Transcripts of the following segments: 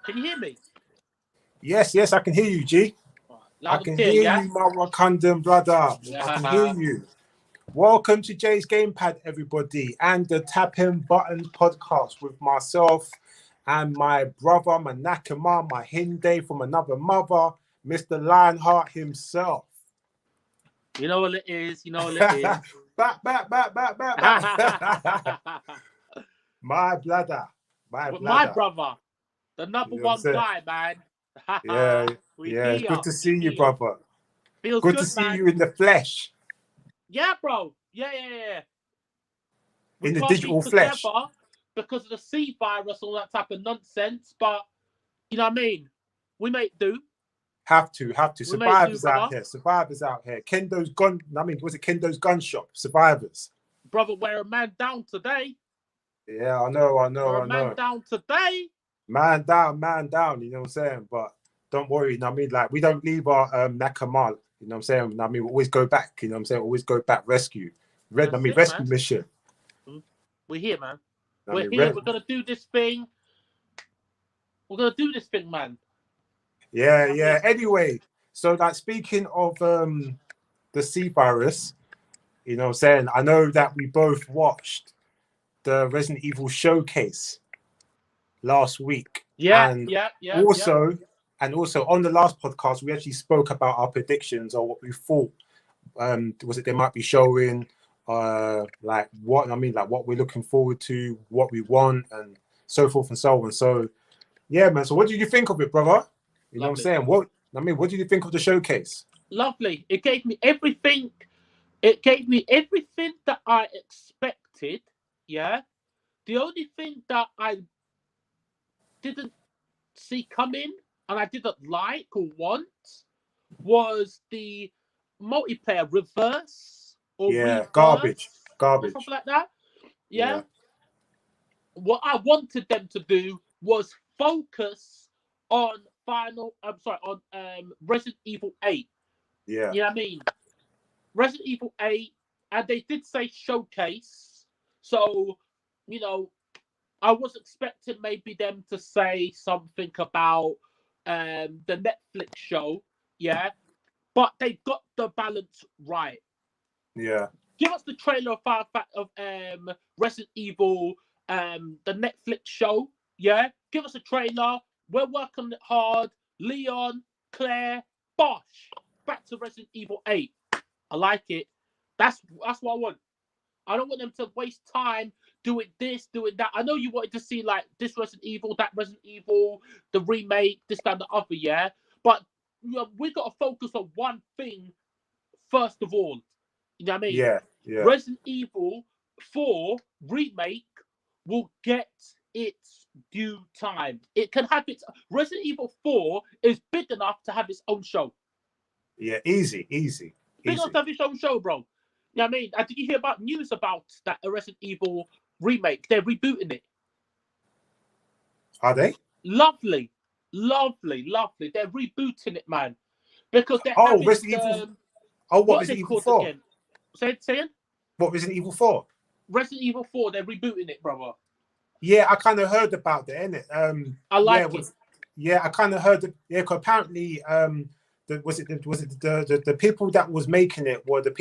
Can you hear me? Yes, I can hear you, G. I can hear you, my Wakandan brother. Yeah. I can hear you. Welcome to Jay's Gamepad, everybody, and the Tapping Buttons podcast with myself and my brother, my Nakama, my Hinde from another mother, Mr. Lionheart himself. You know what it is. You know what it is. back. My brother. My brother. The number one guy, man. Yeah. It's good to see you, brother. Feels good to see man. you in the flesh. Yeah, bro. Yeah. In the digital flesh. Because of the C virus, all that type of nonsense. But, you know what I mean? We make do. Have to. Survivors out here. Kendo's gun. I mean, was it Kendo's gun shop? Survivors. Brother, we're a man down today. Yeah, I know. We're a man down today. Man down. You know what I'm saying? But don't worry. You know what I mean? Like, we don't leave our Nakamal. You know what I'm saying? I mean, we always go back. You know what I'm saying? Always go back. Rescue. Rescue man. Mission. We're here, man. We're here. We're gonna do this thing. Man. Yeah. Anyway, so like speaking of the C virus, you know what I'm saying? I know that we both watched the Resident Evil showcase last week. Yeah. And also on the last podcast, we actually spoke about our predictions or what we thought they might be showing, like what we're looking forward to, what we want, and so forth and so on. So yeah, man. So what did you think of it, brother? You know what I'm saying? What did you think of the showcase? Lovely. It gave me everything. It gave me everything that I expected. Yeah. The only thing that I didn't see coming and I didn't like or want was the multiplayer reverse or garbage, or something like that. Yeah. What I wanted them to do was focus on Resident Evil 8. Yeah. You know what I mean? Resident Evil 8, and they did say showcase. So, you know, I was expecting maybe them to say something about the Netflix show, yeah, but they got the balance right. Yeah. Give us the trailer of Resident Evil, the Netflix show, yeah. Give us a trailer. We're working it hard. Leon, Claire, Bosh. Back to Resident Evil 8. I like it. That's what I want. I don't want them to waste time doing this, doing that. I know you wanted to see like this Resident Evil, that Resident Evil, the remake, this, that, and the other, yeah. But we got to focus on one thing first of all. You know what I mean? Yeah. Resident Evil 4 remake will get its due time. It can have its. Resident Evil 4 is big enough to have its own show. Yeah, easy. Big enough to have its own show, bro. You know what I mean? Did you hear about news about that Resident Evil remake? They're rebooting it. Are they? Lovely. They're rebooting it, man. Because they're Resident Evil. What Resident Evil 4? Again? Say it? What, Resident Evil 4? Resident Evil 4, they're rebooting it, brother. Yeah, I kind of heard about that, innit? I like it. Yeah, I kind of heard that. Yeah, because apparently, the people that was making it were the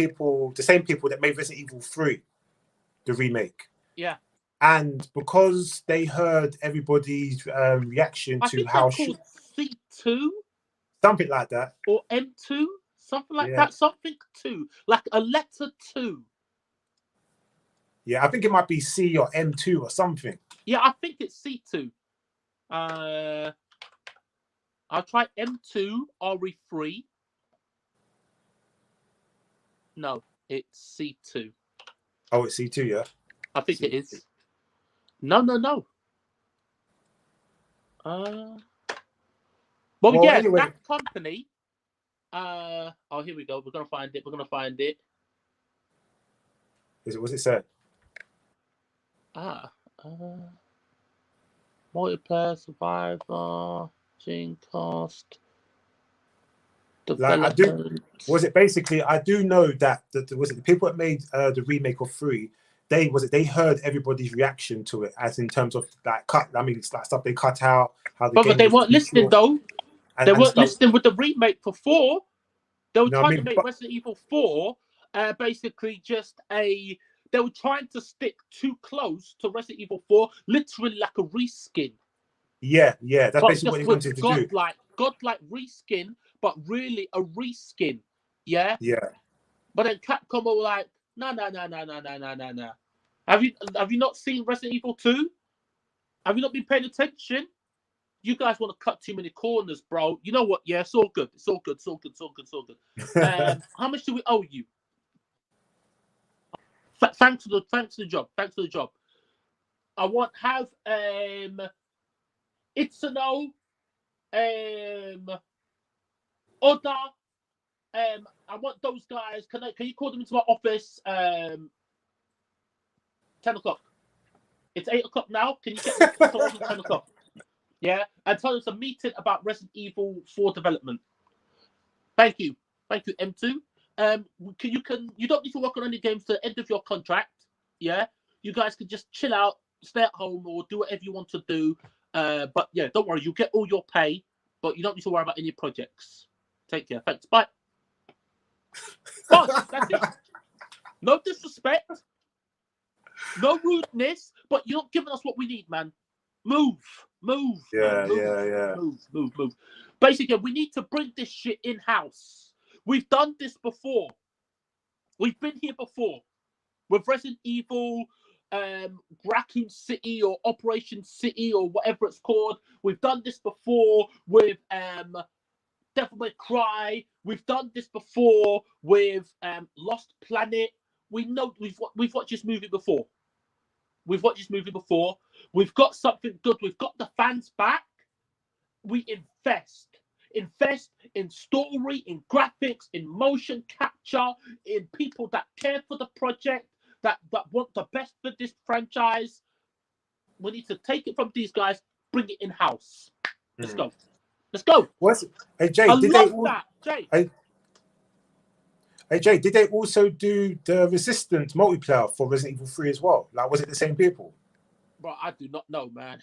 same people that made Resident Evil 3, the remake. Yeah. And because they heard everybody's reaction to how C2, something like that, or M2, something like that, something 2, like a letter 2. Yeah, I think it might be C or M2 or something. Yeah, I think it's C2. I'll try M2 RE3. No, it's C2. Oh, it's C2, yeah? I think it is. No. Anyway. That company. Here we go. We're gonna find it. What's it say? Multiplayer Survivor, Dreamcast. Was it basically? I do know that the people that made the remake of 3, they heard everybody's reaction to it, as in terms of like like stuff they cut out, how the But game they was weren't too listening short, though. They and weren't stuff. listening with the remake for 4. They were You know what I trying to mean? make But Resident Evil 4 basically just a. They were trying to stick too close to Resident Evil 4, literally like a reskin. yeah, that's But basically what just they with wanted to do. godlike reskin, but really a reskin. Yeah. Yeah. But then Capcom were like, no. Have you not seen Resident Evil 2? Have you not been paying attention? You guys want to cut too many corners, bro. You know what? Yeah, it's all good. It's all good. It's all good. It's all good. It's all good. How much do we owe you? Thanks for the job. Thanks for the job. I want have Itsuno, Oda. I want those guys. Can you call them into my office? 10 o'clock. It's 8 o'clock now. Can you get them to 10 o'clock? Yeah, and tell us a meeting about Resident Evil 4 development. Thank you, M2. You don't need to work on any games to the end of your contract. Yeah, you guys can just chill out, stay at home, or do whatever you want to do. But yeah, don't worry, you'll get all your pay, but you don't need to worry about any projects. Take care. Thanks. Bye. But that's it. No disrespect, no rudeness, but you're not giving us what we need, man. Move. Yeah. Move. Basically, we need to bring this shit in-house. We've done this before. We've been here before with Resident Evil, Raccoon City or Operation City or whatever it's called. We've done this before with Devil May Cry. We've done this before with Lost Planet. We know we've watched this movie before. We've watched this movie before. We've got something good. We've got the fans back. We invest in story, in graphics, in motion capture, in people that care for the project, that want the best for this franchise. We need to take it from these guys, bring it in-house. Let's go. Hey Jay, Hey Jay, did they also do the Resistance multiplayer for Resident Evil 3 as well? Like, was it the same people? Bro, I do not know, man.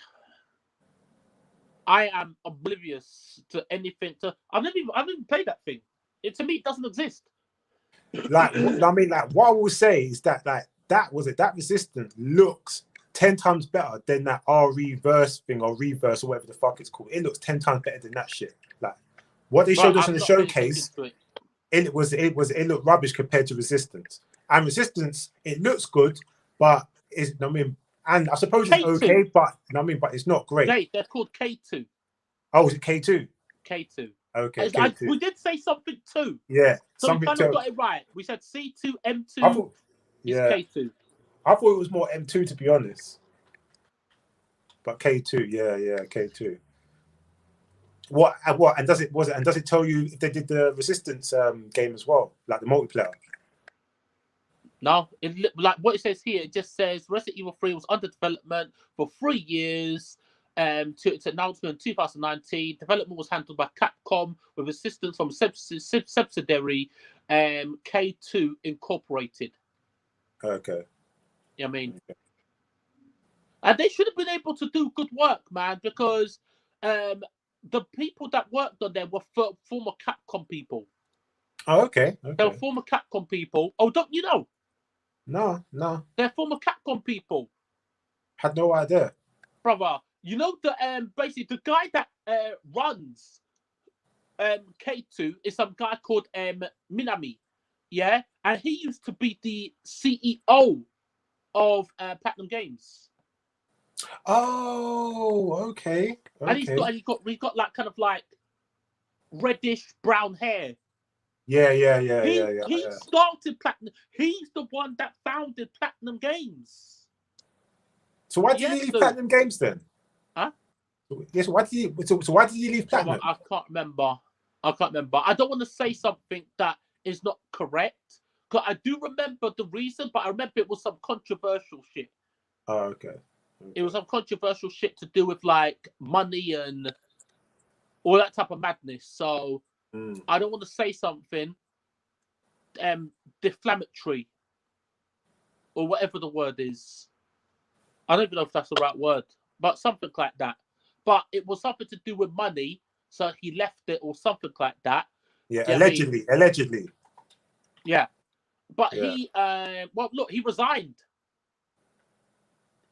I am oblivious to anything. I've never even played that thing. To me, it doesn't exist. Like, what I will say is that that Resistance looks 10 times better than that reverse thing or reverse or whatever the fuck it's called. It looks 10 times better than that shit. Like, what they showed us in the showcase, it looked rubbish compared to Resistance. And Resistance, it looks good, but and I suppose it's K2. okay, but but it's not great. They're called K2. Oh, is it K2? K2. Okay, K2. We did say something too. Yeah, so we kind of got it right. We said C2, M2 is K2. I thought it was more M2 to be honest. But K2, yeah, K2. What and does it tell you if they did the Resistance game as well, like the multiplayer? No, like what it says here, it just says Resident Evil 3 was under development for 3 years to its announcement in 2019. Development was handled by Capcom with assistance from subsidiary K2 Incorporated. Okay. I mean, and they should have been able to do good work, man, because the people that worked on them were former Capcom people. Oh, okay. They were former Capcom people. Oh, don't you know? No. They're former Capcom people. Had no idea. Brother, you know the basically the guy that runs K2 is some guy called Minami. Yeah? And he used to be the CEO of Platinum Games. Oh, okay. And he's got like kind of like reddish brown hair. Yeah. He started Platinum. He's the one that founded Platinum Games. So why did he leave Platinum Games then? Huh? Yes. Why did he leave Platinum? I can't remember. I don't want to say something that is not correct. Because I do remember the reason, but I remember it was some controversial shit. Oh, okay. It was some controversial shit to do with like money and all that type of madness. So I don't want to say something deflammatory. or whatever the word is. I don't even know if that's the right word, but something like that. But it was something to do with money, so he left it or something like that. Yeah, Do you know what I mean? allegedly. Yeah, but Yeah. he, well, look, he resigned.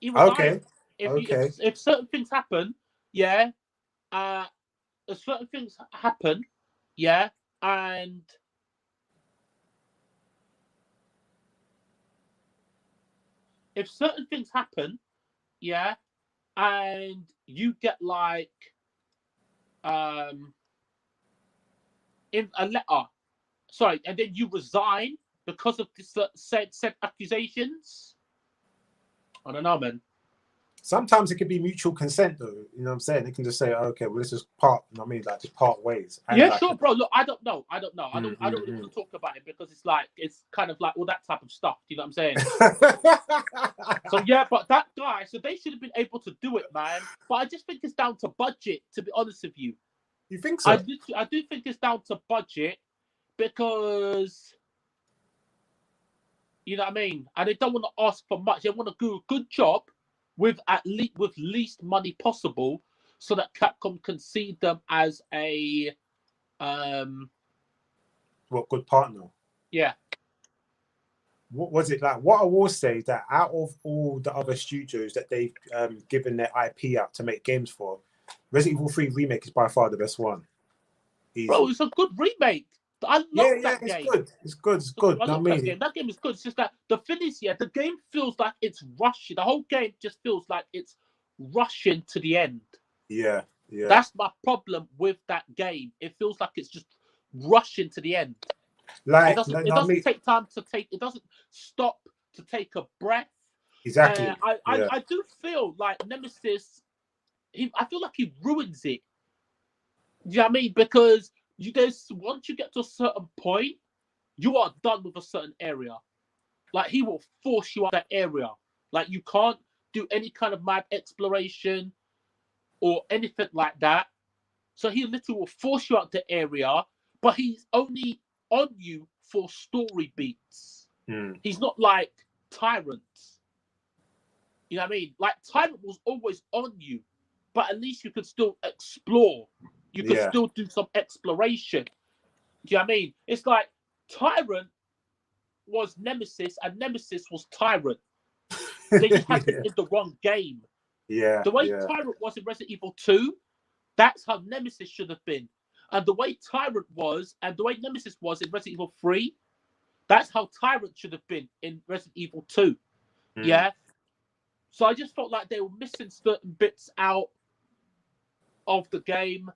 He resigned. Okay. If certain things happen, yeah, if certain things happen, yeah, and if certain things happen, yeah, and you get like in a letter, sorry, and then you resign because of this said accusations. I don't know, man. Sometimes it can be mutual consent, though. You know what I'm saying? They can just say, okay, well, this is part. You know what I mean, like just part ways. And Yeah, like, sure, bro. Look, I don't know. I don't really want to talk about it because it's kind of like all that type of stuff. Do you know what I'm saying? So yeah, but that guy, so they should have been able to do it, man. But I just think it's down to budget, to be honest with you. You think so? I do think it's down to budget because you know what I mean, and they don't want to ask for much. They want to do a good job with least money possible, so that Capcom can see them as a What good partner? yeah. What was it like? What I will say is that out of all the other studios that they've given their IP out to make games for, Resident Evil 3 Remake is by far the best one. Easy. Bro, it's a good remake. I love that game. It's good. I love that game. That game is good. It's just that the thing is, yeah, the game feels like it's rushing. The whole game just feels like it's rushing to the end. Yeah. That's my problem with that game. It feels like it's just rushing to the end. Like it doesn't take time to take. It doesn't stop to take a breath. Exactly. I do feel like Nemesis. I feel like he ruins it. Do you know what I mean? Because once you get to a certain point, you are done with a certain area. Like he will force you out that area. Like you can't do any kind of mad exploration or anything like that. So he literally will force you out the area, but he's only on you for story beats. He's not like Tyrant. You know what I mean? Like Tyrant was always on you, but at least you could still explore. You could still do some exploration. Do you know what I mean? It's like Tyrant was Nemesis and Nemesis was Tyrant. They just had it in the wrong game. Yeah. The way Tyrant was in Resident Evil 2, that's how Nemesis should have been. And the way Tyrant was and the way Nemesis was in Resident Evil 3, that's how Tyrant should have been in Resident Evil 2. Yeah? So I just felt like they were missing certain bits out of the game.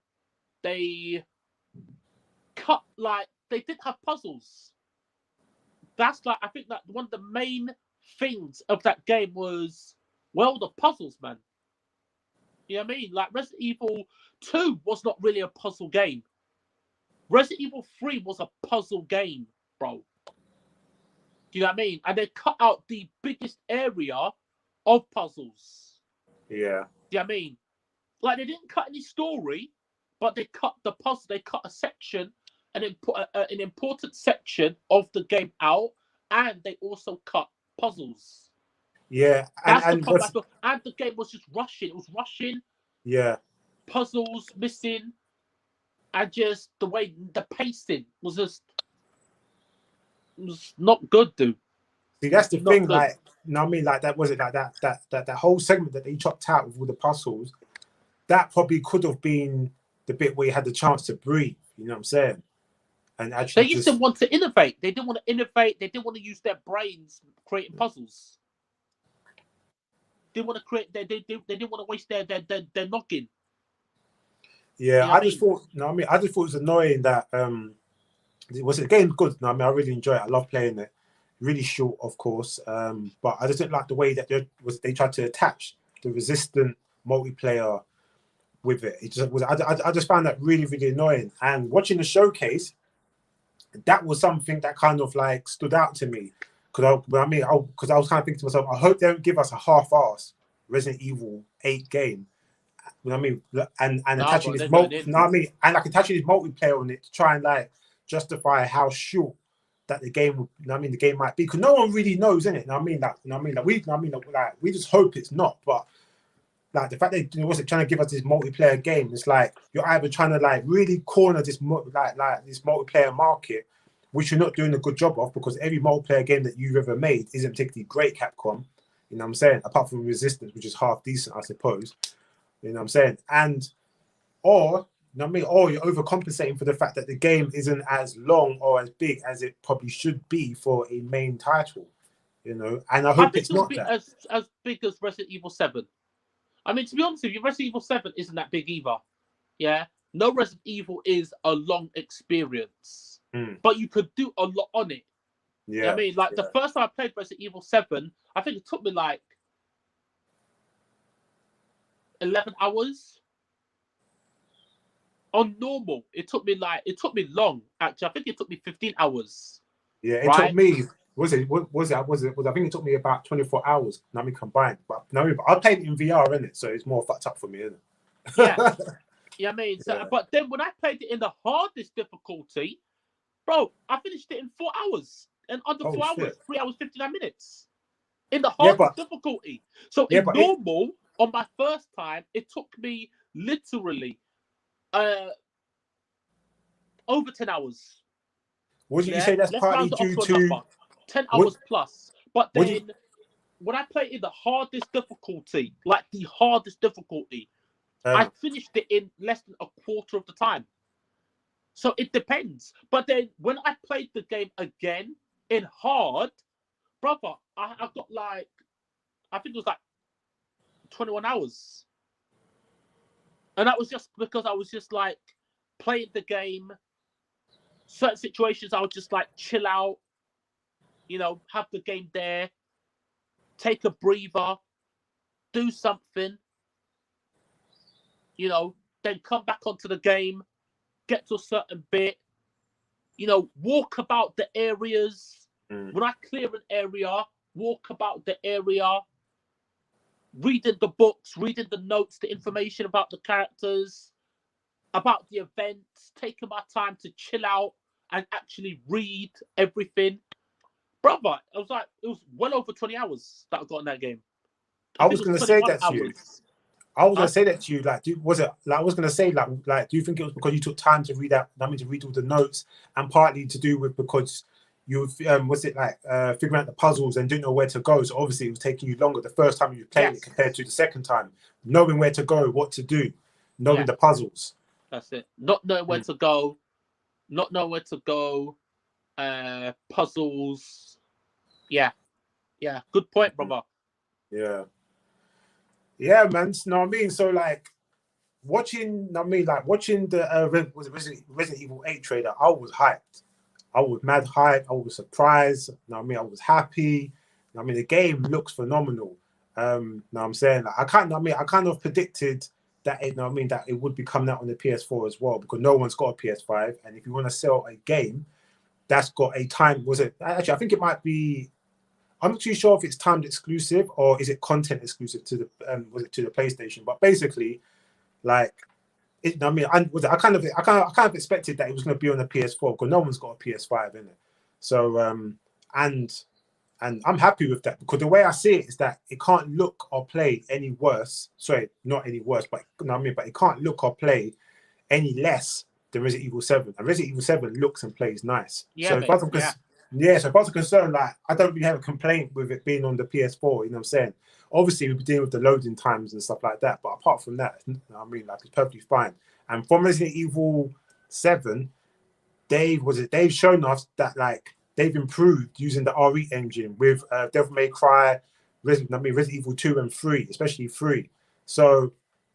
They didn't have puzzles. That's like, I think that one of the main things of that game was, well, the puzzles, man. You know what I mean? Like Resident Evil 2 was not really a puzzle game. Resident Evil 3 was a puzzle game, bro. Do you know what I mean? And they cut out the biggest area of puzzles. Yeah. Do you know what I mean? Like they didn't cut any story, but they cut the puzzle. They cut a section, an important section of the game out, and they also cut puzzles. Yeah, and the game was just rushing. It was rushing. Yeah. Puzzles missing, and just the way the pacing was not good, dude. See, that's the thing. Good. Like, you know what I mean? Like that was it. Like that whole segment that they chopped out with all the puzzles. That probably could have been the bit where you had the chance to breathe. You know what I'm saying? And actually, they used to want to innovate. They didn't want to innovate. They didn't want to use their brains creating puzzles. They want to create. They didn't want to waste their noggin. Yeah, you know I just thought. No, I mean, I just thought it was annoying that the game good. No, I mean, I really enjoy it. I love playing it. Really short, of course, but I just didn't like the way that they tried to attach the resistant multiplayer with it. It just was. I just found that really, really annoying. And watching the showcase, that was something that kind of like stood out to me. Because I was kind of thinking to myself, I hope they don't give us a half-ass Resident Evil 8 game. You know what I mean? And attaching this and like attaching this multiplayer on it to try and like justify how short that the game, I mean, the game might be, because no one really knows, innit? I mean, we just hope it's not. But like the fact that they wasn't trying to give us this multiplayer game, it's like you're either trying to like really corner this this multiplayer market, which you're not doing a good job of, because every multiplayer game that you've ever made isn't particularly great, Capcom. You know what I'm saying? Apart from Resistance, which is half decent, I suppose. You know what I'm saying? And or you know what I mean? Or you're overcompensating for the fact that the game isn't as long or as big as it probably should be for a main title. You know, and I hope it's not that. As big as Resident Evil 7. I mean, to be honest with you, Resident Evil 7 isn't that big either. Yeah? No Resident Evil is a long experience. But you could do a lot on it. Yeah. You know what I mean? Like, the first time I played Resident Evil 7, I think it took me like 11 hours. On normal, it took me long, actually. I think it took me 15 hours. Yeah, it took me... I think it took me about 24 hours, combined. But I played it in VR, innit? So it's more fucked up for me, isn't it? Yeah. Yeah, I mean, so, but then when I played it in the hardest difficulty, bro, I finished it in 4 hours. And under 4 hours, 3 hours, 59 minutes. In the hardest difficulty. So in normal, on my first time, it took me literally over 10 hours. Would you say that's partly due to... 10 hours plus. But then when I played in the hardest difficulty, like the hardest difficulty, I finished it in less than a quarter of the time. So it depends. But then when I played the game again in hard, brother, I got like, I think it was like 21 hours. And that was just because I was just like playing the game. Certain situations I would just like chill out. You know, have the game there, take a breather, do something, you know, then come back onto the game, get to a certain bit, you know, walk about the areas. When I clear an area, walk about the area, reading the books, reading the notes, the information about the characters, about the events, taking my time to chill out and actually read everything. Brother, it was well over 20 hours that I got in that game. I was going to say that to you. I was going to say that to you. Like, do you think it was because you took time to read that? I mean, to read all the notes, and partly to do with because you figuring out the puzzles and didn't know where to go. So obviously, it was taking you longer the first time you were playing it compared to the second time, knowing where to go, what to do, knowing the puzzles. That's it. Not knowing where to go, puzzles. Yeah. Good point, brother. Yeah, man. You know what I mean? So like watching the Resident Evil 8 trailer, I was hyped. I was mad hyped. I was surprised. You know what I mean? I was happy. You know what I mean? The game looks phenomenal. You know what I'm saying? Like, I kind of predicted that that it would be coming out on the PS4 as well, because no one's got a PS5, and if you want to sell a game that's got a time, I think it might be, I'm not too sure if it's timed exclusive or is it content exclusive to the to the PlayStation. But basically, like, I kind of expected that it was going to be on the PS4 because no one's got a PS5 in it. So and I'm happy with that, because the way I see it is that it can't look or play any worse. Sorry, not any worse, but but it can't look or play any less than Resident Evil 7. And Resident Evil 7 looks and plays nice. So if I was concerned, like, I don't really have a complaint with it being on the PS4, you know what I'm saying? Obviously, we'll be dealing with the loading times and stuff like that, but apart from that, you know what I mean, like, it's perfectly fine. And from Resident Evil 7, they've shown us that, like, they've improved using the RE engine with Devil May Cry, Resident Evil 2 and 3, especially 3. So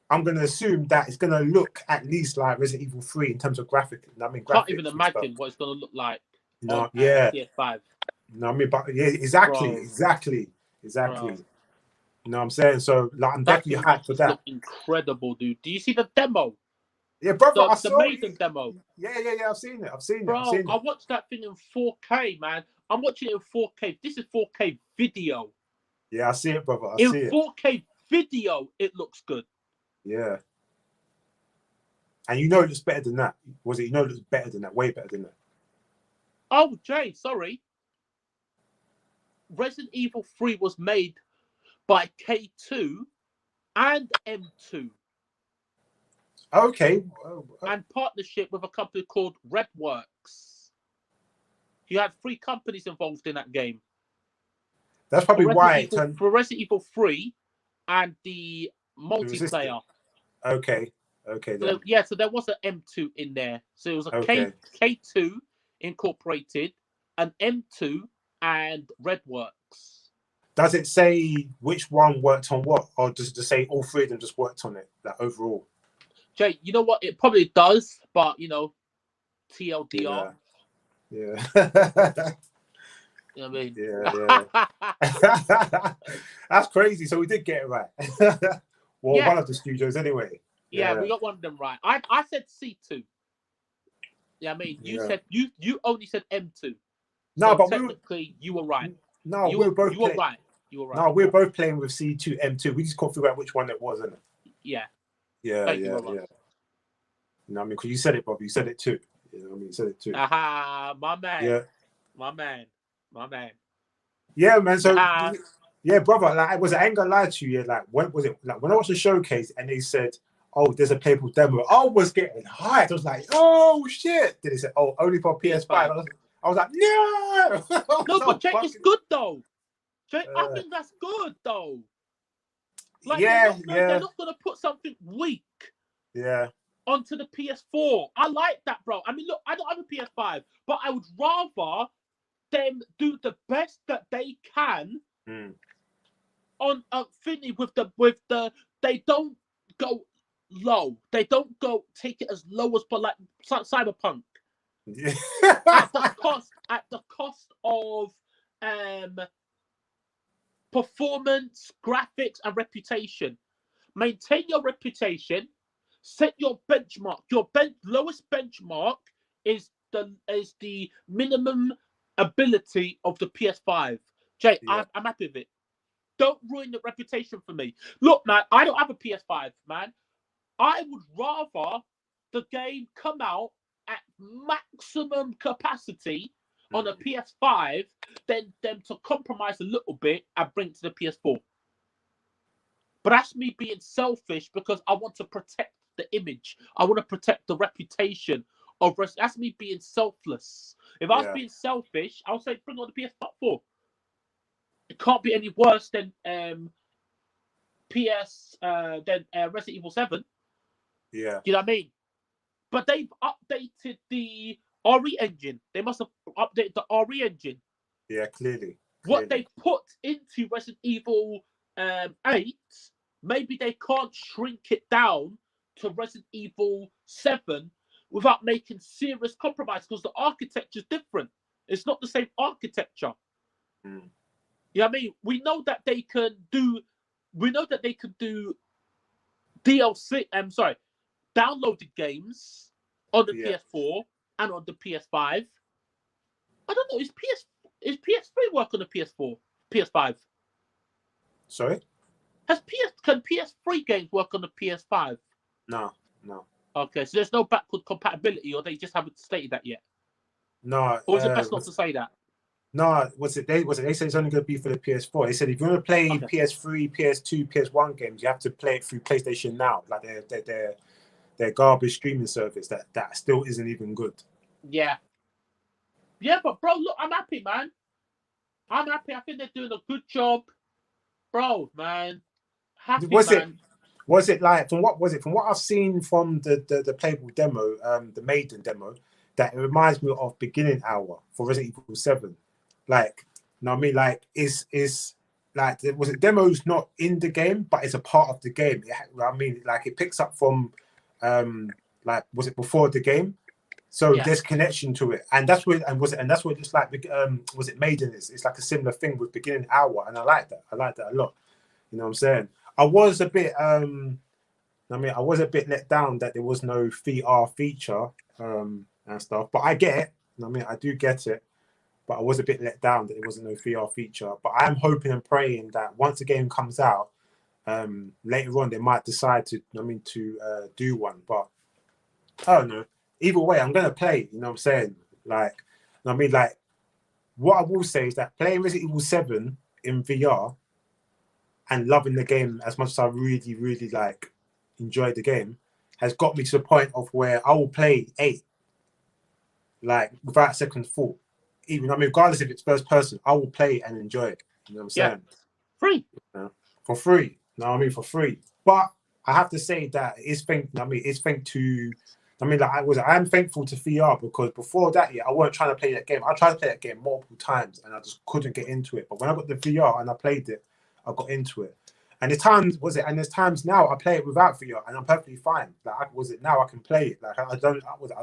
I'm going to assume that it's going to look at least like Resident Evil 3 in terms of graphic. Can't even imagine what it's going to look like. No, PS5. No, I mean, but yeah, exactly. Bro. You know what I'm saying? So, like, I'm definitely hyped for that. Incredible, dude. Do you see the demo? Yeah, brother, I saw the Maiden demo. Yeah, I've seen it. Bro, I watched that thing in 4K, man. I'm watching it in 4K. This is 4K video. Yeah, I see it, brother. In 4K video, it looks good. Yeah. And you know it looks better than that. It looks better than that, way better than that. Oh, Jay, sorry. Resident Evil 3 was made by K2 and M2 Okay. and partnership with a company called Redworks. You had 3 companies involved in that game. That's probably why it Evil, turned. for Resident Evil 3 and the Resistant. multiplayer. Okay. Then. So there was an M2 in there. So it was a K2 Incorporated, an M2, and Redworks. Does it say which one worked on what, or does it just say all 3 of them just worked on it, like overall? Jay, you know what? It probably does, but TLDR. Yeah. You know what I mean? Yeah. That's crazy. So we did get it right. Well, one of the studios anyway. Yeah, we got one of them right. I said C2. Yeah, I mean, you said you only said M2. No, so but technically you were right. No, we were both. You were right. You were right. No, we were both playing with C2, M2. We just couldn't figure out which one it was, innit? Yeah. Yeah. You know what I mean? Because you said it, Bob. You said it too. You know what I mean? You said it too. Aha, my man. Yeah. My man. Yeah, man. So, yeah, brother, like, I was anger lied to you. Like, when was it? Like, when I watched the showcase and they said, "Oh, there's a playable demo," I was getting hyped. I was like, "Oh shit!" Then they said, "Oh, only for PS5." I was like, "No." No, but Jake, it's good though. Jake, I think that's good though. Like, they're not gonna put something weak. Yeah. Onto the PS4. I like that, bro. I mean, look, I don't have a PS5, but I would rather them do the best that they can on Infinity with the they don't go low. They don't go take it as low as like Cyberpunk. Yeah. at the cost of performance, graphics, and reputation. Maintain your reputation. Set your benchmark. Your lowest benchmark is the minimum ability of the PS5. Jay, I'm happy with it. Don't ruin the reputation for me. Look, man, I don't have a PS5, man. I would rather the game come out at maximum capacity on a PS5 than them to compromise a little bit and bring it to the PS4. But that's me being selfish because I want to protect the image. I want to protect the reputation of wrestling. That's me being selfless. If I was being selfish, I would say bring on the PS4. It can't be any worse than Resident Evil 7. Yeah. You know what I mean? But they've updated the RE engine. They must have updated the RE engine. Yeah, clearly. What they put into Resident Evil 8, maybe they can't shrink it down to Resident Evil 7 without making serious compromise because the architecture is different. It's not the same architecture. You know what I mean? We know that they can do DLC. Downloaded games on the PS4 and on the PS5. I don't know. Is PS3 work on the PS4, PS5? Sorry? Can PS3 games work on the PS5? No. Okay, so there's no backward compatibility, or they just haven't stated that yet. No. Or is it best not to say that? No, they said it's only going to be for the PS4. They said if you want to play PS3, PS2, PS1 games, you have to play it through PlayStation Now, like their garbage streaming service that still isn't even good. Yeah, but bro, look, I'm happy, man. I'm happy. I think they're doing a good job, bro, man. Happy, man. Was it like from what I've seen from the playable demo, the Maiden demo, that it reminds me of Beginning Hour for Resident Evil 7. Like, you know what I mean? Like, is like, was it demos not in the game, but it's a part of the game? I mean, like, it picks up from, like, was it before the game? So there's connection to it, and that's where that's where just like was it Maiden is? It's like a similar thing with Beginning Hour, and I like that a lot. You know what I'm saying? I was a bit let down that there was no VR feature and stuff, but I get it. I mean, I do get it, but I was a bit let down that there wasn't no VR feature. But I am hoping and praying that once the game comes out, later on they might decide to do one. But I don't know. Either way, I'm gonna play. You know what I'm saying? Like, I mean, like, what I will say is that playing Resident Evil 7 in VR and loving the game as much as I really, really like enjoyed the game has got me to the point of where I will play 8 like without a second thought. Even, I mean, regardless if it's first person, I will play it and enjoy it. You know what I'm saying? Free. For free. No, I mean for free. But I have to say that it's thanks to, I mean, like I am thankful to VR, because before that, I weren't trying to play that game. I tried to play that game multiple times and I just couldn't get into it. But when I got the VR and I played it, I got into it. And there's times now I play it without VR and I'm perfectly fine. Like now I can play it. Like I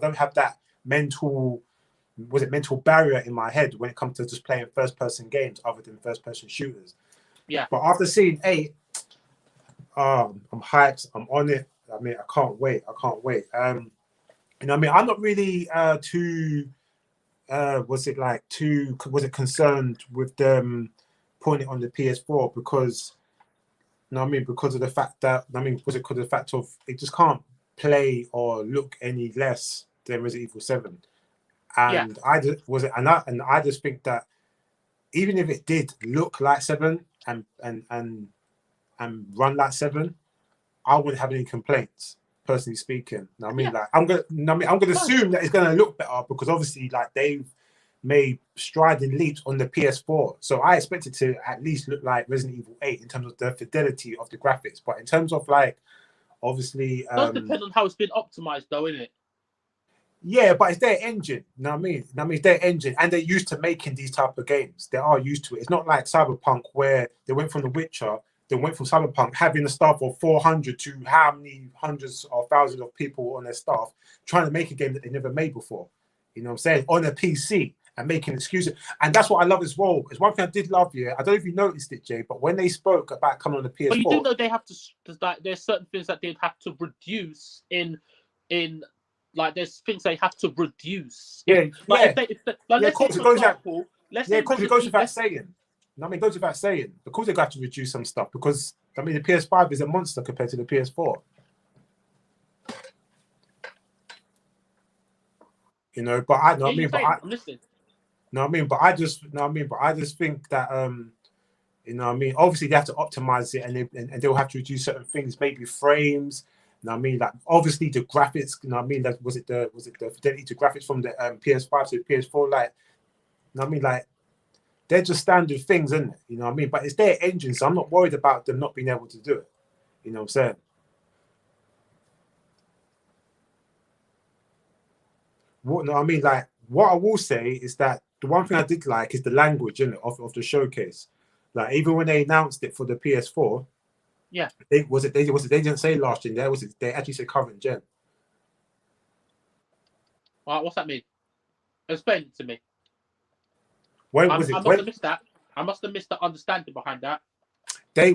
don't have that mental barrier in my head when it comes to just playing first person games other than first person shooters. Yeah. But after seeing 8, I'm hyped. I'm on it. I mean, I can't wait. You know, I mean, I'm not really too concerned with them putting it on the PS4 because, you know what I mean, because of the fact that, because of the fact of it just can't play or look any less than Resident Evil 7. And I just think that even if it did look like 7 and run like 7, I wouldn't have any complaints, personally speaking. I mean, like I'm gonna assume that it's gonna look better because obviously, like, they've made striding leaps on the PS4, so I expect it to at least look like Resident Evil 8 in terms of the fidelity of the graphics. But in terms of, like, obviously, it does depend on how it's been optimized, though, isn't it? Yeah, but it's their engine. You know what I mean? It's their engine, and they're used to making these type of games. They are used to it. It's not like Cyberpunk, where they went from The Witcher. They went from Cyberpunk having a staff of 400 to how many hundreds or thousands of people on their staff trying to make a game that they never made before. You know what I'm saying? On a PC and making excuses. And that's what I love as well. It's one thing I did love, I don't know if you noticed it, Jay, but when they spoke about coming on the PS4. But you do know they have to, like, there's certain things that they'd have to reduce in like, there's things they have to reduce. Of course, it goes without saying. I mean, it goes without saying. Of course, they've got to reduce some stuff because, I mean, the PS5 is a monster compared to the PS4. You know, but I just think that, you know what I mean, obviously they have to optimize it and they'll have to reduce certain things, maybe frames. You know what I mean? Like, obviously the graphics, you know what I mean? That was it the fidelity to graphics from the PS5 to the PS4, like, you know what I mean? Like, they're just standard things, isn't it? You know what I mean? But it's their engine, so I'm not worried about them not being able to do it. You know what I'm saying? What, no, I mean, like, what I will say is that the one thing I did like is the language, innit, of the showcase. Like, even when they announced it for the PS4, they didn't say last gen. They actually said current gen. What's that mean? Explain it to me. I must have missed that. I must have missed the understanding behind that. Okay.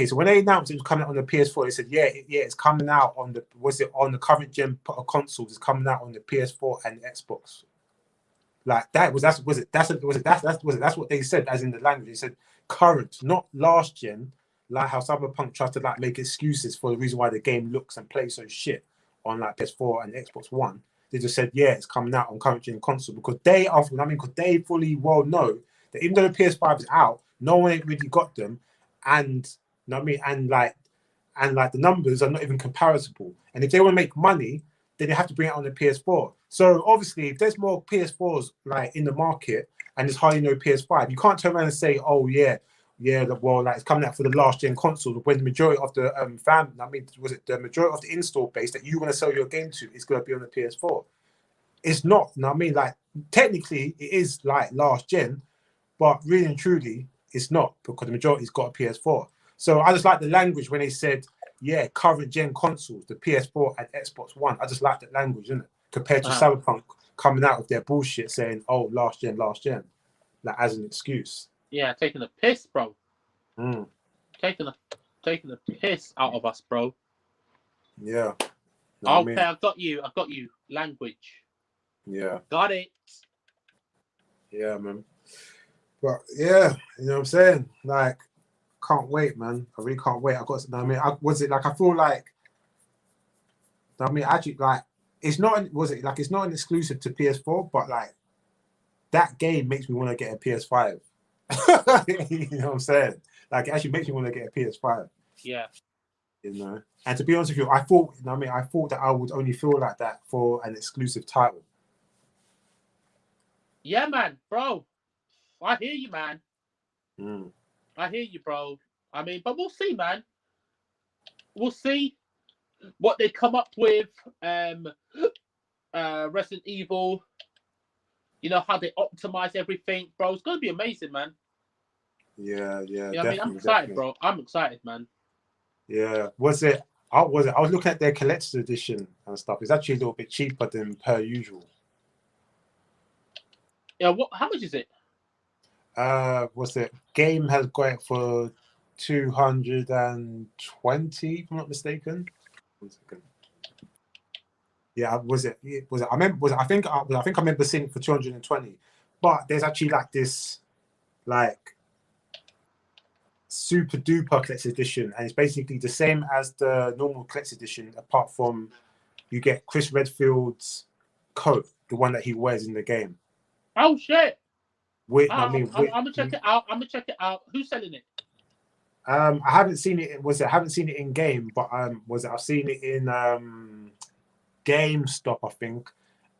So when they announced it was coming out on the PS4, they said, it's coming out on the current gen consoles. It's coming out on the PS4 and Xbox. Like, that's what they said, as in the language. They said current, not last gen. Like how Cyberpunk tried to, like, make excuses for the reason why the game looks and plays so shit on, like, PS4 and Xbox One. They just said, it's coming out on current gen console because they fully well know that even though the PS5 is out, no one ain't really got them, and, you know what I mean, and the numbers are not even comparable. And if they want to make money, then they have to bring it on the PS4. So obviously, if there's more PS4s, like, in the market and there's hardly no PS5, you can't turn around and say, well, like, it's coming out for the last gen console when the majority of the the majority of the install base that you want to sell your game to is going to be on the PS4. It's not. You know what I mean? Like, technically, it is like last gen, but really and truly, it's not, because the majority's got a PS4. So I just like the language when they said, current gen consoles, the PS4 and Xbox One. I just like that language, innit? Compared to Cyberpunk coming out with their bullshit saying, last gen, like, as an excuse. Yeah, taking the piss, bro. Taking the piss out of us, bro. Yeah. Okay, I got you. Language. Yeah. Got it. Yeah, man. But yeah, you know what I'm saying? Like, can't wait, man. I really can't wait. I feel like, actually, like, it's not. Was it like it's not an exclusive to PS4, but like that game makes me want to get a PS5. You know what I'm saying? Like it actually makes me want to get a PS5. Yeah. You know, and to be honest with you, I thought, you know what I mean, I thought that I would only feel like that for an exclusive title. Yeah, man, bro. I hear you, man. Mm. I hear you, bro. I mean, but we'll see, man. We'll see what they come up with. Resident Evil. You know how they optimize everything, bro. It's gonna be amazing, man. Yeah, You know what I mean? I'm excited, bro. I'm excited, man. Yeah. Was it? I was looking at their collector's edition and stuff. It's actually a little bit cheaper than per usual. Yeah. What? How much is it? Was it? Game has got it for 220, if I'm not mistaken. 1 second. Yeah, was it? Was it? I remember. Was it, I think I remember seeing it for 220. But there's actually like this, like super duper collector's edition, and it's basically the same as the normal collector's edition, apart from you get Chris Redfield's coat, the one that he wears in the game. Oh shit! I'm gonna check it out. I'm gonna check it out. Who's selling it? I haven't seen it. I haven't seen it in game, but I've seen it in GameStop, I think,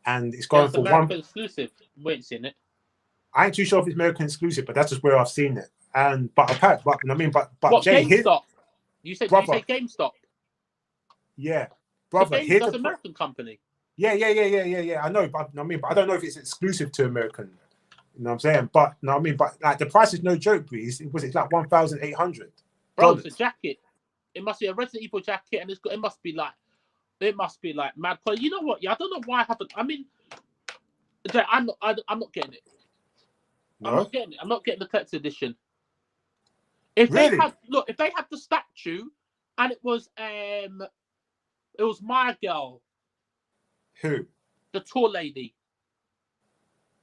and it's going for American exclusive. We ain't seen it. I ain't too sure if it's American exclusive, but that's just where I've seen it. And but What, Jay, GameStop? You say GameStop? Yeah, brother. So that's an American company. Yeah. I know, but I don't know if it's exclusive to American. You know what I'm saying? But but like the price is no joke, please. Was it like $1,800? Bro, it's a jacket. It must be a Resident Evil jacket, and it must be like mad quality. You know what? Yeah, I don't know why I haven't. I mean, I'm not getting it. No? I'm not getting the collector's edition. If they had the statue, and it was my girl. Who? The tall lady.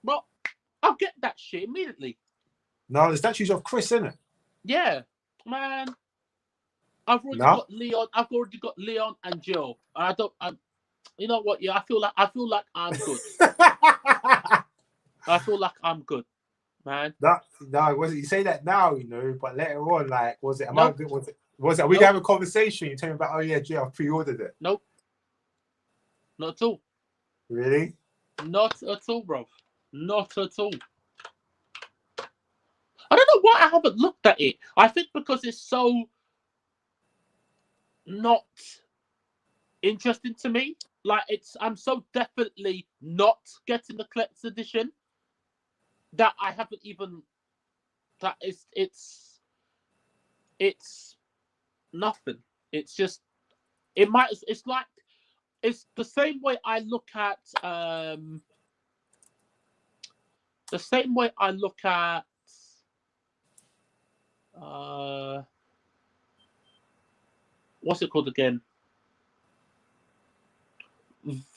Well, I'll get that shit immediately. No, the statue's of Chris, isn't it? Yeah, man. I've already got Leon and Jill. You know what? Yeah, I feel like I'm good. I feel like I'm good, man. No, was it? You say that now, you know, but later on, like, was it? Are we gonna have a conversation? You tell me about, oh yeah, Jay, I've pre-ordered it. Nope, not at all. Really? Not at all, bro. Not at all. I don't know why I haven't looked at it. I think because it's so not interesting to me. Like I'm so definitely not getting the collector's edition that I haven't even. That it's nothing. It's just It's like it's the same way I look at what's it called again?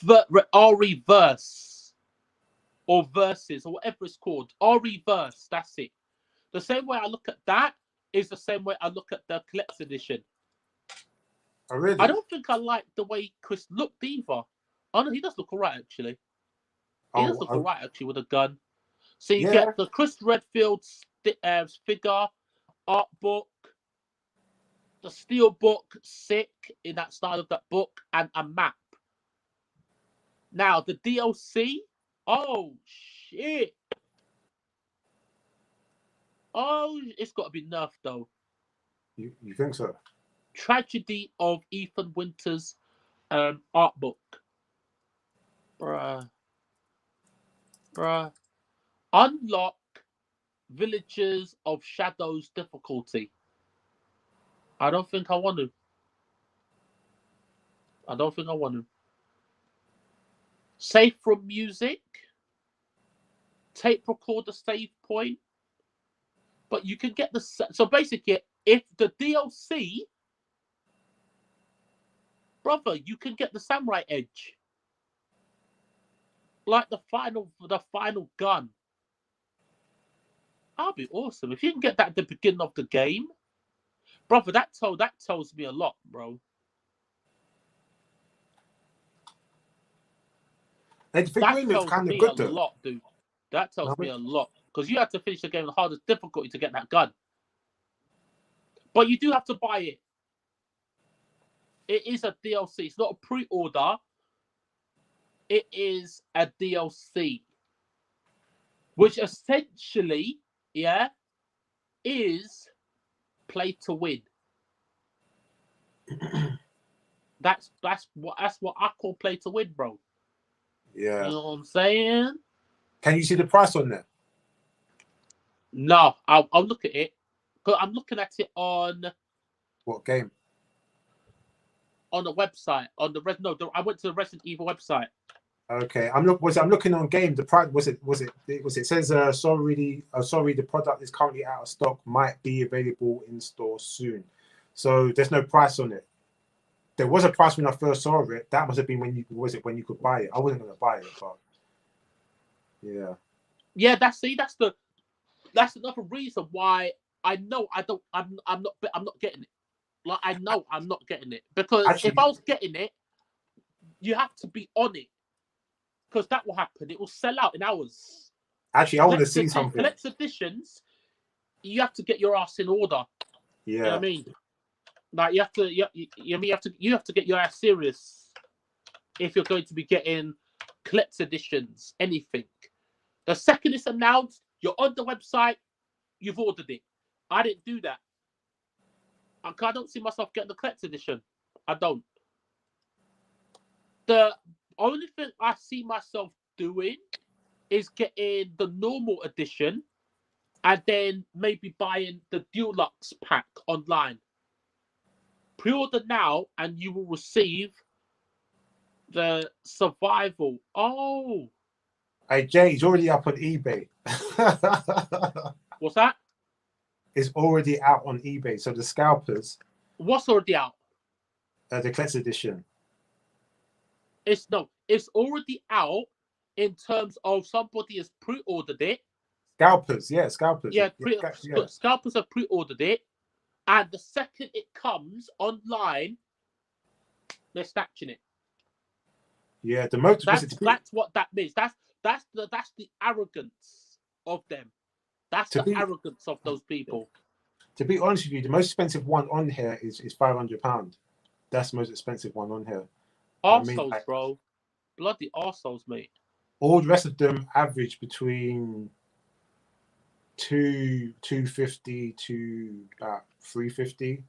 Reverse or Versus or whatever it's called. Reverse, that's it. The same way I look at that is the same way I look at the collector's edition. Oh, really? I don't think I like the way Chris looked either. Oh no, he does look alright actually. He does look alright actually with a gun. So you get the Chris Redfield figure, art book, the steel book, sick in that style of that book, and a map. Now the DLC, oh shit. Oh, it's got to be nerfed though. You think so? Tragedy of Ethan Winters art book. Bruh. Unlock Villagers of Shadows difficulty. I don't think I want to. Save from music. Tape recorder save point. But you can get so basically, if the DLC, brother, you can get the samurai edge, like the final gun. That'll be awesome if you can get that at the beginning of the game, brother. That tells me a lot, bro. And the figurine looks tells kind of me good a though. lot, dude. That tells No, me a lot. Because you have to finish the game with the hardest difficulty to get that gun. But you do have to buy it. It is a DLC. It's not a pre-order. It is a DLC. Which essentially, yeah, is play to win. That's what I call play to win, bro. Yeah. You know what I'm saying? Can you see the price on there? No, I'll look at it. Because I'm looking at it on What game? on the website. I went to the Resident Evil website. Okay, I'm looking on game. The price it says sorry the product is currently out of stock, might be available in store soon. So there's no price on it. There was a price when I first saw it. That must have been when you could buy it. I wasn't gonna buy it, but yeah. Yeah, that's another reason why I'm not getting it. Like I know I'm not getting it. Because Actually, if I was getting it, you have to be on it. Because that will happen. It will sell out in hours. actually, I want to see something. Collector's editions, you have to get your ass in order. Yeah. You know what I mean? Like you have to get your ass serious if you're going to be getting collector's editions, anything. The second it's announced, you're on the website, you've ordered it. I didn't do that. I don't see myself getting the collector's edition. I don't. The only thing I see myself doing is getting the normal edition and then maybe buying the deluxe pack online. Pre-order now and you will receive the survival. Oh. Hey, Jay, it's already up on eBay. What's that? It's already out on eBay. So the scalpers. What's already out? The collector's edition. It's already out in terms of somebody has pre-ordered it. Scalpers, yeah, scalpers. Yeah, scalpers have pre-ordered it, and the second it comes online, they're snatching it. Yeah, the most. That's what that means. That's the arrogance of them. That's the arrogance of those people. To be honest with you, the most expensive one on here is £500. That's the most expensive one on here. Arseholes, bro. Bloody arseholes, mate. All the rest of them average between $250 to about $350.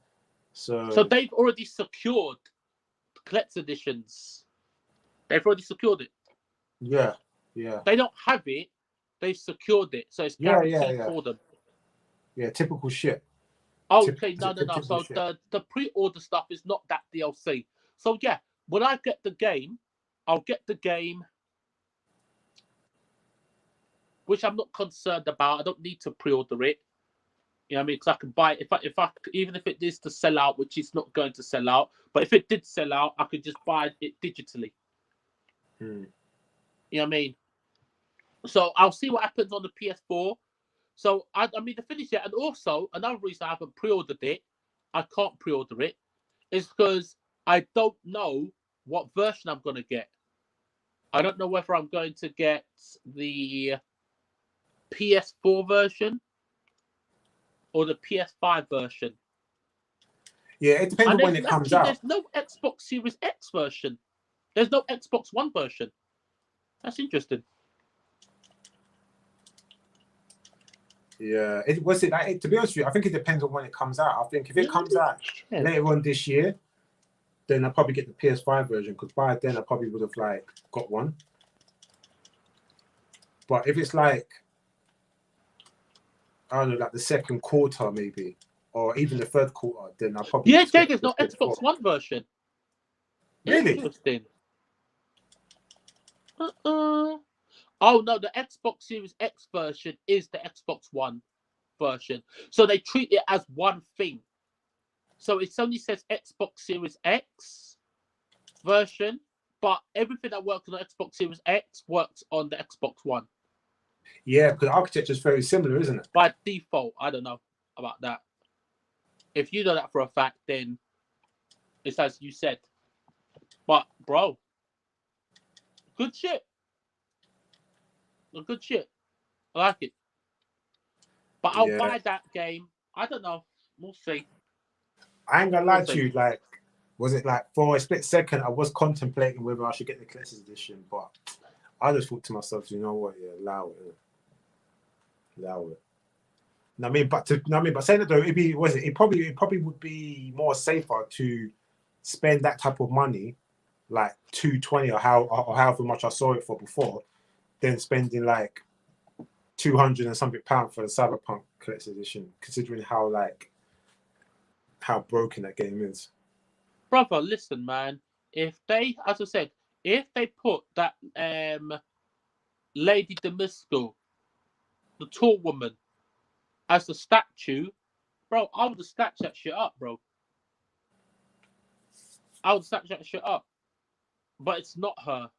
So they've already secured collector's editions. They've already secured it. Yeah. They don't have it. They've secured it, so it's guaranteed for them. Yeah, typical shit. Oh, okay, no. So the pre-order stuff is not that DLC. So yeah, when I get the game, I'll get the game, which I'm not concerned about. I don't need to pre-order it. You know what I mean? Because I can buy it even if it is to sell out, which it's not going to sell out. But if it did sell out, I could just buy it digitally. You know what I mean? So I'll see what happens on the PS4. So I mean to finish it, and also another reason I haven't pre-ordered it, I can't pre-order it, is because I don't know what version I'm going to get. I don't know whether I'm going to get the PS4 version or the PS5 version. Yeah, it depends on when it comes out. There's no Xbox Series X version. There's no Xbox One version. That's interesting. Yeah, to be honest with you, I think it depends on when it comes out. I think if it comes out later on this year, then I'll probably get the PS5 version, because by then I probably would have got one. But if it's I don't know, the second quarter maybe, or even the third quarter, then I'll probably there's no Xbox One version. Really? Interesting. Oh no, the Xbox Series X version is the Xbox One version. So they treat it as one thing. So it only says Xbox Series X version, but everything that works on the Xbox Series X works on the Xbox One. Yeah, because architecture is very similar, isn't it? By default, I don't know about that. If you know that for a fact, then it's as you said. But bro, good shit. Good shit. I like it. But I'll Yeah, buy that game. I don't know. We'll see. I ain't gonna We'll lie to see. you. Like, was it like for a split second? I was contemplating whether I should get the collector's edition, but I just thought to myself, you know what? Yeah, allow it. Allow it. I mean, but saying that though, it probably would be more safer to spend that type of money, like 220 or however much I saw it for before, than spending like 200 and something pound for the Cyberpunk collector's edition, considering how broken that game is. Brother, listen, man. If they, as I said, if they put that Lady Demisco, the tall woman, as the statue, bro, I would have snatched that shit up, bro. I would snatch that shit up. But it's not her.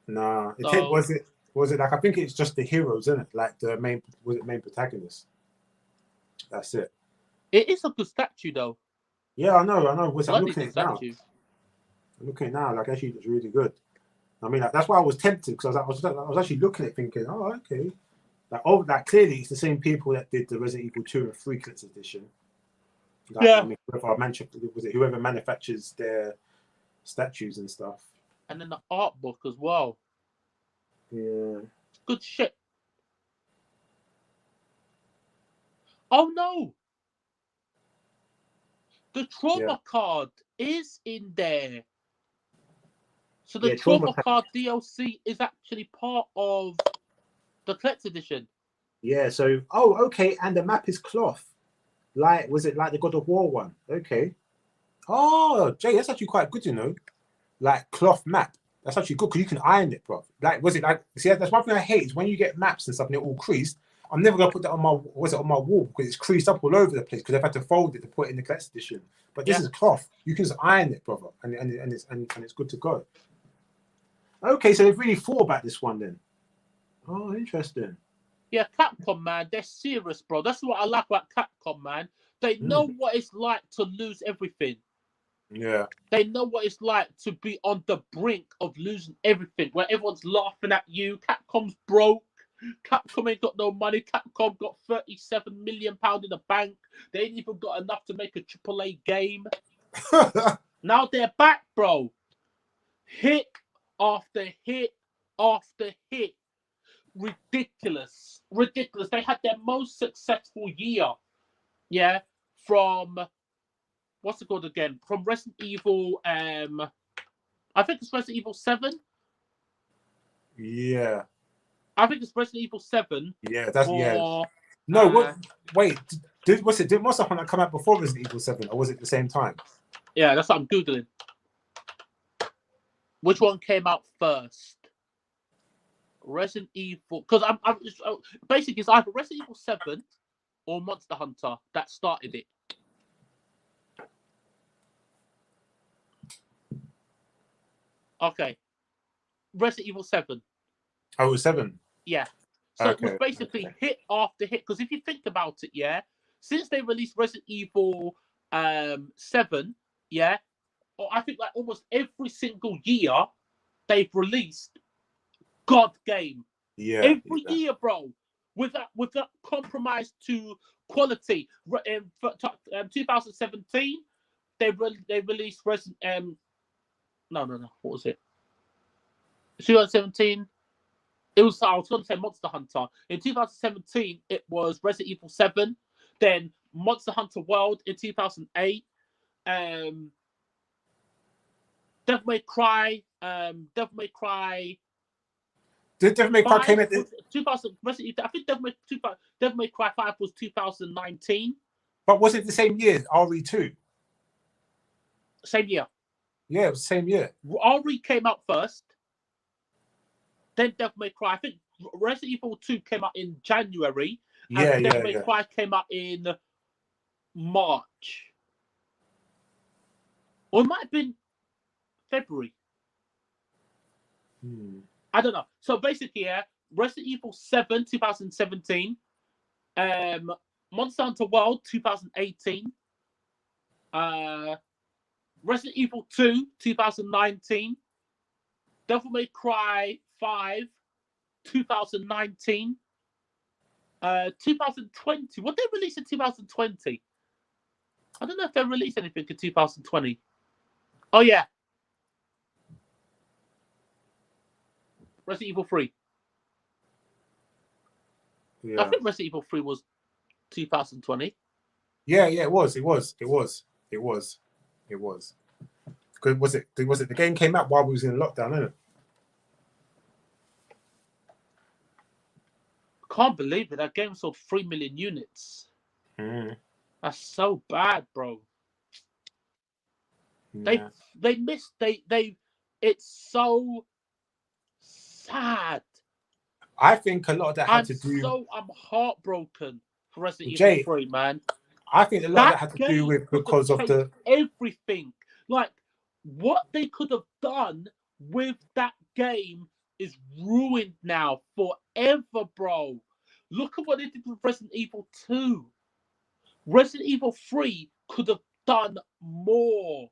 Nah, So, was it like, I think it's just the heroes, isn't it? Like the main protagonist. That's it. it is a good statue, though. Yeah, I know. I'm Bloody looking good at it now. statue. I'm looking at it now. Like, actually, it's really good. I mean, like, that's why I was tempted, because I was actually looking at it thinking, oh, okay. Like clearly it's the same people that did the Resident Evil 2 and 3 Collector's Edition. Like, Yeah. I mean, whoever manufactures their statues and stuff. And then the art book as well. Yeah. Good shit. Oh no! The trauma card is in there. So the trauma card DLC is actually part of the collector's edition. Yeah, so okay, and the map is cloth. Like, was it like the God of War one? Okay. Oh, Jay, that's actually quite good, you know. Like cloth map. That's actually good because you can iron it, bro. Like, was it like? See, that's one thing I hate is when you get maps and stuff and they're all creased. I'm never gonna put that on my wall because it's creased up all over the place because I've had to fold it to put it in the collector's edition. But this is cloth. You can just iron it, brother, and it's good to go. Okay, so they've really thought about this one then. Oh, interesting. Yeah, Capcom, man, they're serious, bro. That's what I like about Capcom, man. They know what it's like to lose everything. Yeah. They know what it's like to be on the brink of losing everything, where everyone's laughing at you. Capcom's broke. Capcom ain't got no money. Capcom got £37 million in the bank. They ain't even got enough to make a AAA game. Now they're back, bro. Hit after hit after hit. Ridiculous. They had their most successful year. Yeah. From what's it called again? From Resident Evil. I think it's Resident Evil 7. Yeah. I think it's Resident Evil 7. Yeah, that's No, what? Wait, did Monster Hunter come out before Resident Evil 7, or was it the same time? Yeah, that's what I'm googling. Which one came out first? Resident Evil, because I'm basically it's either Resident Evil 7 or Monster Hunter that started it. Okay, Resident Evil 7. Oh, it was 7. Yeah. So it was basically hit after hit. Because if you think about it, yeah, since they released Resident Evil 7, yeah, I think like almost every single year they've released God game. Yeah. Every year, bro. With that compromise to quality. In 2017, they released Resident no. What was it? 2017. I was going to say Monster Hunter. In 2017, it was Resident Evil 7. Then Monster Hunter World in 2008. Devil May Cry. Devil May Cry. Did Devil May Cry came at 2000? I think Devil May Cry 5 was 2019. But was it the same year? RE2. Same year. Yeah, it was the same year. RE came out first. Then Devil May Cry. I think Resident Evil 2 came out in January. And Devil May Cry came out in March. Or it might have been February. I don't know. So basically, yeah, Resident Evil 7, 2017. Monster Hunter World, 2018. Resident Evil 2, 2019. Devil May Cry 5, 2019, 2020. What did they release in 2020? I don't know if they released anything in 2020. Oh yeah, Resident Evil 3. Yeah. I think Resident Evil 3 was 2020. Yeah, it was. Because was it the game came out while we was in lockdown, isn't it? Can't believe it. That game sold 3 million units. That's so bad, bro. Yeah. They missed. They. It's so sad. I think a lot of that had to do. I'm heartbroken for Resident Jay, Evil 3, man. I think a lot of that had to do with because of the everything. Like what they could have done with that game is ruined now forever, bro. Look at what they did with Resident Evil 2. Resident Evil 3 could have done more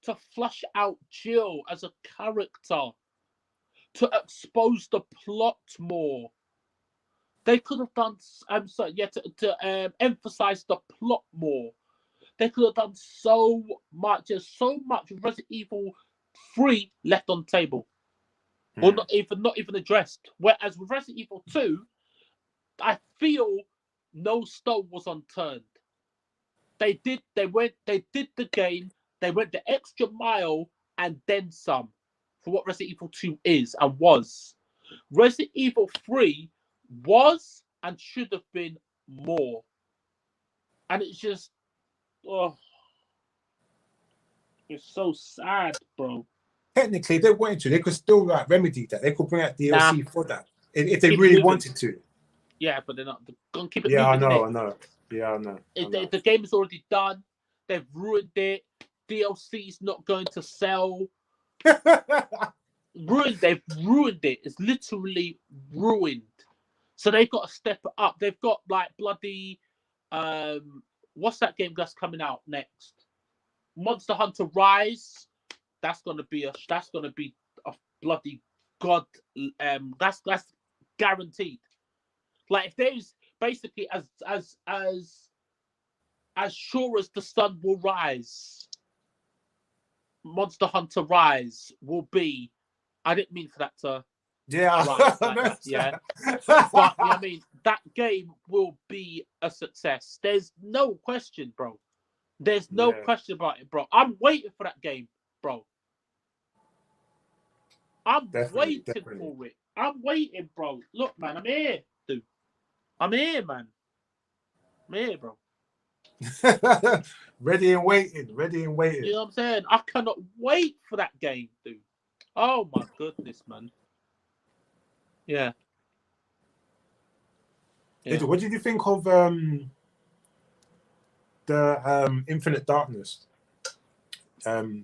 to flush out Jill as a character, to expose the plot more. They could have done, to emphasize the plot more. They could have done so much. There's so much Resident Evil 3 left on the table, or not even addressed. Whereas with Resident Evil 2, I feel no stone was unturned. They did the game. They went the extra mile and then some for what Resident Evil 2 is and was. Resident Evil 3 was and should have been more. And it's just, it's so sad, bro. Technically, if they wanted to, they could still remedy that. They could bring out DLC for that if they really wanted to. Yeah, but they're not. They're gonna keep it moving. I know. Yeah, I know. The game is already done. They've ruined it. DLC's not going to sell. They've ruined it. It's literally ruined. So they've got to step it up. They've got like bloody what's that game that's coming out next? Monster Hunter Rise. That's gonna be a bloody god. That's guaranteed. Like if there's basically as sure as the sun will rise, Monster Hunter Rise will be. I didn't mean for that to. Yeah, like that, yeah. But I mean, that game will be a success. There's no question, bro. There's no question about it, bro. I'm waiting for that game, bro. I'm waiting for it. I'm waiting, bro. Look, man, I'm here, dude. I'm here, man. I'm here, bro. Ready and waiting. You know what I'm saying? I cannot wait for that game, dude. Oh my goodness, man. Yeah. What did you think of the Infinite Darkness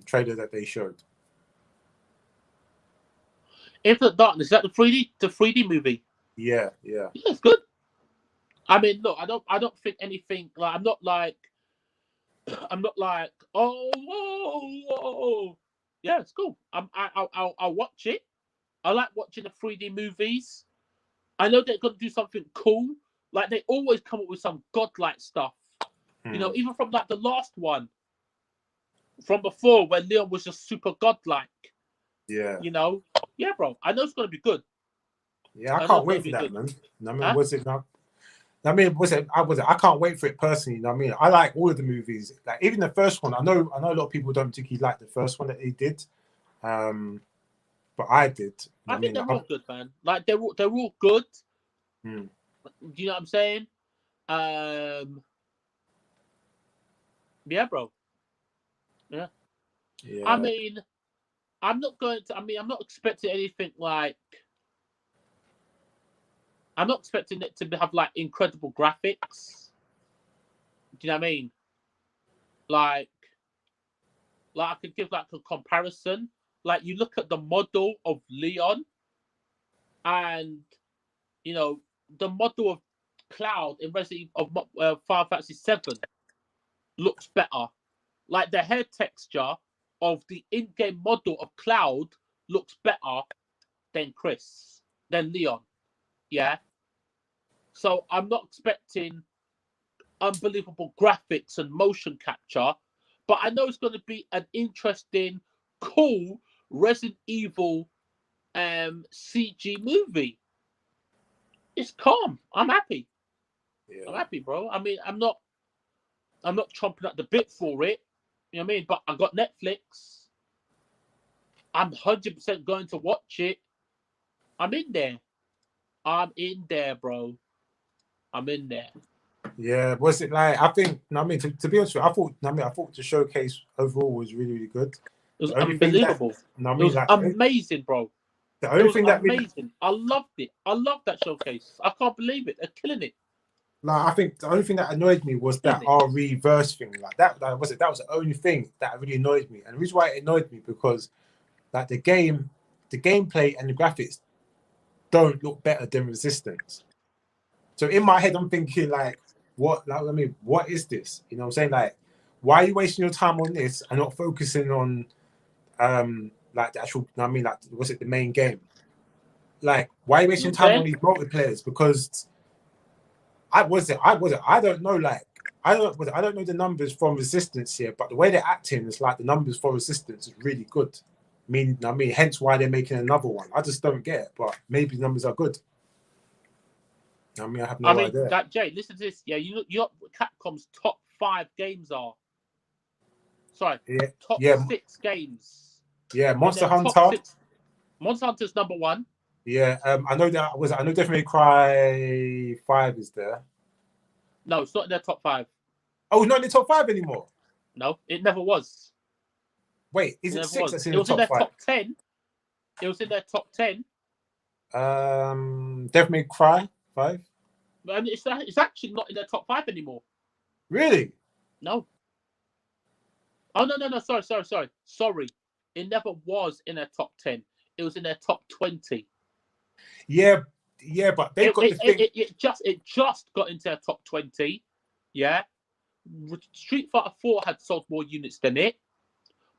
trailer that they showed? Infinite Darkness, is that the 3D movie? Yeah. Yeah, it's good. I mean, look, I don't think anything like I'm not like oh. Yeah, it's cool. I'll watch it. I like watching the 3D movies. I know they're gonna do something cool. Like they always come up with some godlike stuff. You know, even from like the last one from before where Leon was just super godlike. Yeah. You know? Yeah, bro. I know it's gonna be good. Yeah, I can't wait for that, man. I mean, was it not? I mean, I can't wait for it personally. You know what I mean, I like all of the movies. Like even the first one. I know a lot of people don't particularly like the first one that they did. But I did. I think they're all good, man. Like they're all good. Do you know what I'm saying? Yeah, bro. Yeah. I mean, I'm not expecting anything like. I'm not expecting it to have like incredible graphics. Do you know what I mean? Like I could give like a comparison. Like you look at the model of Leon, and you know the model of Cloud in Resident Evil of Final Fantasy VII looks better. Like the hair texture of the in-game model of Cloud looks better than Leon. Yeah. So I'm not expecting unbelievable graphics and motion capture, but I know it's going to be an interesting, cool Resident Evil CG movie. It's calm. I'm happy. Yeah. I'm happy, bro. I mean, I'm not chomping at the bit for it. You know what I mean? But I got Netflix. I'm 100% going to watch it. I'm in there. I'm in there, bro. I'm in there. Yeah, was it like? I think. I mean, to be honest with you, I thought. I thought the showcase overall was really, really good. It was The only unbelievable. thing that, I It mean, was like, amazing, bro. the It only was thing that really, amazing. I loved it. I loved that showcase. I can't believe it. They're killing it. like, I think the only thing that annoyed me was that reverse thing. Like that was it. That was the only thing that really annoyed me. And the reason why it annoyed me because, like, the gameplay and the graphics don't look better than Resistance. So in my head, I'm thinking like, what? Like, I mean, what is this? You know what I'm saying? Like, why are you wasting your time on this and not focusing on, like the actual? I mean, like, was it the main game? Like, why are you wasting time on these multiplayers? Because I don't know. Like, I don't know the numbers from Resistance here, but the way they're acting is like the numbers for Resistance is really good. I mean, hence why they're making another one. I just don't get it, but maybe the numbers are good. I mean, I have no idea. That Jay, listen to this. Yeah, you know what Capcom's top 5 games are. Sorry, top 6 games. Yeah, Monster Hunter. Monster Hunter's number 1. Yeah, I know that was. I know Devil May Cry 5 is there. No, it's not in their top 5. Oh, not in the top 5 anymore. No, it never was. Wait, is it 6 that's in the top 5? It was in their top 10. It was in their top 10. Devil May Cry 5. And it's actually not in their top 5 anymore. Really? No. Oh no! Sorry. It never was in their top 10. It was in their top 20. Yeah, but they've got the thing. It just got into their top 20. Yeah. Street Fighter 4 had sold more units than it,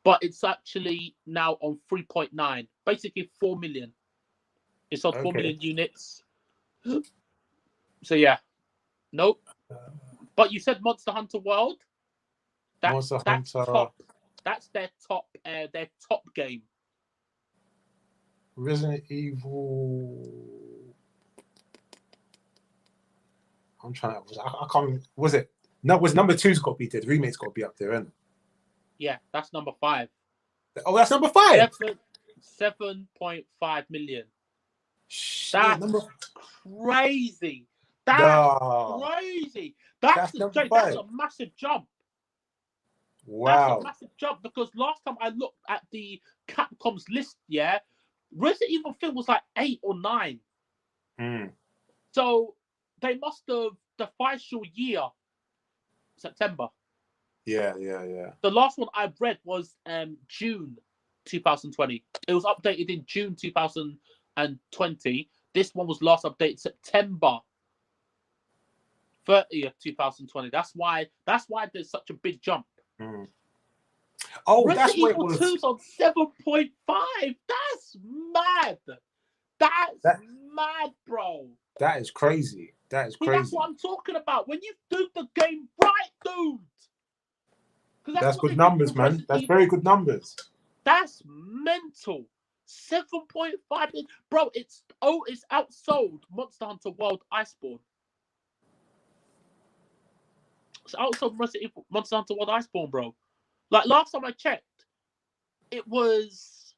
but it's actually now on 3.9, basically 4 million. It sold 4 million units. So yeah, nope. But you said Monster Hunter World. That's their top game. Resident Evil. I'm trying to. I can't. Was it? No, was number 2's got to be there. The remake's got to be up there, isn't it? Yeah, that's number 5. Oh, that's number 5. 7.5 million. That's crazy. That's crazy. That's a massive jump. Wow. That's a massive jump because last time I looked at the Capcom's list, yeah, Resident Evil 5 was like 8 or 9. So they must have the financial year, September. Yeah. The last one I read was June 2020. It was updated in June 2020. This one was last updated September 30th, 2020. That's why there's such a big jump. Oh, Resident that's what it Evil was. 2's on 7.5. That's mad. That's mad, bro. That is crazy. That's crazy. That's what I'm talking about. When you do the game right, dude. That's good numbers, man. That's very good numbers. That's mental. 7.5. Bro, it's outsold Monster Hunter World Iceborne. It's outsold Monster Hunter World Iceborne, bro. Like last time I checked, it was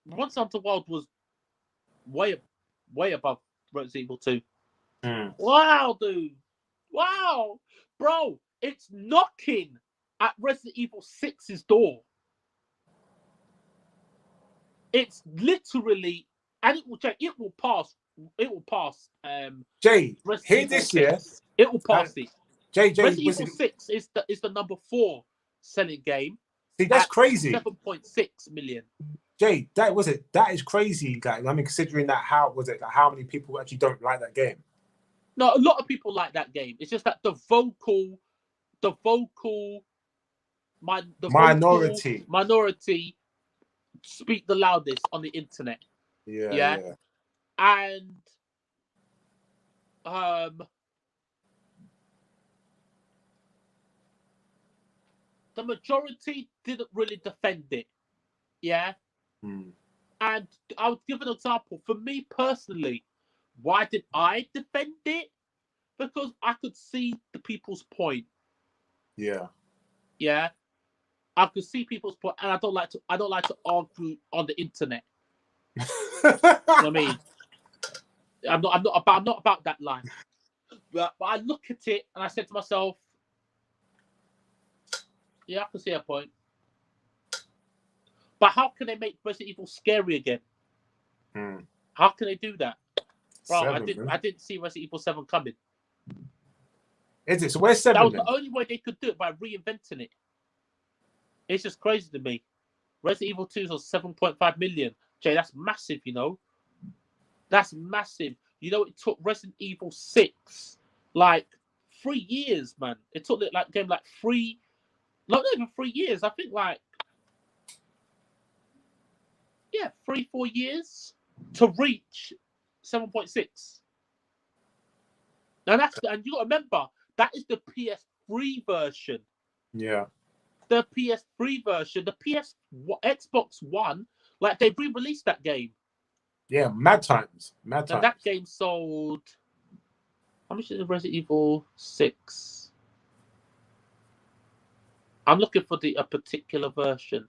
Monster Hunter World was way above Resident Evil 2. Wow, dude. Wow. Bro, it's knocking at Resident Evil 6's door. It's literally, and it will pass. It will pass. Jay, hear this, yeah? It will pass it. Jay, Resident Evil 6 is the number 4 selling game. See, that's crazy. 7.6 million. Jay, that is crazy. Like, I mean, considering that, how many people actually don't like that game? No, a lot of people like that game. It's just that the vocal minority speak the loudest on the internet. Yeah. and the majority didn't really defend it. Yeah. And I would give an example. For me personally, why did I defend it? Because I could see the people's point. Yeah. Yeah. I could see people's point, and I don't like to argue on the internet. You know what I mean? I'm not about that life. But I look at it and I said to myself, yeah, I can see a point. But how can they make Resident Evil scary again? How can they do that? Bro, I didn't see Resident Evil 7 coming. Is it? So where's 7 That was then? the only way they could do it, by reinventing it. It's just crazy to me. Resident Evil 2 was 7.5 million. Jay, that's massive, you know? That's massive. You know, it took Resident Evil 6 like 3 years, man. It took it like game like 3, not even 3 years. I think like 3-4 years to reach 7.6. And you got to remember that is the PS3 version. Yeah. The PS3 version, the Xbox One, like they re-released that game. Yeah, mad times. And that game sold. How much is the Resident Evil 6? I'm looking for a particular version.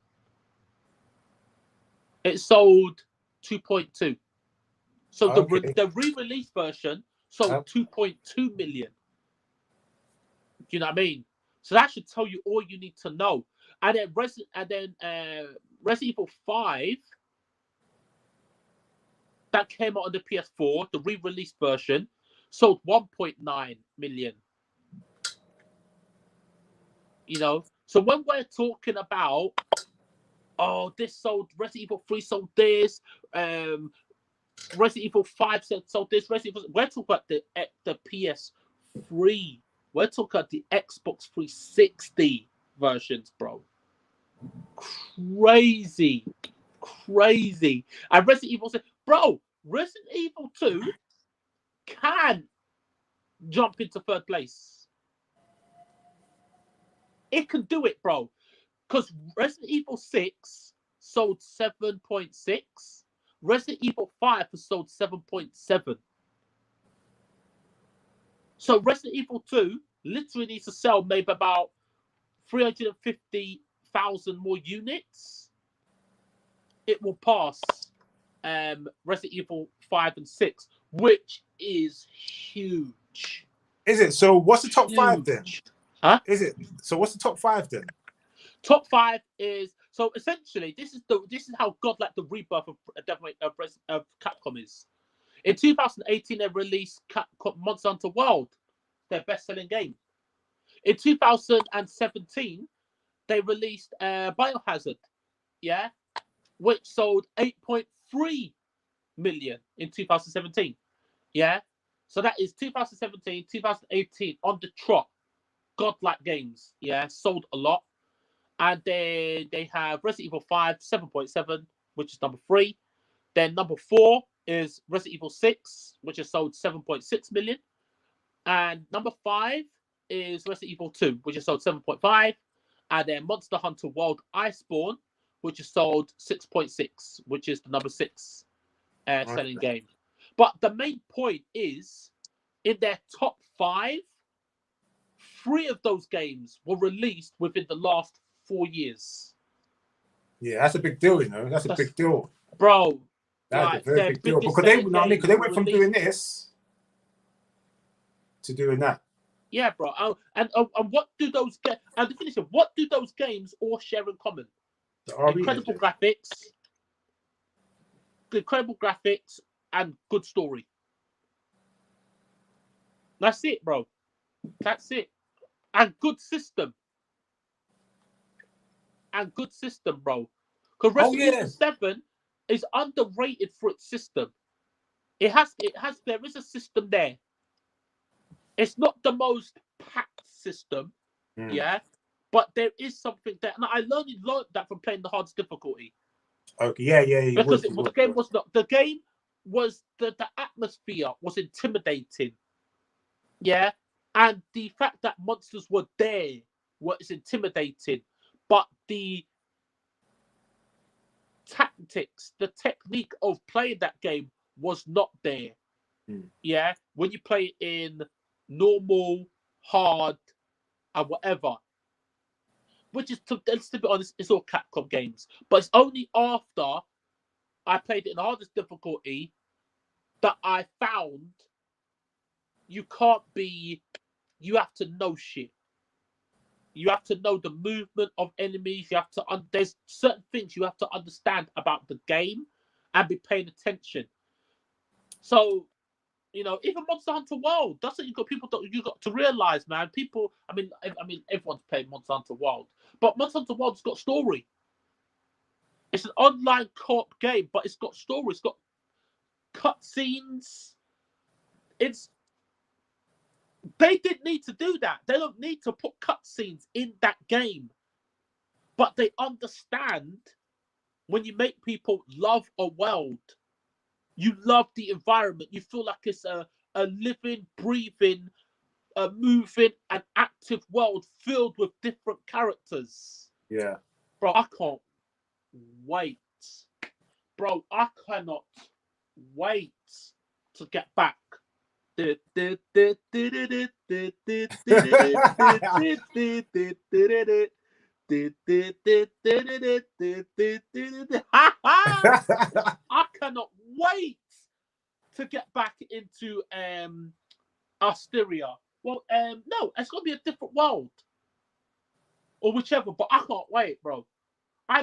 It sold 2.2. So the re-release version sold 2.2 million. Do you know what I mean? So that should tell you all you need to know. And then Resident Evil 5 that came out on the PS4, the re-release version, sold 1.9 million. You know, so when we're talking about, this sold, Resident Evil 3 sold this, Resident Evil 5 sold this, we're talking about the PS3. We're talking about the Xbox 360 versions, bro. Crazy. And Resident Evil said, bro, Resident Evil 2 can jump into third place. It can do it, bro. Because Resident Evil 6 sold 7.6. Resident Evil 5 has sold 7.7. So Resident Evil 2 literally needs to sell maybe about 350,000 more units. It will pass Resident Evil 5 and 6, which is huge. Is it? So what's the top 5 then? Huh? Is it? So what's the top 5 then? Top 5 is, so essentially this is how godlike the rebirth of Capcom is. In 2018, they released Monster Hunter World, their best-selling game. In 2017, they released Biohazard, which sold 8.3 million in 2017. So that is 2017, 2018 on the trot. Godlike games, sold a lot. And they have Resident Evil 5, 7.7, which is number 3. Then number 4 is Resident Evil 6, which has sold 7.6 million. And number 5 is Resident Evil 2, which has sold 7.5. And then Monster Hunter World Iceborne, which has sold 6.6, which is the number 6 selling game. But the main point is, in their top 5, 3 of those games were released within the last 4 years. Yeah, that's a big deal, you know. That's a big deal, bro. That's a very big deal because they went from doing this to doing that. Yeah, bro. And what do those get? And the finish, what do those games all share in common? Incredible graphics, and good story. That's it, bro. That's it. And good system. Bro. Because Resident Evil 7 is underrated for its system. There is a system there. It's not the most packed system, but there is something there. And I learned that from playing the hardest difficulty. Okay, yeah. Because the game was the atmosphere was intimidating. Yeah. And the fact that monsters were there was intimidating. But the tactics, the technique of playing that game was not there. Yeah. When you play it in normal, hard, and whatever. Which is, let's be honest, it's all Capcom games. But it's only after I played it in the hardest difficulty that I found you can't be, you have to know shit. You have to know the movement of enemies. You have to, there's certain things you have to understand about the game and be paying attention. So, you know, even Monster Hunter World, that's what you got to realize, man. People, I mean, everyone's playing Monster Hunter World, but Monster Hunter World's got story. It's an online co-op game, but it's got story. It's got cutscenes. They didn't need to do that. They don't need to put cutscenes in that game. But they understand when you make people love a world, you love the environment. You feel like it's a living, breathing, moving, and active world filled with different characters. Yeah. Bro, I can't wait. Bro, I cannot wait to get back. I cannot wait to get back into Asteria. Well, no, it's gonna be a different world. Or whichever, but I can't wait, bro. I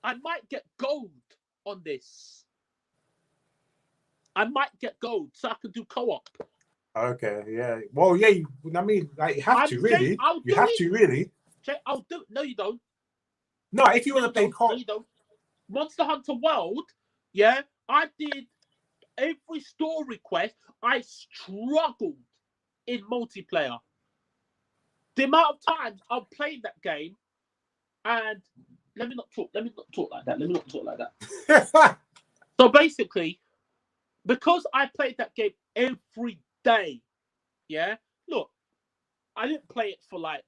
might get gold on this. I might get gold so I can do co-op. Okay, yeah. Well, yeah. I mean, like, you have to really. You have to really. Jay, I'll do. No, you don't. No, if you want to play co-op, no, you don't. Monster Hunter World. Yeah, I did every story quest. I struggled in multiplayer. The amount of times I've played that game, and let me not talk like that. So basically, because I played that game every day, yeah. Look, I didn't play it for like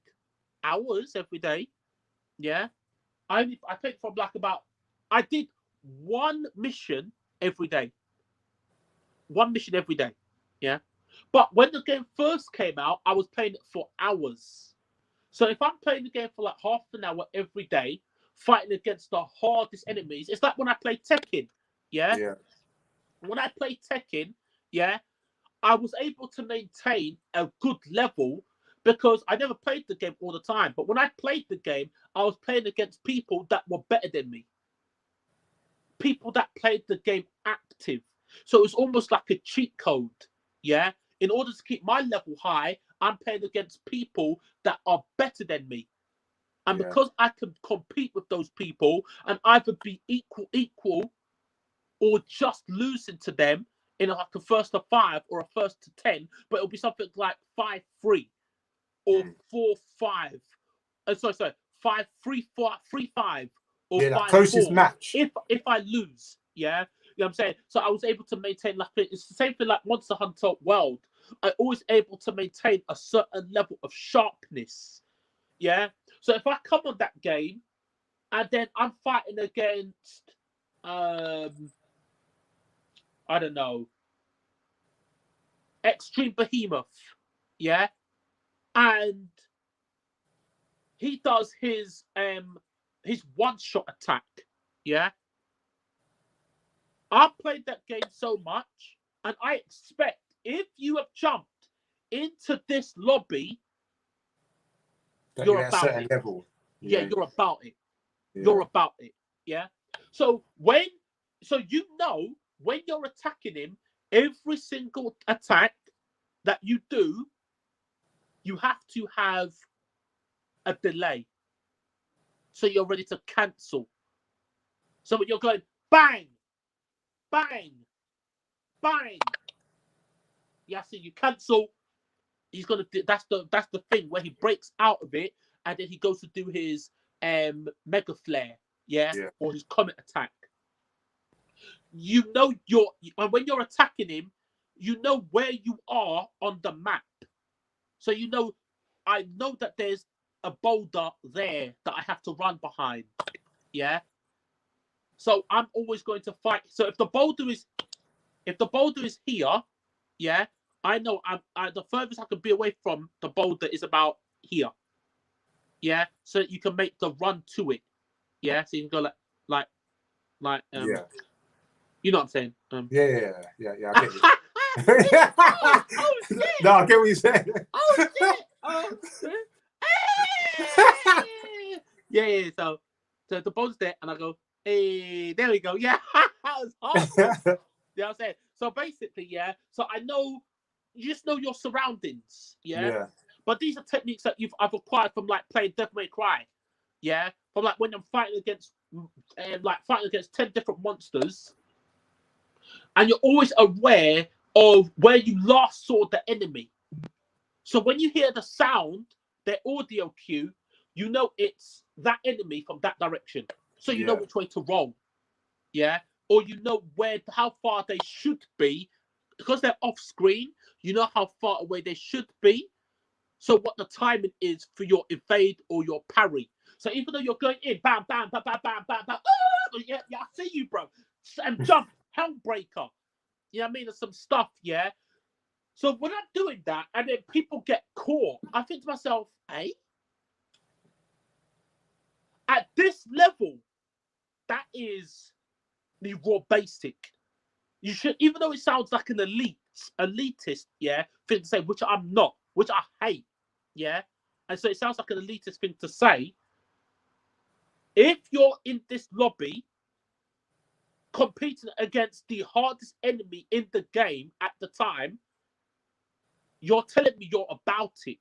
hours every day, yeah. I played for like I did one mission every day. Yeah. But when the game first came out, I was playing it for hours. So if I'm playing the game for like half an hour every day, fighting against the hardest enemies, it's like when I play Tekken, yeah. When I play Tekken, yeah, I was able to maintain a good level because I never played the game all the time. But when I played the game, I was playing against people that were better than me. People that played the game active. So it was almost like a cheat code, yeah? In order to keep my level high, I'm playing against people that are better than me. And because I can compete with those people and either be equal, or just losing to them in like a first to 5 or a first to 10, but it'll be something like 5-3 or 4-5. Sorry, 5-3-4, 3-5 or 5-4. Closest match. If I lose, yeah, you know what I'm saying. So I was able to maintain like it's the same thing like Monster Hunter World. I always able to maintain a certain level of sharpness, yeah. So if I come on that game and then I'm fighting against I don't know, Extreme Behemoth, yeah, and he does his one-shot attack, yeah. I played that game so much, and I expect if you have jumped into this lobby, you're at a certain level. Yeah, you're about it. Yeah. You're about it. Yeah. So when you're attacking him, every single attack that you do, you have to have a delay. So you're ready to cancel. So when you're going bang, bang, bang, yeah, so you cancel. He's gonna do that's the thing where he breaks out of it and then he goes to do his mega flare, yeah, or his comet attack. you know when you're attacking him, you know where you are on the map. So you know, I know that there's a boulder there that I have to run behind. Yeah. So I'm always going to fight. So if the boulder is here, yeah, I know the furthest I can be away from the boulder is about here. Yeah. So you can make the run to it. Yeah. So you can go like Yeah. you know what I'm saying? Yeah. I get you. Oh shit! No, I get what you're saying. Oh shit! Hey! Yeah. So the boulder's there, and I go, hey, there we go. Yeah, that was hard. You know what I'm saying? So basically, yeah. So I know, you just know your surroundings. Yeah. Yeah. But these are techniques that I've acquired from like playing Devil May Cry. Yeah. From like when I'm fighting against 10 different monsters, and you're always aware of where you last saw the enemy. So when you hear the sound, their audio cue, you know it's that enemy from that direction. So you know which way to roll. Yeah. Or you know how far they should be. Because they're off screen, you know how far away they should be. So what the timing is for your evade or your parry. So even though you're going in, bam, bam, bam, bam, bam, bam, bam, yeah, I see you, bro. And jump, Hellbreaker. You know what I mean? There's some stuff, yeah. So when I'm doing that and then people get caught, I think to myself, hey, at this level, that is the raw basic. You should, even though it sounds like an elitist, yeah, thing to say, which I'm not, which I hate, yeah. And so it sounds like an elitist thing to say. If you're in this lobby competing against the hardest enemy in the game at the time, you're telling me you're about it.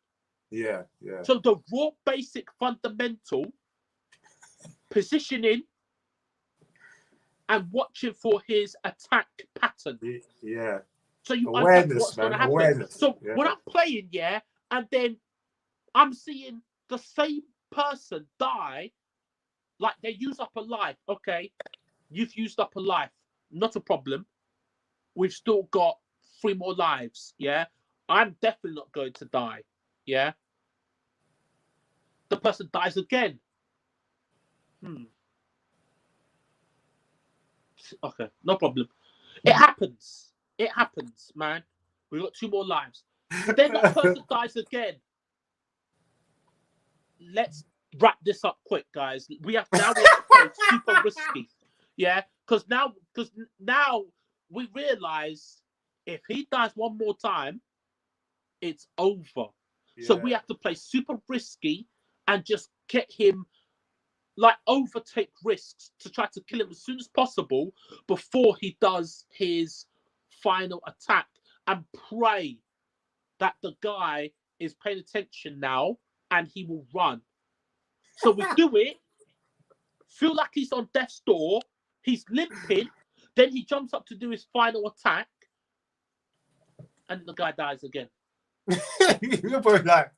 Yeah. So the raw basic fundamental positioning and watching for his attack pattern. Yeah. So you understand what's going to happen. Awareness. So when I'm playing, yeah, and then I'm seeing the same person die, like they use up a life. Okay, you've used up a life. Not a problem. We've still got 3 more lives. Yeah, I'm definitely not going to die. Yeah. The person dies again. Okay, no problem. It happens. It happens, man. We've got 2 more lives. Then that person dies again. Let's wrap this up quick, guys. We have to play super risky. Yeah, because now we realize if he dies one more time, it's over. Yeah. So we have to play super risky and just get him, like, overtake risks to try to kill him as soon as possible before he does his final attack, and pray that the guy is paying attention now and he will run. So we do it, feel like he's on death's door, he's limping, then he jumps up to do his final attack, and the guy dies again. You're both like...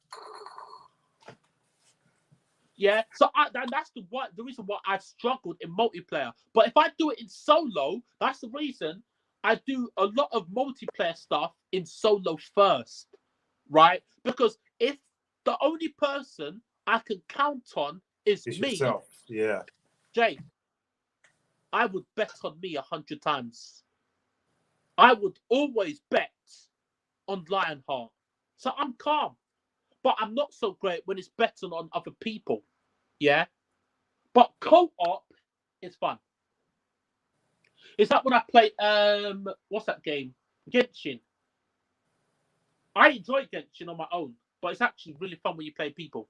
Yeah, so that's the reason why I've struggled in multiplayer. But if I do it in solo, that's the reason I do a lot of multiplayer stuff in solo first, right? Because if the only person I can count on is me, yourself. Yeah, Jay, I would bet on me 100 times. I would always bet on Lionheart. So I'm calm. But I'm not so great when it's betting on other people. Yeah? But co-op is fun. Is that when I play, what's that game? Genshin. I enjoy Genshin on my own, but it's actually really fun when you play people.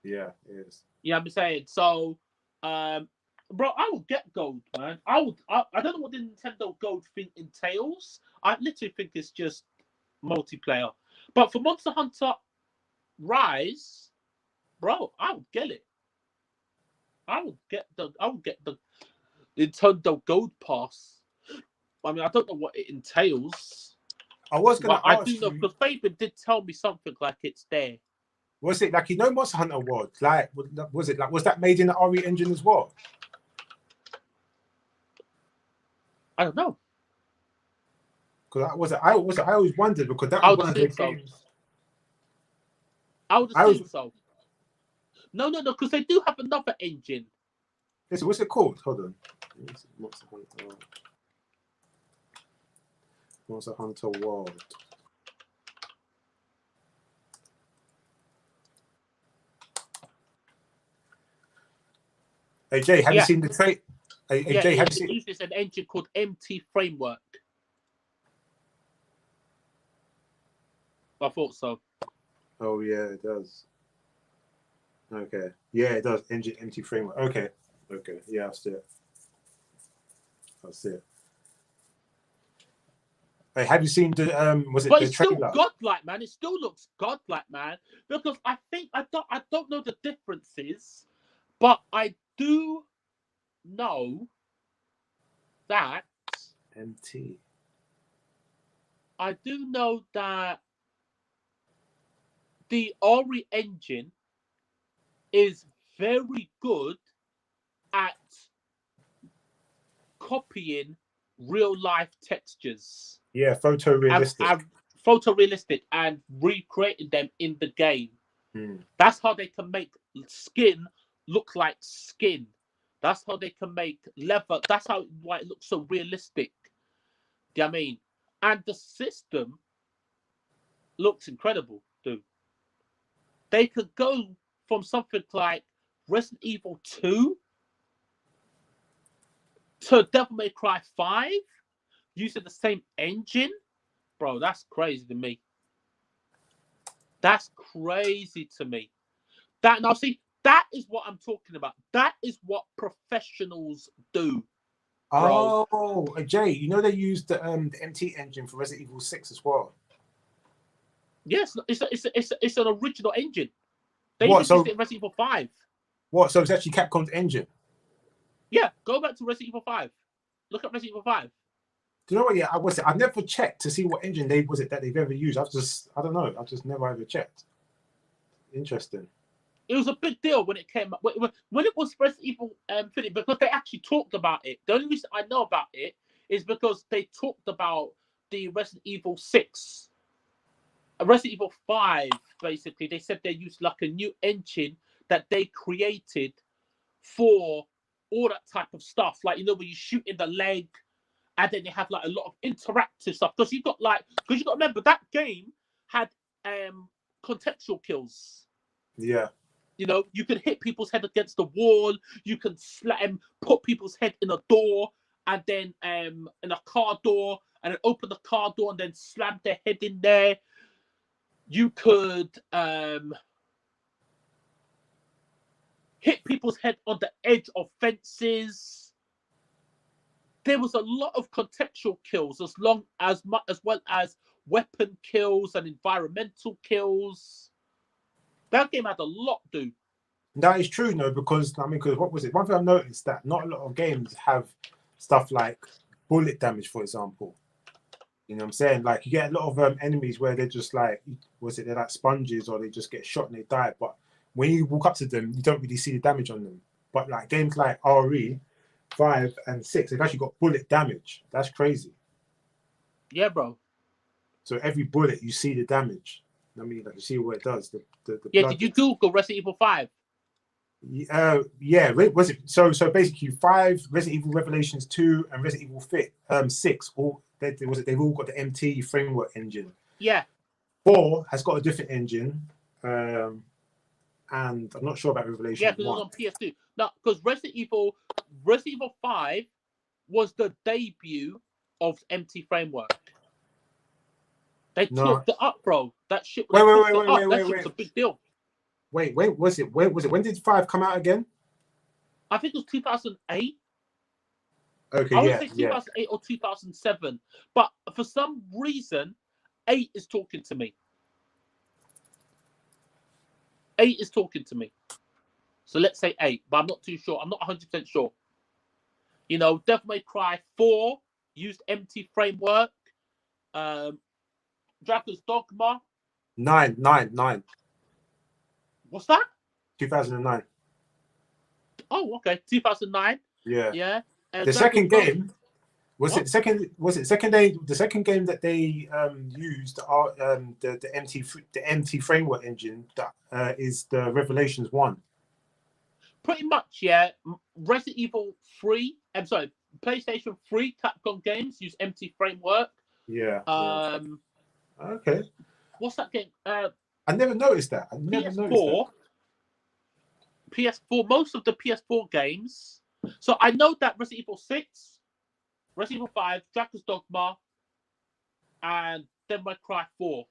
Yeah, it is. You know what I'm saying? So, bro, I would get gold, man. I don't know what the Nintendo Gold thing entails. I literally think it's just multiplayer. But for Monster Hunter Rise, bro, I would get it. I would get the Nintendo Gold Pass. I mean, I don't know what it entails. I was gonna ask I do know, because Fabian did tell me something like it's there. Was it like, you know, Monster Hunter World? Like, was it like, was that made in the RE engine as well? I don't know. Because I always wondered because that I was would one of the assume so. games. I would assume so. No, because they do have another engine. Listen, what's it called? Hold on. Monster Hunter World. Hey Jay, have you seen the trait? Hey Jay, have you seen? It uses an engine called MT Framework. I thought so. Oh yeah, it does. Okay. Yeah, it does. Engine MT Framework. Okay. Yeah, I'll see it. Hey, have you seen the was it but the it's trailer? Still godlike, man. It still looks godlike, man. Because I think I don't know the differences, but I do know that MT. I do know that the Ori engine is very good at copying real life textures. Yeah, photorealistic. Photorealistic and recreating them in the game. That's how they can make skin look like skin. That's how they can make leather. That's why it looks so realistic. Do you know what I mean? And the system looks incredible, dude. They could go from something like Resident Evil 2 to Devil May Cry 5 using the same engine. Bro, that's crazy to me. That now see, that is what I'm talking about. That is what professionals do. Bro. Oh, Jay, you know they used the MT engine for Resident Evil 6 as well. Yes, it's an original engine. They used it in Resident Evil 5. What? So it's actually Capcom's engine? Yeah, go back to Resident Evil 5. Look at Resident Evil 5. Do you know what? Yeah, I've never checked to see what engine that they've ever used. I don't know. I've just never ever checked. Interesting. It was a big deal when it came up. When it was Resident Evil because they actually talked about it. The only reason I know about it is because they talked about the Resident Evil 6. Resident Evil 5, basically, they said they used like a new engine that they created for all that type of stuff. Like, when you shoot in the leg, and then they have like a lot of interactive stuff. Because you got to remember that game had contextual kills. Yeah. You can hit people's head against the wall. You can put people's head in a door, and then in a car door, and then open the car door and then slam their head in there. You could hit people's head on the edge of fences. There was a lot of contextual kills, as well as weapon kills and environmental kills. That game had a lot, dude. That is true, no, because what was it? One thing I've noticed that not a lot of games have stuff like bullet damage, for example. You know what I'm saying? Like, you get a lot of enemies where they're just like, they're like sponges, or they just get shot and they die. But when you walk up to them, you don't really see the damage on them. But like games like RE 5 and 6, they've actually got bullet damage. That's crazy. Yeah, bro. So every bullet, you see the damage. I mean, like, you see what it does. The blood. Did you Google Resident Evil 5? Yeah. Was it so basically 5, Resident Evil Revelations 2, and Resident Evil 6? They've all got the MT framework engine. Yeah. 4 has got a different engine, and I'm not sure about Revelations. Yeah, because it was on PS2. No, because Resident Evil 5 was the debut of MT framework. They talked it up, bro. That shit. Wait. That shit was a big deal. Wait, was it? When did 5 come out again? I think it was 2008. Okay, I would say 2008 or 2007. But for some reason, 8 is talking to me. 8 is talking to me. So let's say 8, but I'm not too sure. I'm not 100% sure. Devil May Cry 4 used MT framework. Dragon's Dogma. 9. What's that? 2009. Oh, okay. 2009. Yeah. Yeah. The second game Was it the second game that they used the MT framework engine that is the Revelations 1? Pretty much, yeah. Resident Evil 3. I'm sorry, PlayStation 3 Capcom games use MT framework. Yeah. Okay. What's that game? I never noticed that. PS4. Most of the PS4 games. So I know that Resident Evil 6, Resident Evil 5, Dragon's Dogma, and Devil May Cry 4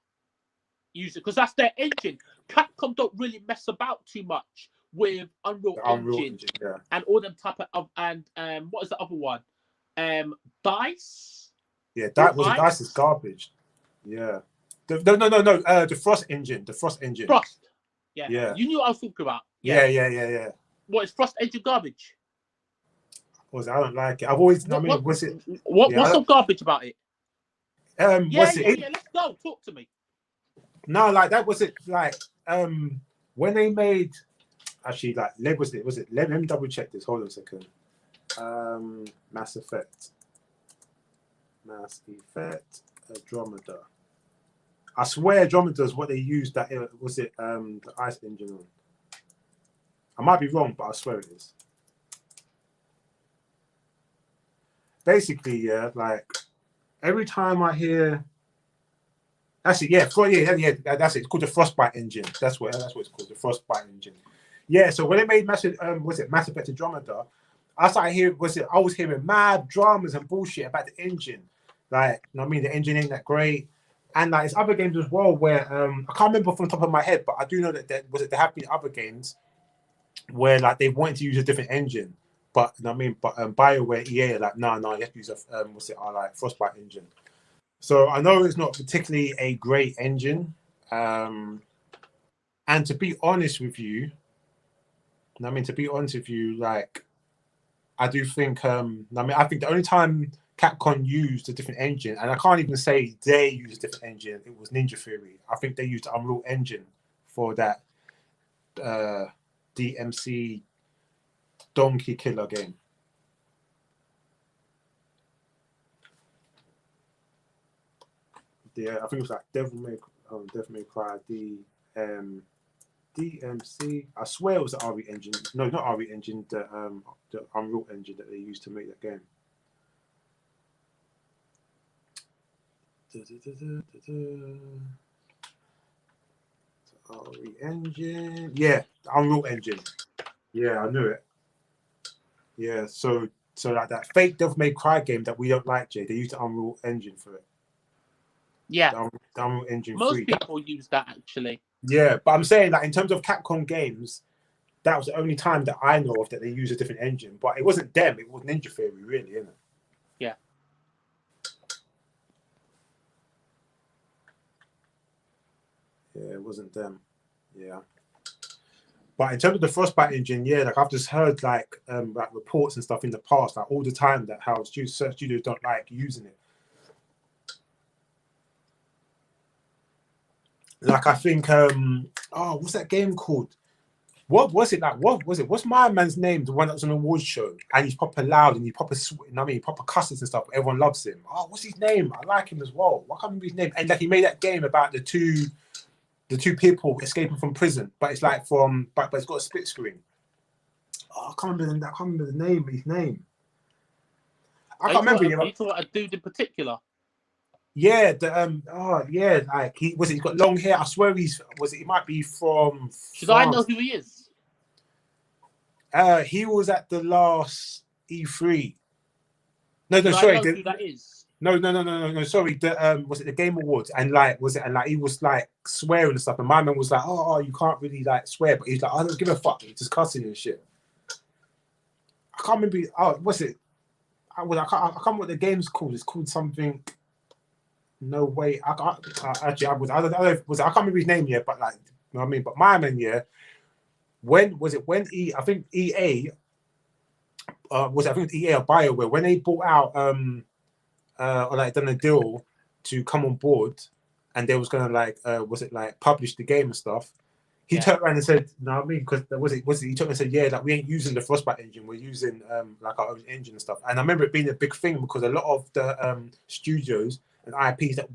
use it because that's their engine. Capcom don't really mess about too much with Unreal Engine and all them type of and what is the other one? DICE. Yeah, DICE is garbage. Yeah. No. The Frost engine. Frost. Yeah. You knew what I was talking about. Yeah. What is Frost engine garbage? I don't like it. I've always. What's so garbage about it? Let's go. Talk to me. No, like that was it. Like when they made. Actually, like, was it? Let me double check this. Hold on a second. Mass Effect, Andromeda. I swear Andromeda is what they used. That was it. The Ice engine on. I might be wrong, but I swear it is. Basically, yeah, like every time I hear. That's it. Yeah, that's it. It's called the Frostbite engine. That's what it's called. The Frostbite engine. Yeah, so when they made Mass Effect Andromeda, I was hearing mad dramas and bullshit about the engine. Like, you know what I mean? The engine ain't that great. And like, there's other games as well where I can't remember from the top of my head, but I do know that there have been other games where like they wanted to use a different engine. But you know what I mean? But BioWare, EA are like, no, you have to use a Frostbite engine. So I know it's not particularly a great engine. And to be honest with you, like, I do think, I think the only time Capcom used a different engine, and I can't even say they used a different engine, it was Ninja Theory. I think they used Unreal Engine for that DMC Donkey Killer game. Yeah, I think it was like Devil May Cry, DMC. I swear it was the RE engine. No, not RE engine. The Unreal Engine that they used to make that game. RE engine. Yeah, Unreal Engine. Yeah, I knew it. Yeah, so like that fake Devil May Cry game that we don't like, Jay. They used the Unreal Engine for it. Yeah, the Unreal Engine. Most 3. people use that actually. Yeah, but I'm saying that in terms of Capcom games, that was the only time that I know of that they use a different engine. But it wasn't them; it was Ninja Theory, really, isn't it? Yeah. Yeah, it wasn't them. Yeah. But in terms of the Frostbite engine, yeah, like I've just heard like reports and stuff in the past, like all the time, that how studios don't like using it. Like I think, what's that game called? What was it like? What was it? What's my man's name? The one that was on the awards show, and he's proper loud and he proper, proper cusses and stuff. Everyone loves him. Oh, what's his name? I like him as well. I can't remember his name. And like he made that game about the two people escaping from prison, but it's like but it's got a split screen. Oh, I can't remember the name. His name. I can't remember. You thought a dude in particular? Yeah, like he's got long hair. I swear he might be from Should France. I know who he is? He was at the last E3. No, Should sorry. I know who that is? No, sorry. Was it the Game Awards? And like, he was like swearing and stuff. And my man was like, oh, you can't really like swear, but he's like, I don't give a fuck. He's just cussing and shit. I can't remember. Oh, what's it? I can't remember what the game's called. It's called something. No way. I can't remember his name yet, but like, you know what I mean? But my man, yeah. I think EA or BioWare, when they bought out or like done a deal to come on board and they was gonna like publish the game and stuff, He turned around and said, "No, I mean, because he turned around and said, yeah, like we ain't using the Frostbite engine, we're using like our own engine and stuff." And I remember it being a big thing because a lot of the studios and IPs that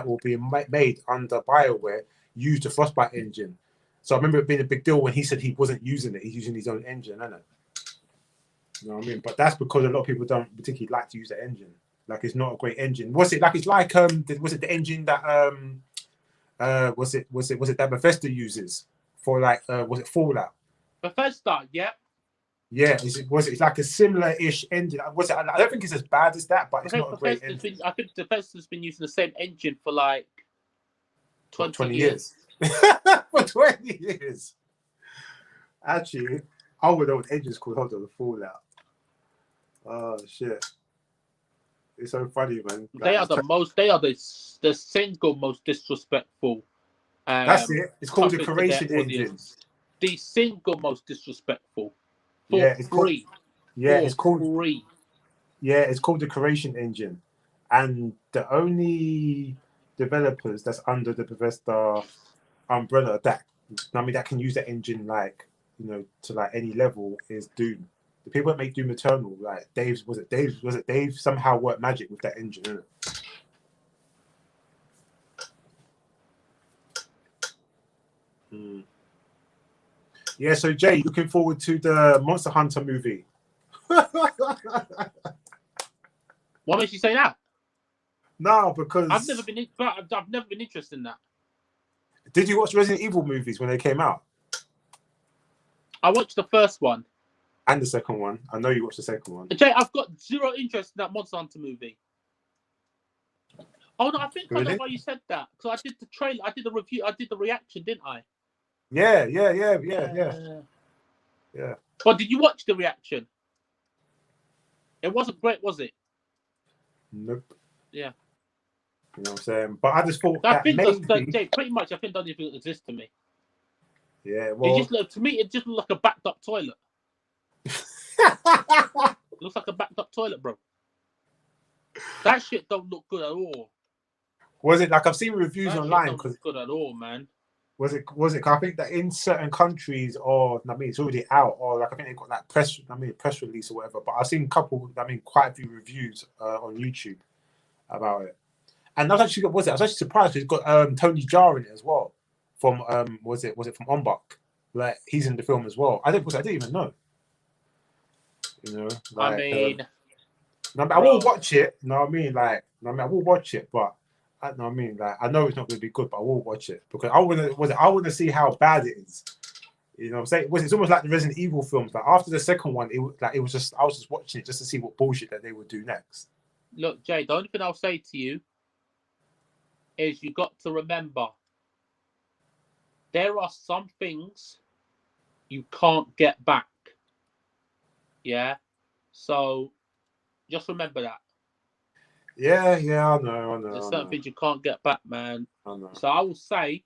will be made under BioWare used the Frostbite engine. So I remember it being a big deal when he said he wasn't using it; he's using his own engine, isn't it? You know what I mean? But that's because a lot of people don't particularly like to use the engine. Like it's not a great engine. Was it like was it the engine that was it that Bethesda uses for like was it Fallout? Bethesda, yeah. Yeah, it's like a similar-ish engine. Was it? I don't think it's as bad as that, but it's not a great engine. I think Bethesda's been using the same engine for like 20 years. For 20 years. Actually, I would know what engine's called. Hold on, the Fallout. Oh shit. It's so funny, man. Like, they are the single most disrespectful. That's it. It's called the Curation engine. The single most disrespectful. Yeah, it's called. Yeah, it's called. Free. Yeah, it's called the Curation engine, and the only developers that's under the Bethesda umbrella that can use that engine like to like any level is Doom. The people that make Doom Eternal, like Dave somehow worked magic with that engine, isn't it? Yeah, so Jay, looking forward to the Monster Hunter movie. What makes you say that? No, because I've never been interested in that. Did you watch Resident Evil movies when they came out? I watched the first one. And the second one. I know you watched the second one. Jay, I've got zero interest in that Monster Hunter movie. Oh no, I think I know why you said that. Because I did the trailer, I did the review, I did the reaction, didn't I? Yeah. But did you watch the reaction? It wasn't great, was it? Nope. Yeah. You know what I'm saying? But I just thought Jay, pretty much I think doesn't even exist to me. Yeah, well, to me it just looked like a backed up toilet. It looks like a backed up toilet, bro. That shit don't look good at all. Was it like I've seen reviews online? Don't look good at all, man. Was it? I think that in certain countries, it's already out, or like I think they got like press release or whatever. But I've seen quite a few reviews on YouTube about it. And I was actually surprised because it's got Tony Jaa in it as well. From was it from Ombak? Like he's in the film as well. I didn't even know. I will watch it. You know what I mean? I will watch it, but I know it's not going to be good, but I will watch it because I want to see how bad it is. You know what I'm saying? It's almost like the Resident Evil films. Like after the second one, I was just watching it just to see what bullshit that they would do next. Look, Jay, the only thing I'll say to you is you got to remember there are some things you can't get back. Yeah? So just remember that. Yeah, I know. There's certain things you can't get back, man. I know. So I would say,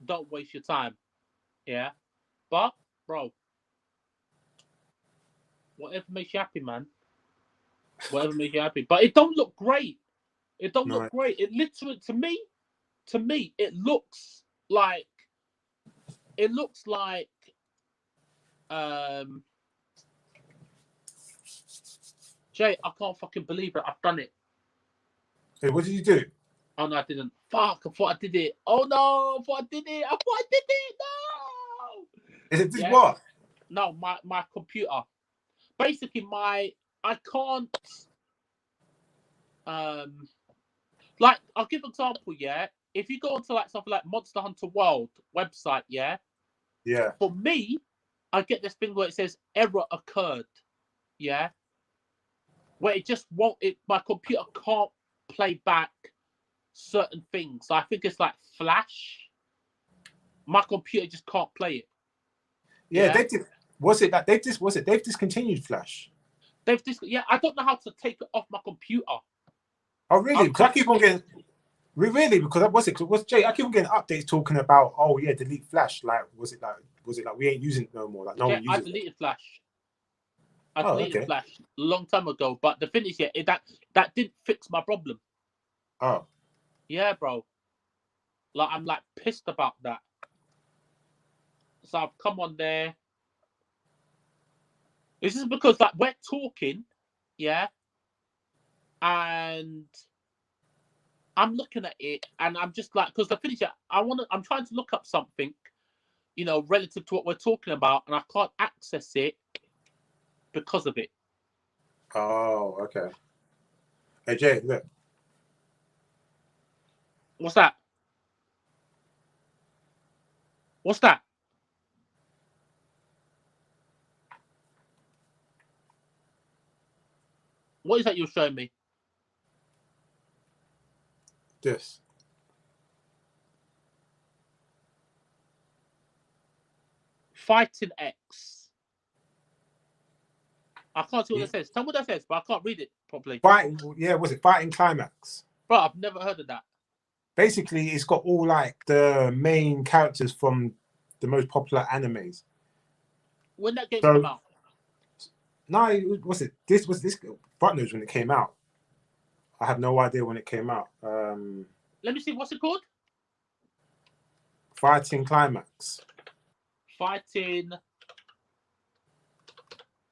don't waste your time. Yeah? But, bro, whatever makes you happy, man. Whatever makes you happy. But it don't look great. It don't look great. It literally, to me, it looks like Jay, I can't fucking believe it. I've done it. Hey, what did you do? Oh no, I didn't. Fuck, I thought I did it. Oh no, I thought I did it. No. Is it this what? No, my computer. Basically, I can't. Like I'll give an example. Yeah, if you go onto like something like Monster Hunter World website, yeah. For me, I get this thing where it says error occurred. Yeah. Where it just won't. My computer can't play back certain things. So I think it's like Flash. My computer just can't play it. Yeah, they did. Was it that they've discontinued Flash? I don't know how to take it off my computer. Oh really? Because I keep on getting Jay? I keep on getting updates talking about delete Flash. Like was it like we ain't using it no more? Like no one uses it. I deleted Flash. I deleted Flash a long time ago, but the thing is, that didn't fix my problem. Oh. Yeah, bro. Like I'm like pissed about that. So I've come on there. This is because like we're talking, yeah, and I'm looking at it, and I'm just like, because the thing is, I'm trying to look up something, you know, relative to what we're talking about, and I can't access it because of it. Oh, okay. Hey Jay, look. What's that? What's that? What is that you're showing me? This. Fighting X. I can't see what that says. Tell me what that says, but I can't read it properly. Fighting, yeah, was it Fighting Climax? Bro, I've never heard of that. Basically, it's got all like the main characters from the most popular animes. When that game came out? No, was it? This was this. Fuck knows when it came out. I have no idea when it came out. Let me see. What's it called? Fighting Climax. Fighting.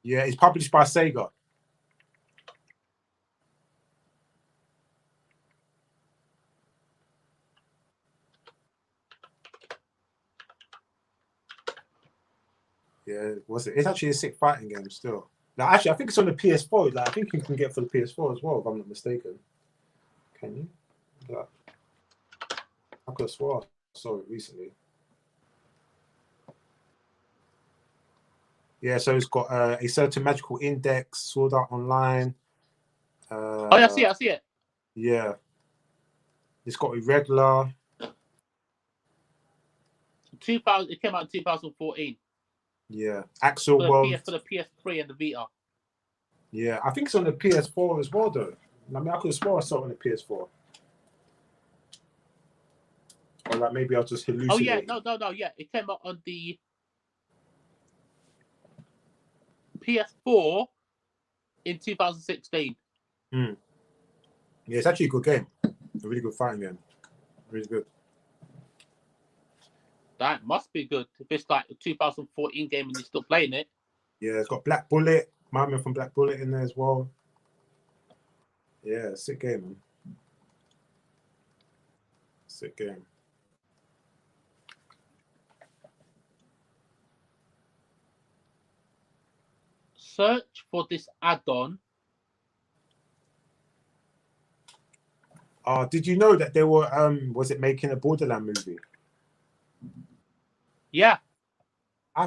Yeah, it's published by Sega. Yeah, was it? It's actually a sick fighting game still. Now, actually, I think it's on the PS4. Like, I think you can get for the PS4 as well, if I'm not mistaken. Can you? Yeah. I could have swore I saw it recently. Yeah, so it's got a certain magical index, Sword Art Online. Oh, yeah, I see it. Yeah. It's got irregular. 2000. It came out in 2014. Yeah. Axel World. For the PS3 and the Vita. Yeah, I think it's on the PS4 as well, though. I mean, I could have sworn I saw it on the PS4. Or like maybe I was just hallucinating. Oh, yeah. No. Yeah. It came out on the PS4 in 2016. Yeah, it's actually a good game. A really good fighting game. Really good. That must be good. If it's like a 2014 game and you're still playing it. Yeah, it's got Black Bullet. My man from Black Bullet in there as well. Yeah, sick game, man. Sick game. Search for this add-on. Did you know that they were was it making a Borderland movie? Yeah.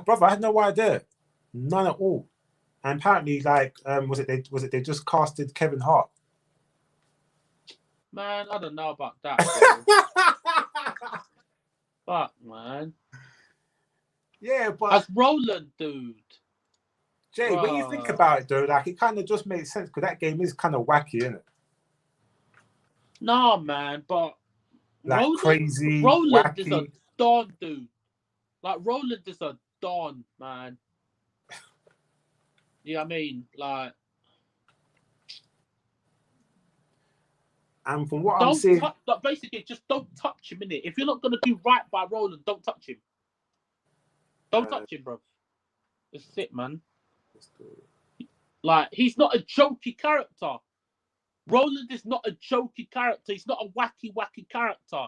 Brother, I had no idea. None at all. And apparently, like, was it they just casted Kevin Hart? Man, I don't know about that. Fuck, man. Yeah, but as Roland, dude. Jay, when you think about it, though, like it kind of just makes sense because that game is kind of wacky, isn't it? Nah, man, but like Roland, crazy, Roland wacky. is a don, dude. Like Roland is a don, man. You know what I mean? Like, and from what I'm seeing, like, basically, just don't touch him, innit? If you're not gonna do right by Roland, don't touch him. Don't touch him, bro. It's it, man. Like, he's not a jokey character. Roland is not a jokey character. He's not a wacky character.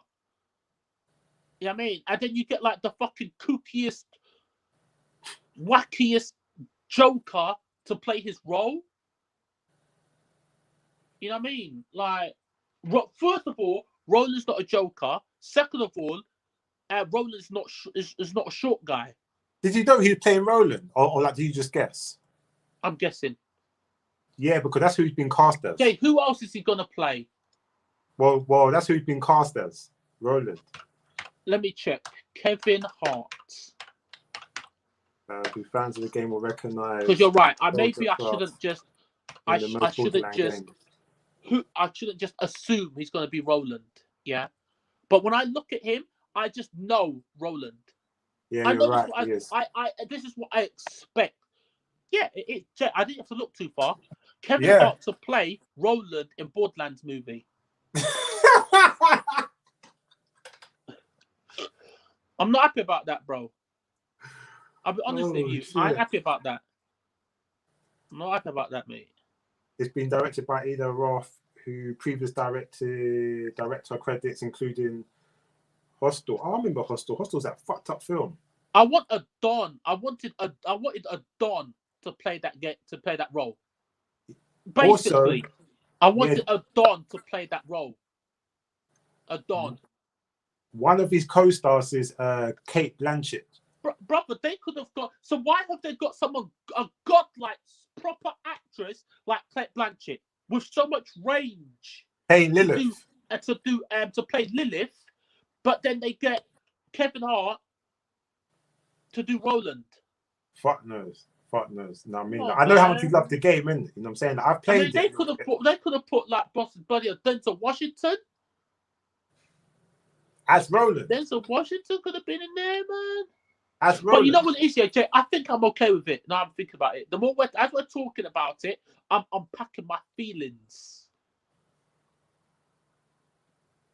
You know what I mean? And then you get like the fucking kookiest, wackiest Joker to play his role. You know what I mean? Like, first of all, Roland's not a Joker. Second of all, Roland's not is not a short guy. Did you know he was playing Roland, or like, did you just guess? I'm guessing. Yeah, because that's who he's been cast as. Okay, who else is he gonna play? Well, that's who he's been cast as. Roland. Let me check. Kevin Hart. Who fans of the game will recognize? Because you're right. I shouldn't just. I shouldn't just assume he's gonna be Roland. Yeah, but when I look at him, I just know Roland. Yeah, you're right. This is what I expect. Yeah, I didn't have to look too far. Kevin Hart to play Roland in Borderlands movie. I'm not happy about that, bro. I'll be honest with you. Shit. I ain't happy about that. I'm not happy about that, mate. It's been directed by Ada Roth, who previous director credits including Hostel. I remember Hostel. Hostel's that fucked up film. I want a Don. I wanted a Don to play that role. Basically, Also, I wanted a Don to play that role. A Don. One of his co-stars is Kate Blanchett. Brother, they could have got. So why have they got someone, a godlike, proper actress like Kate Blanchett with so much range? Hey, Lilith. To play Lilith, but then they get Kevin Hart to do Roland. Fuck knows. No, I mean, Oh, I know how much you love the game, innit? You know what I'm saying? I've played it. They could have put like Boston Buddy or Denzel Washington. As Roland. Denzel Washington could have been in there, man. As Roland. But you know what it is, yeah, Jay? I think I'm okay with it. Now I'm thinking about it. The more as we're talking about it, I'm unpacking my feelings.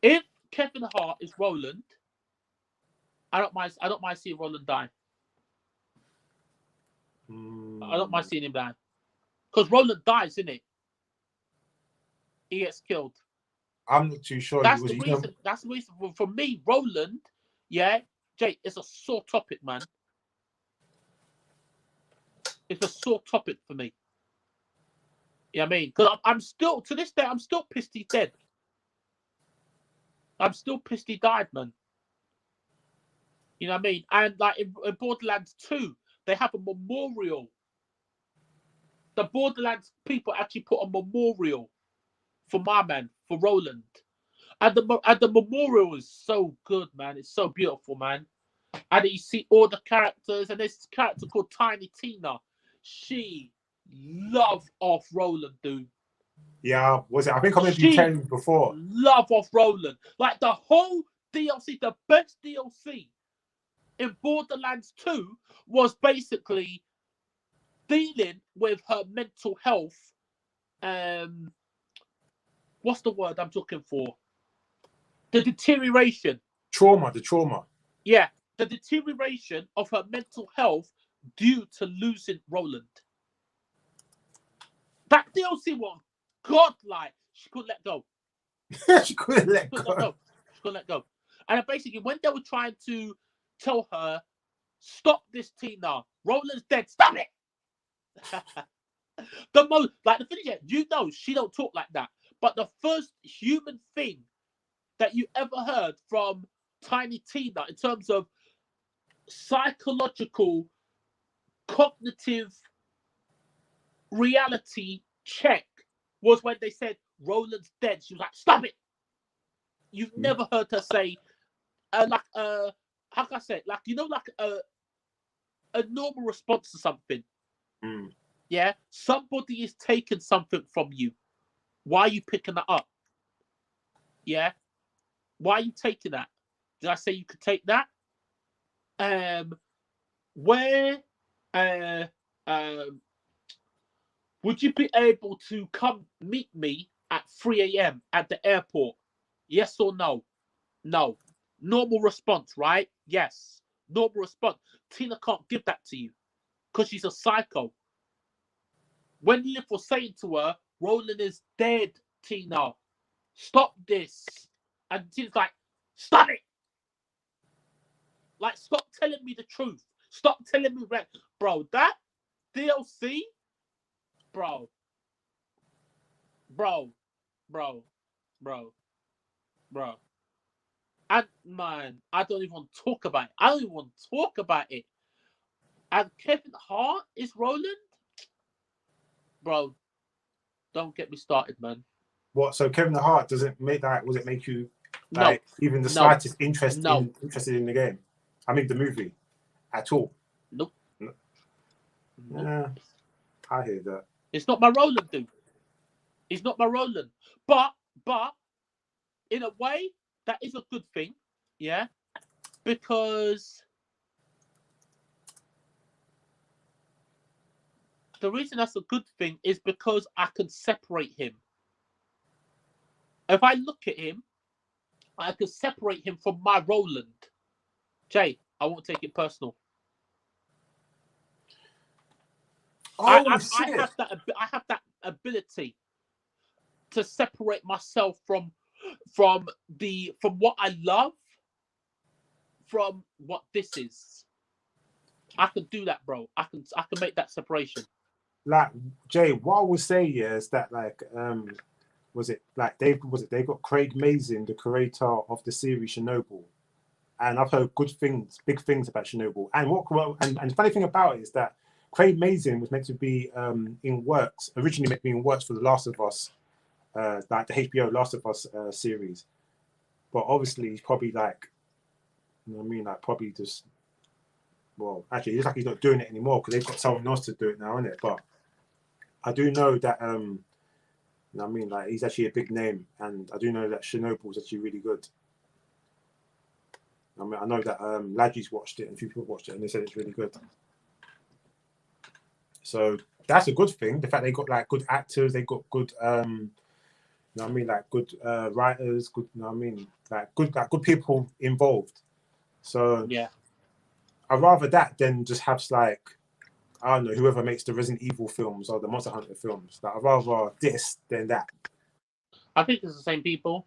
If Kevin Hart is Roland, I don't mind seeing Roland die. I don't mind seeing him die. Because Roland dies, isn't it? He gets killed. I'm not too sure. That's the reason. That's the reason for me. Roland, yeah, Jay, it's a sore topic, man. It's a sore topic for me. You know what I mean? Because I'm still, to this day, I'm still pissed he's dead. I'm still pissed he died, man. You know what I mean? And like in Borderlands 2, they have a memorial. The Borderlands people actually put a memorial for my man, for Roland. And the memorial is so good, man. It's so beautiful, man. And you see all the characters, and there's this character called Tiny Tina. She love off Roland, dude. Yeah, was it? I think I remember you telling me before. Love off Roland. Like the whole DLC, the best DLC in Borderlands 2 was basically dealing with her mental health. What's the word I'm looking for? The deterioration. The trauma. Yeah, the deterioration of her mental health due to losing Roland. That DLC was godlike. She couldn't let go. She couldn't let go. She couldn't let go. And basically, when they were trying to tell her, stop this, Tina. Roland's dead. Stop it. The thing is, you know, she don't talk like that. But the first human thing that you ever heard from Tiny Tina in terms of psychological, cognitive reality check was when they said Roland's dead. She was like, stop it. You've never heard her say how can I say it? Like, you know, like a normal response to something. Yeah, somebody is taking something from you. Why are you picking that up? Yeah, why are you taking that? Did I say you could take that? Would you be able to come meet me at 3 a.m. at the airport? Yes or no? No. Normal response, right? Yes. Normal response. Tina can't give that to you because she's a psycho. When Liv was saying to her, Roland is dead, Tina. Stop this. And Tina's like, stop it. Like, stop telling me the truth. Stop telling me, bro, that DLC, bro. And man, I don't even want to talk about it. I don't even want to talk about it. And Kevin Hart is Roland? Bro, don't get me started, man. What? So Kevin Hart doesn't make that? Was it make you like even the slightest interested in the game? I mean, the movie at all? Nope. Yeah, I hear that. It's not my Roland, dude. It's not my Roland. But in a way, that is a good thing, yeah, because the reason that's a good thing is because I can separate him. If I look at him, I can separate him from my Roland. Jay, I won't take it personal. Oh, I shit. have that ability to separate myself from what I love from what this is. I can do that, bro. I can make that separation. Like, Jay, what I would say is that, like, was it they got Craig Mazin, the creator of the series Chernobyl, and I've heard good things, big things about Chernobyl. And the funny thing about it is that Craig Mazin was meant to be originally meant to be in works for The Last of Us, like the HBO Last of Us series. But obviously he's probably like, you know what I mean, like probably just, well, actually, it looks like he's not doing it anymore because they've got someone else to do it now, isn't it? But I do know that, you know what I mean, like he's actually a big name, and I do know that Chernobyl is actually really good. I mean, I know that Ladgy's watched it and a few people watched it and they said it's really good. So that's a good thing. The fact they got like good actors, they got good, you know what I mean, like good writers, good, you know what I mean, like good people involved. So yeah, I'd rather that than just have like, I don't know, whoever makes the Resident Evil films or the Monster Hunter films. Like, I'd rather this than that. I think it's the same people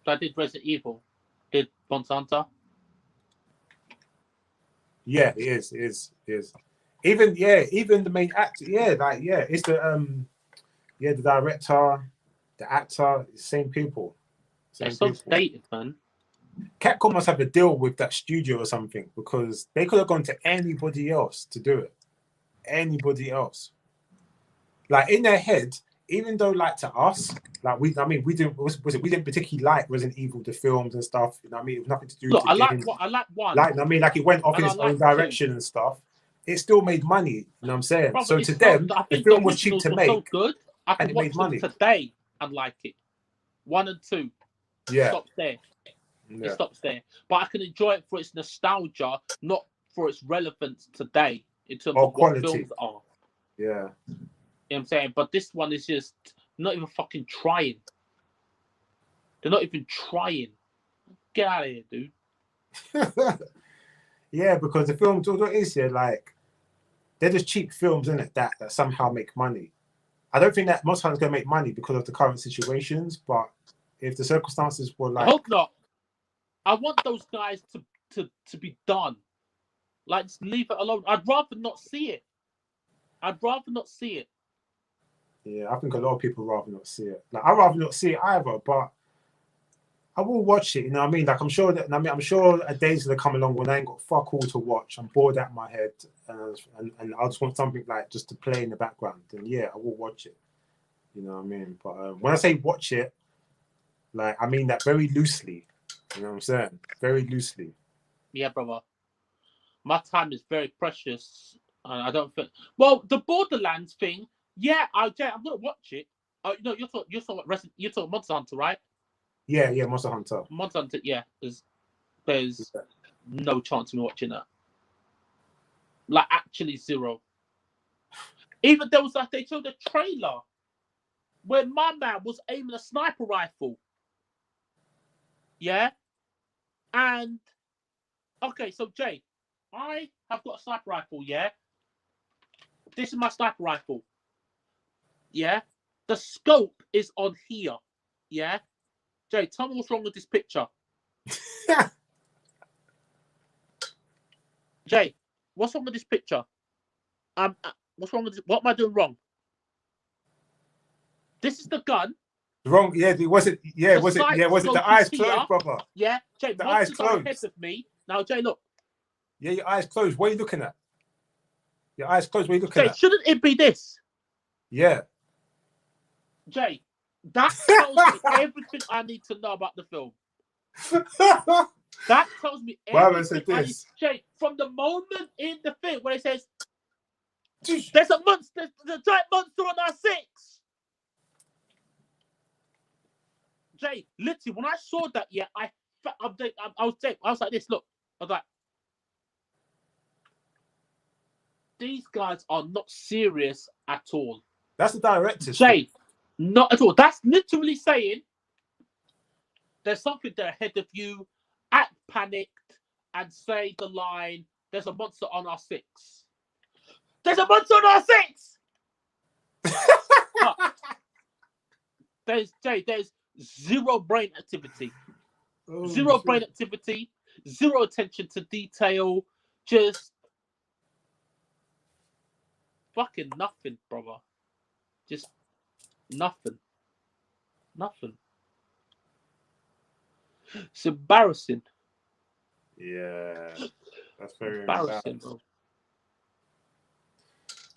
that did Resident Evil, did Monster Hunter. Yeah, it is. Even the main actor, it's the the director, the actor, same people. They're so dated, man. Capcom must have a deal with that studio or something, because they could have gone to anybody else to do it. Anybody else. Like in their head, even though like to us, like we didn't particularly like Resident Evil, the films and stuff. You know what I mean? It was nothing to do Look, with the game. I like one. Like, I mean, like it went off in its own direction and stuff. It still made money. You know what I'm saying? Bro, so to them, the film was cheap to make. So good, I can watch them today and like it. 1 and 2. Yeah. Stops there. Yeah. It stops there. But I can enjoy it for its nostalgia, not for its relevance today in terms of quality. What films are. Yeah. You know what I'm saying? But this one is just not even fucking trying. They're not even trying. Get out of here, dude. Yeah, because the films, all it is here, like, they're just cheap films, isn't it? That somehow make money. I don't think that most times going to make money because of the current situations, but if the circumstances were like, I hope not. I want those guys to be done. Like, just leave it alone. I'd rather not see it. Yeah, I think a lot of people rather not see it. Like, I'd rather not see it either, but I will watch it. You know what I mean? Like, I'm sure a day's gonna come along when I ain't got fuck all to watch. I'm bored out of my head, and I just want something like just to play in the background. Then yeah, I will watch it. You know what I mean? But when I say watch it, like, I mean that very loosely. You know what I'm saying? Very loosely. Yeah, brother. My time is very precious. I don't think. Well, the Borderlands thing. Yeah, I'm gonna watch it. No, you're talking Monster Hunter, right? Yeah, Monster Hunter. Monster Hunter, yeah. There's no chance of me watching that. Like, actually zero. Even there was like, they showed a trailer where my man was aiming a sniper rifle. Yeah? And okay, so Jay, I have got a sniper rifle, yeah? This is my sniper rifle. Yeah? The scope is on here. Yeah? Jay, tell me what's wrong with this picture. Jay, what's wrong with this picture? What's wrong with this? What am I doing wrong? This is the gun. Wrong, yeah. Was it the eyes closed, brother? Yeah, Jay. The eyes closed. Ahead of me now, Jay. Look. Yeah, your eyes closed. What are you looking at? Your eyes closed. What are you looking Jay, at? shouldn't it be this? Yeah. Jay, that tells me everything I need to know about the film. That tells me everything I need. Jay, from the moment in the film where it says, "There's a monster, there's a giant monster on our 6." Jay, literally, when I saw that, yeah, I was like this. Look, I was like, these guys are not serious at all. That's the director. Jay, not at all. That's literally saying there's something there ahead of you. Act panicked. and say the line, "There's a monster on our six." There's a monster on our six. There's zero brain activity. Zero brain activity, zero attention to detail, just fucking nothing, brother. Just nothing. Nothing. It's embarrassing. Yeah, that's very Embarrassing, bro.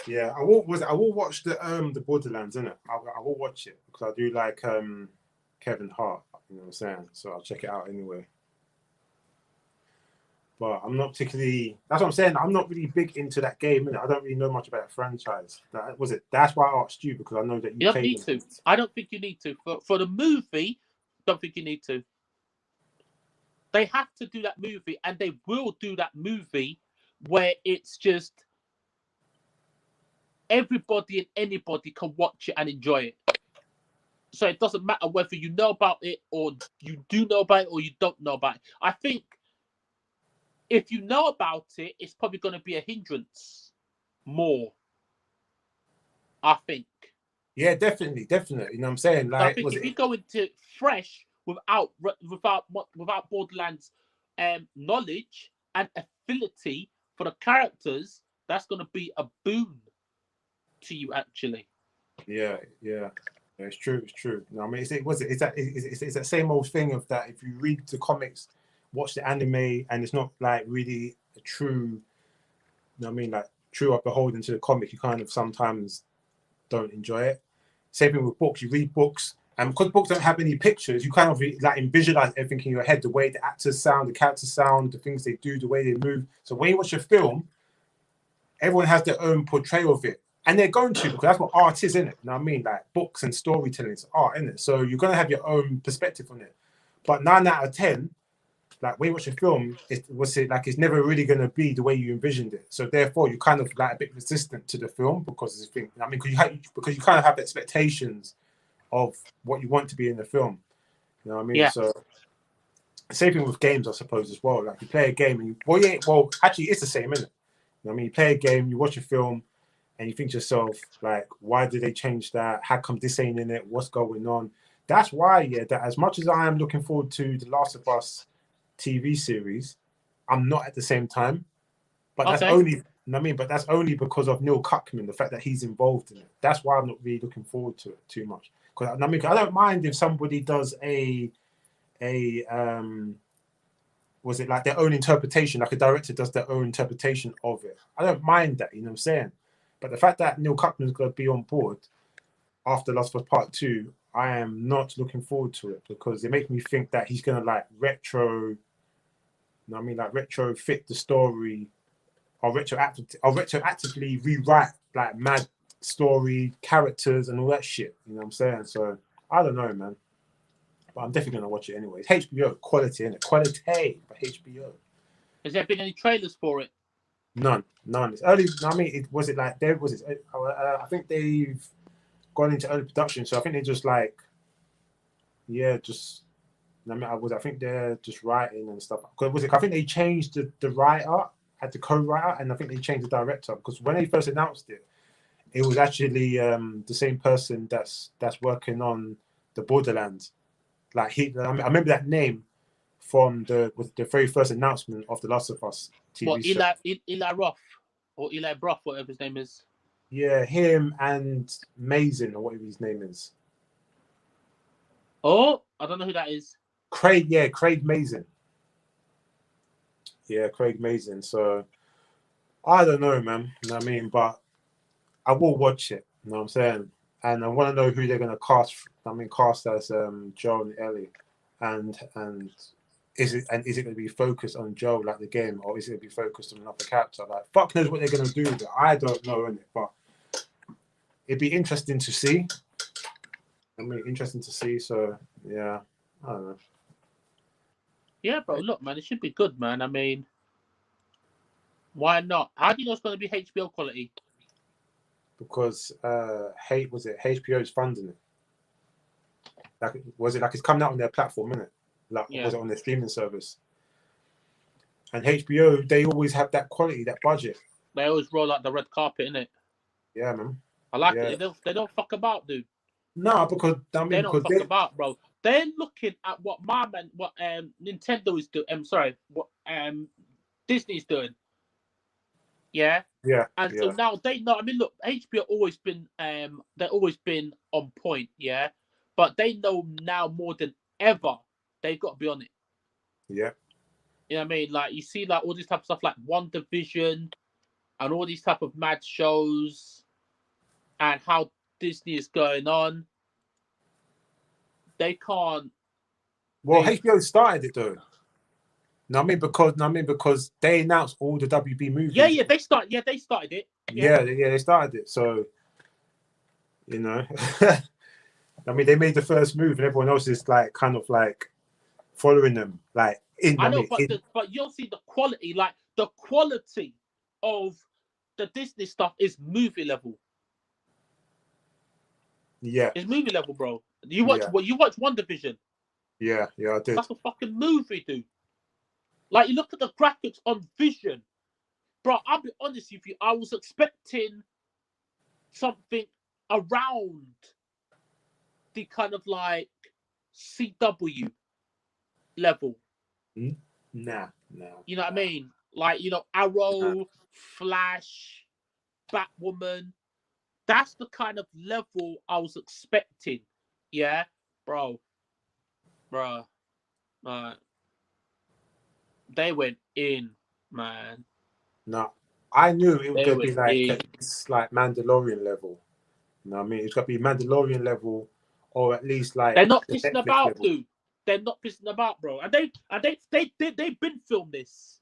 Yeah, I will watch the Borderlands, innit? I will watch it because I do like Kevin Hart, you know what I'm saying? So I'll check it out anyway. But I'm not particularly. That's what I'm saying. I'm not really big into that game, innit? I don't really know much about that franchise. That's why I asked you, because I know that you don't need to. I don't think you need to. For the movie, don't think you need to. They have to do that movie, and they will do that movie where it's just everybody and anybody can watch it and enjoy it. So it doesn't matter whether you know about it or you do know about it or you don't know about it. I think if you know about it, it's probably going to be a hindrance more. I think. Yeah, definitely. You know what I'm saying? Like, I think if you go into fresh without Borderlands knowledge and affinity for the characters, that's going to be a boon to you, actually. Yeah. It's true. You know, I mean, it's that same old thing of that. If you read the comics, watch the anime, and it's not like really a true, you know what I mean, like true or beholden to the comic, you kind of sometimes don't enjoy it. Same thing with books. You read books, and because books don't have any pictures, you kind of like visualize everything in your head, the way the actors sound, the characters sound, the things they do, the way they move. So when you watch a film, everyone has their own portrayal of it. And they're going to, because that's what art is, isn't it? You know what I mean? Like books and storytelling is art, isn't it? So you're going to have your own perspective on it. But 9 out of 10, like when you watch a film, it's never really going to be the way you envisioned it. So therefore, you're kind of like a bit resistant to the film because because you kind of have expectations of what you want to be in the film. You know what I mean? Yeah. So same thing with games, I suppose, as well. Like you play a game and actually it's the same, isn't it? You know what I mean? You play a game, you watch a film, and you think to yourself, like, why did they change that? How come this ain't in it? What's going on? That's why, that as much as I am looking forward to The Last of Us TV series, I'm not at the same time. But that's only, you know what I mean? But that's only because of Neil Cuckman, the fact that he's involved in it. That's why I'm not really looking forward to it too much. Because I mean, I don't mind if somebody does was it like their own interpretation, like a director does their own interpretation of it. I don't mind that, you know what I'm saying? But the fact that Neil Cuckman's going to be on board after Last of Us Part 2, I am not looking forward to it because it makes me think that he's going to like retrofit the story or retroactively rewrite like mad story, characters and all that shit. You know what I'm saying? So I don't know, man. But I'm definitely going to watch it anyways. HBO, quality, innit? Quality for HBO. Has there been any trailers for it? None. It's early. I mean, I think they've gone into early production, so I think they just like, I think they're just writing and stuff. I think they changed the writer, had the co-writer, and I think they changed the director because when they first announced it, it was actually the same person that's working on the Borderlands. Like I remember that name from the very first announcement of The Last of Us TV show. Eli Roth or Eli Broth, whatever his name is. Yeah, him and Mazin or whatever his name is. Oh, I don't know who that is. Craig Mazin. Yeah, Craig Mazin. So I don't know, man. You know what I mean? But I will watch it. You know what I'm saying? And I want to know who they're going to cast. Cast as Joel and Ellie, and is it going to be focused on Joel like the game, or is it going to be focused on another character? Like fuck knows what they're going to do with it. I don't know, innit? But it'd be interesting to see. So yeah, I don't know. Yeah, bro. Look, man, it should be good, man. I mean, why not? How do you know it's going to be HBO quality? Because HBO's funding it? Like, was it like it's coming out on their platform, innit? Like, was it on their streaming service? And HBO, they always have that quality, that budget. They always roll out the red carpet, innit? Yeah, man. I like Yeah. it. They don't fuck about, dude. No, because I mean, They don't because fuck about, bro. They're looking at what Nintendo is doing. I'm sorry, what Disney's doing. Yeah. yeah, And so now they know. I mean, look, HBO always been they've always been on point, yeah. But they know now more than ever they've got to be on it. yeah. You know what I mean? Like you see, like all this type of stuff, like One Division, and all these type of mad shows, and how Disney is going on. They can't. Well, HBO started it though. No, I mean because they announced all the WB movies. Yeah, they started it. Yeah, they started it. So, you know, I mean, they made the first move, and everyone else is like kind of like following them. Like but you'll see the quality, like the quality of the Disney stuff is movie level. Yeah, it's movie level, bro. You watch One Division. Yeah, I did. That's a fucking movie, dude. Like you look at the graphics on Vision, bro. I'll be honest with you. I was expecting something around the kind of like CW level. Nah. You know what I mean? Like, you know, Arrow, Flash, Batwoman. That's the kind of level I was expecting. Yeah, bro. They went in, man. No, I knew it was going to be like at least like Mandalorian level. You know what I mean? It's got to be Mandalorian level, or at least like they're not pissing about, level. dude. They're not pissing about, bro. And they've been filmed this.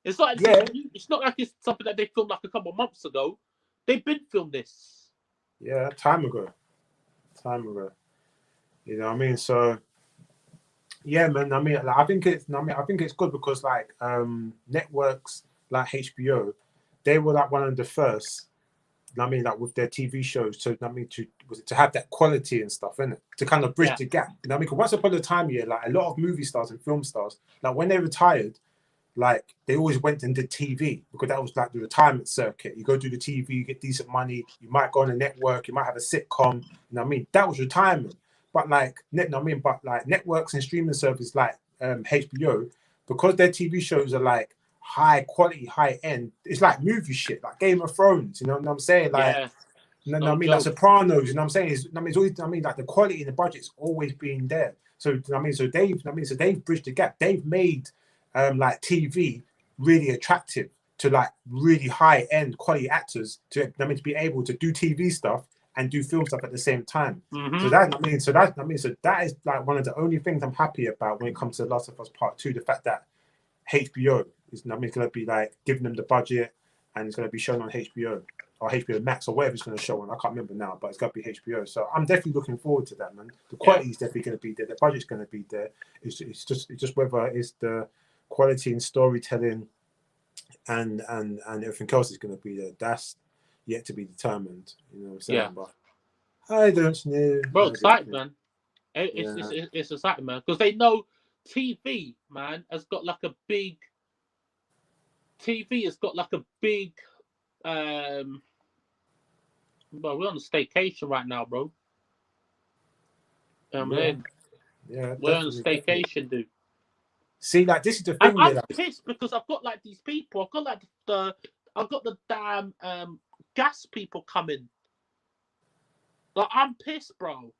It's not like it's not like it's something that they filmed like a couple of months ago. They've been filmed this. Yeah, time ago. You know what I mean? So yeah, man. I mean, like, I think it's good because like networks like HBO, they were like one of the first. I mean, like with their TV shows, to have that quality and stuff, innit? To kind of bridge the gap. You know what I mean? Because once upon a time, like a lot of movie stars and film stars, like when they retired, like they always went and did TV because that was like the retirement circuit. You go do the TV, you get decent money, you might go on a network, you might have a sitcom. You know what I mean? That was retirement. But like, networks and streaming services like HBO, because their TV shows are like high quality, high end. It's like movie shit, like Game of Thrones. You know what I'm saying? Like, you know what I mean? Like Sopranos. You know what I'm saying? It's always. I mean, like the quality and the budget's always been there. So I mean, so they've bridged the gap. They've made like TV really attractive to like really high end quality actors to be able to do TV stuff and do film stuff at the same time. So that is like one of the only things I'm happy about when it comes to Last of Us Part 2. The fact that HBO is going to be like giving them the budget and it's going to be shown on HBO or HBO Max or whatever it's going to show on. I can't remember now, but it's got to be HBO. So I'm definitely looking forward to that, man. The quality is definitely going to be there. The budget's going to be there. It's just whether it's the quality and storytelling and everything else is going to be there. That's yet to be determined. You know what I'm saying? But I don't know. Bro, excited, man. It's exciting, man, because they know TV, man, has got like a big. Well, we're on a staycation right now, bro. We're on a staycation, dude. See, like this is the thing. I'm pissed because I've got like these people. I've got the damn gas people coming. Like I'm pissed, bro.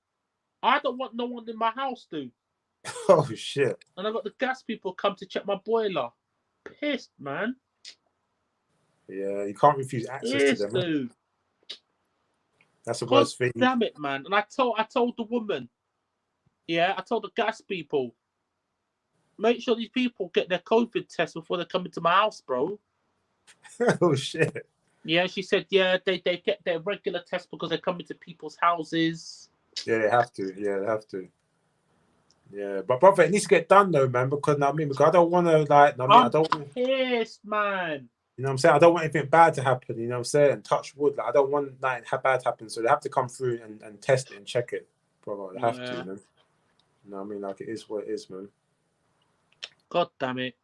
I don't want no one in my house, dude. Oh shit! And I got the gas people come to check my boiler. Pissed, man. Yeah, you can't refuse access to them. Dude. That's the worst thing. Damn it, man! And I told the woman. Yeah, I told the gas people. Make sure these people get their COVID test before they come into my house, bro. Oh shit! Yeah, she said. Yeah, they get their regular test because they come into people's houses. Yeah, they have to. Yeah, but brother, it needs to get done though, man. Because I don't want to like. I'm pissed, man. You know what I'm saying? I don't want anything bad to happen. You know what I'm saying? Touch wood. Like I don't want like bad happen. So they have to come through and test it and check it, brother. They have to, man. You know what I mean? Like it is what it is, man. God damn it.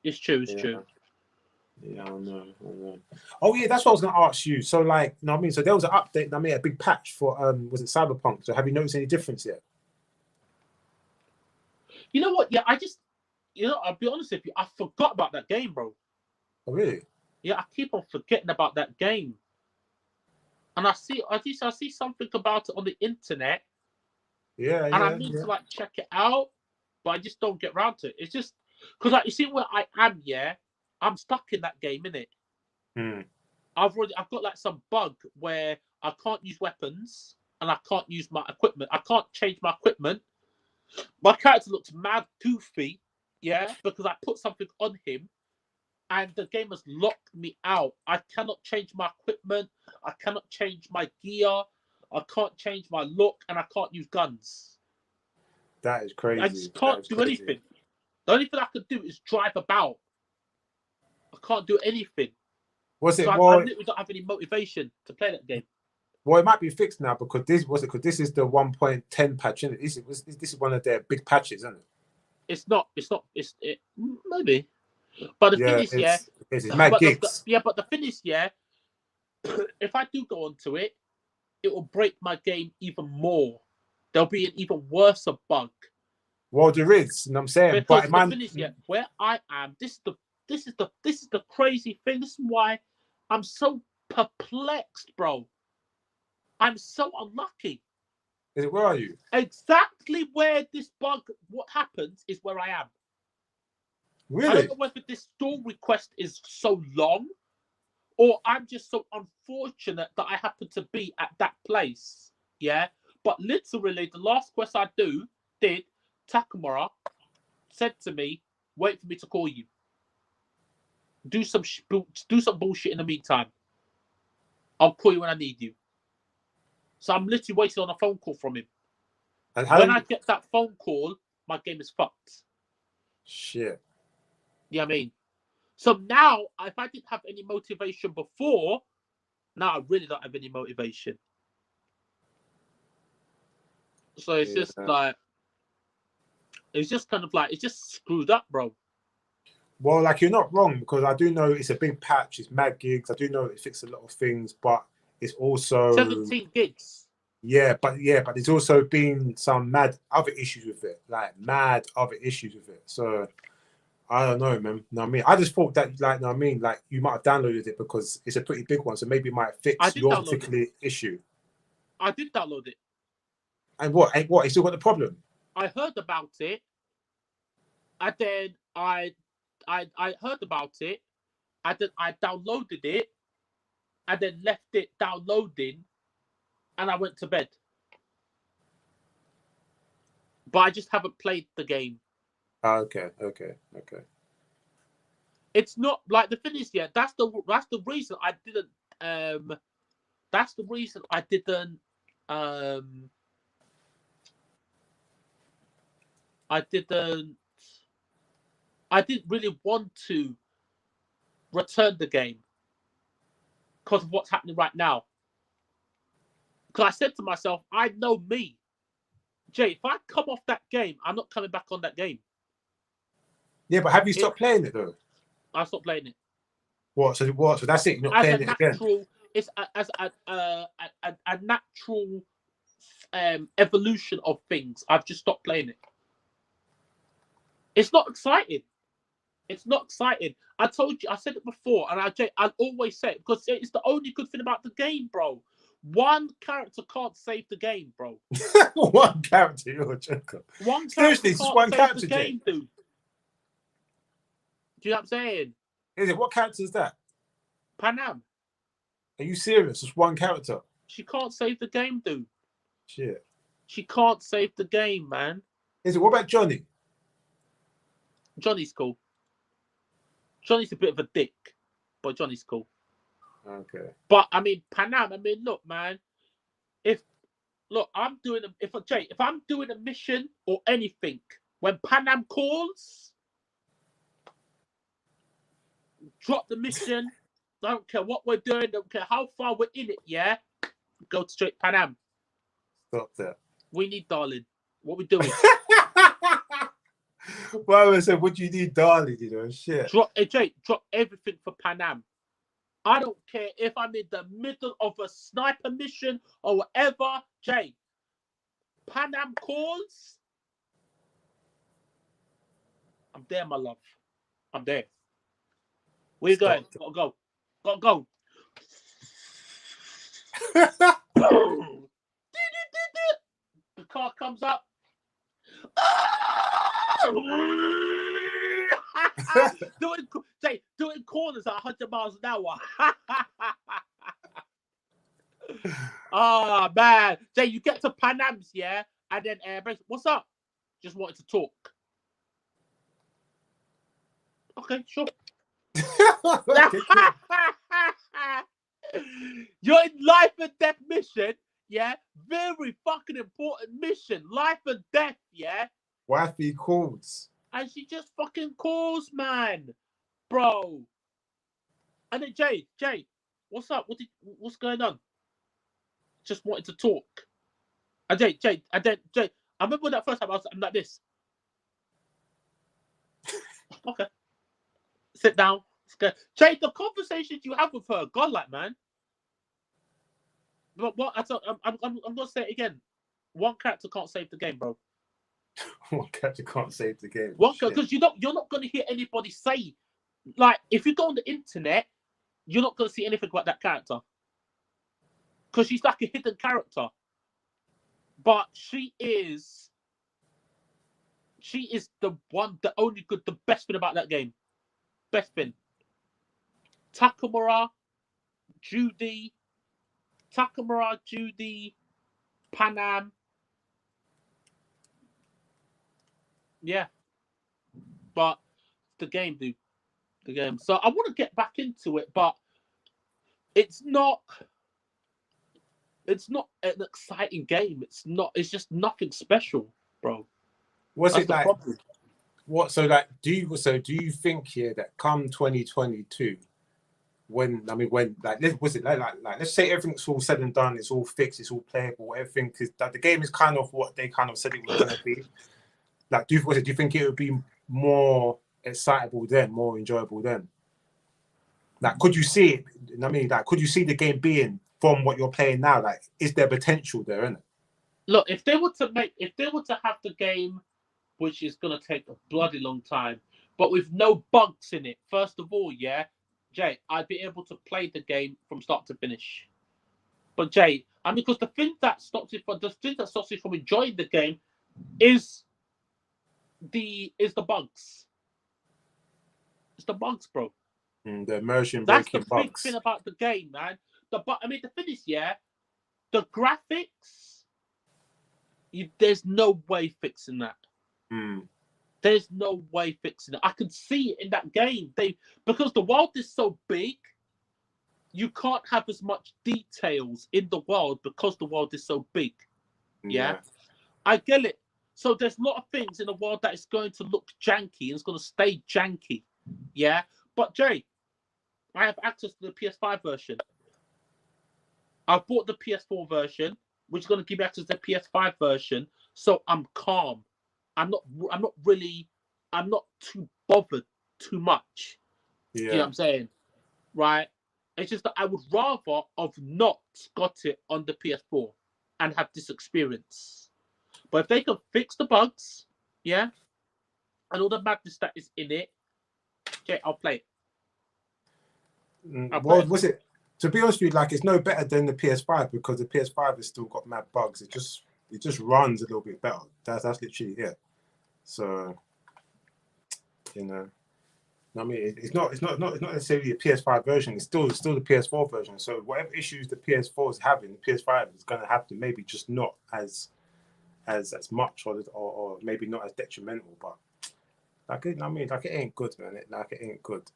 It's true. It's Yeah. true. Yeah, I know. Oh yeah, that's what I was gonna ask you. So like, you know what I mean? So there was an update, I mean a big patch for was it Cyberpunk? So have you noticed any difference yet? You know what? Yeah, I'll be honest with you. I forgot about that game, bro. Oh really? Yeah, I keep on forgetting about that game. And I see something about it on the internet, Yeah, and I yeah, need yeah. to like check it out, but I just don't get around to it. It's just because like you see where I am, yeah, I'm stuck in that game, innit? Hmm. I've got like some bug where I can't use weapons and I can't use my equipment. I can't change my equipment. My character looks mad goofy, yeah, because I put something on him and the game has locked me out. I cannot change my equipment. I cannot change my gear. I can't change my look, and I can't use guns. That is I crazy. just That can't is do crazy. anything. The only thing I could do is drive about. I can't do anything. Was So it I well? literally don't have any motivation to play that game. Well, it might be fixed now because this is the 1.10 patch, isn't it? This is one of their big patches, isn't it? It's not. Maybe. But the thing Yeah, is, yeah. it's mad gigs. But the thing is, yeah. If I do go onto it, it will break my game even more. There'll be an even worse bug. Well, there is, you know what I'm saying? Because But the man, thing is, yeah, where I am, this is the crazy thing. This is why I'm so perplexed, bro. I'm so unlucky. where are you? Exactly where this bug, what happens is where I am. I don't Really? know whether this store request is so long or I'm just so unfortunate that I happen to be at that place. Yeah. But literally, the last quest I did, Takamura said to me, wait for me to call you. Do some bullshit in the meantime. I'll call you when I need you. So I'm literally waiting on a phone call from him. And When I get that phone call, my game is fucked. Shit. You know what I mean? So now, if I didn't have any motivation before, now I really don't have any motivation. So it's just like, it's just kind of like, it's just screwed up, bro. Well, like you're not wrong because I do know it's a big patch. It's mad gigs. I do know it fixes a lot of things, but it's also 17 gigs. Yeah, but there's also been some mad other issues with it, like mad other issues with it. So I don't know, man. No, I mean, I just thought that, like, no, I mean, like you might have downloaded it because it's a pretty big one, so maybe it might fix your particular issue. I did download it. And what? You still got the problem? I heard about it, and then I heard about it, and then I downloaded it, and then left it downloading, and I went to bed. But I just haven't played the game. Okay. It's not like the thing is, yeah. That's the reason I didn't. That's the reason I didn't. I didn't really want to return the game because of what's happening right now. Because I said to myself, I know me, Jay. If I come off that game, I'm not coming back on that game. Yeah, but have you stopped playing it though? I stopped playing it. What? So that's it. You're not playing it again. It's as a natural evolution of things. I've just stopped playing it. It's not exciting. It's not exciting. I told you, I said it before, and I'll always say it because it's the only good thing about the game, bro. One character can't save the game, bro. One character, you're a joker. One Seriously, character just can't one save character, the game, dude. Do you know what I'm saying? Is it? What character is that? Panam. Are you serious? Just one character? She can't save the game, dude. Shit. She can't save the game, man. Is it? What about Johnny? Johnny's cool. Johnny's a bit of a dick, but Johnny's cool. Okay. But I mean, Panam. I mean, look, man. If I'm doing a mission or anything, when Panam calls, drop the mission. Don't care what we're doing. Don't care how far we're in it. Yeah, go straight Panam. Stop that. We need darling. What we doing? Well, I said, what do you need, darling? You know, shit. Jay, drop everything for Panam. I don't care if I'm in the middle of a sniper mission or whatever. Jay, Panam calls. I'm there, my love. I'm there. Where you going? Gotta go. Gotta go. The car comes up. doing corners at 100 miles an hour. Oh man, Jay, you get to Panam's, yeah, and then what's up? Just wanted to talk. Okay, sure. You're in life and death mission, yeah. Very fucking important mission, life and death, yeah. Wifey calls. And she just fucking calls, man, bro. And then Jay, what's up? What's going on? Just wanted to talk. And Jay, I remember that first time I'm like this. Okay. Sit down. Jay, the conversations you have with her, godlike, man. But what I'm gonna say it again. One character can't save the game, bro. One character can't save the game. Because you're not gonna hear anybody say, like, if you go on the internet, you're not gonna see anything about that character. Because she's like a hidden character. But she is the best thing about that game. Best thing. Takamura, Judy, Panam. Yeah. But the game, dude. The game. So I want to get back into it, but it's not an exciting game. It's just nothing special, bro. What's it like? Do you think here that come 2022, let's say everything's all said and done, it's all fixed, it's all playable, everything, because the game is kind of what they kind of said it was going to be. Like, do you think it would be more excitable then, more enjoyable then? Like, could you see it? I mean, like, could you see the game being from what you're playing now? Like, is there potential there, isn't it? Look, if they were to have the game, which is gonna take a bloody long time, but with no bugs in it, first of all, yeah, Jay, I'd be able to play the game from start to finish. But Jay, I mean, because the thing that stops me from enjoying the game is the bugs. It's the bugs, bro. The immersion That's breaking the big bugs. thing about the game, man. The thing is, yeah, the graphics. There's no way fixing that. There's no way fixing it. I can see it in that game. Because the world is so big, you can't have as much details in the world because the world is so big. Yeah. I get it. So there's a lot of things in the world that is going to look janky and it's going to stay janky. Yeah. But Jay, I have access to the PS5 version. I've bought the PS4 version, which is going to give me access to the PS5 version. So I'm calm. I'm not too bothered too much. Yeah. You know what I'm saying? Right? It's just that I would rather have not got it on the PS4 and have this experience. But if they can fix the bugs, yeah, and all the madness that is in it, okay, I'll play it. Was it? To be honest with you, like, it's no better than the PS5 because the PS5 has still got mad bugs. It just runs a little bit better. That's literally it. So, you know, I mean, it's not necessarily a PS5 version. It's still the PS4 version. So whatever issues the PS4 is having, the PS5 is going to have to maybe just not as much or maybe not as detrimental. But it ain't good, man. It ain't good.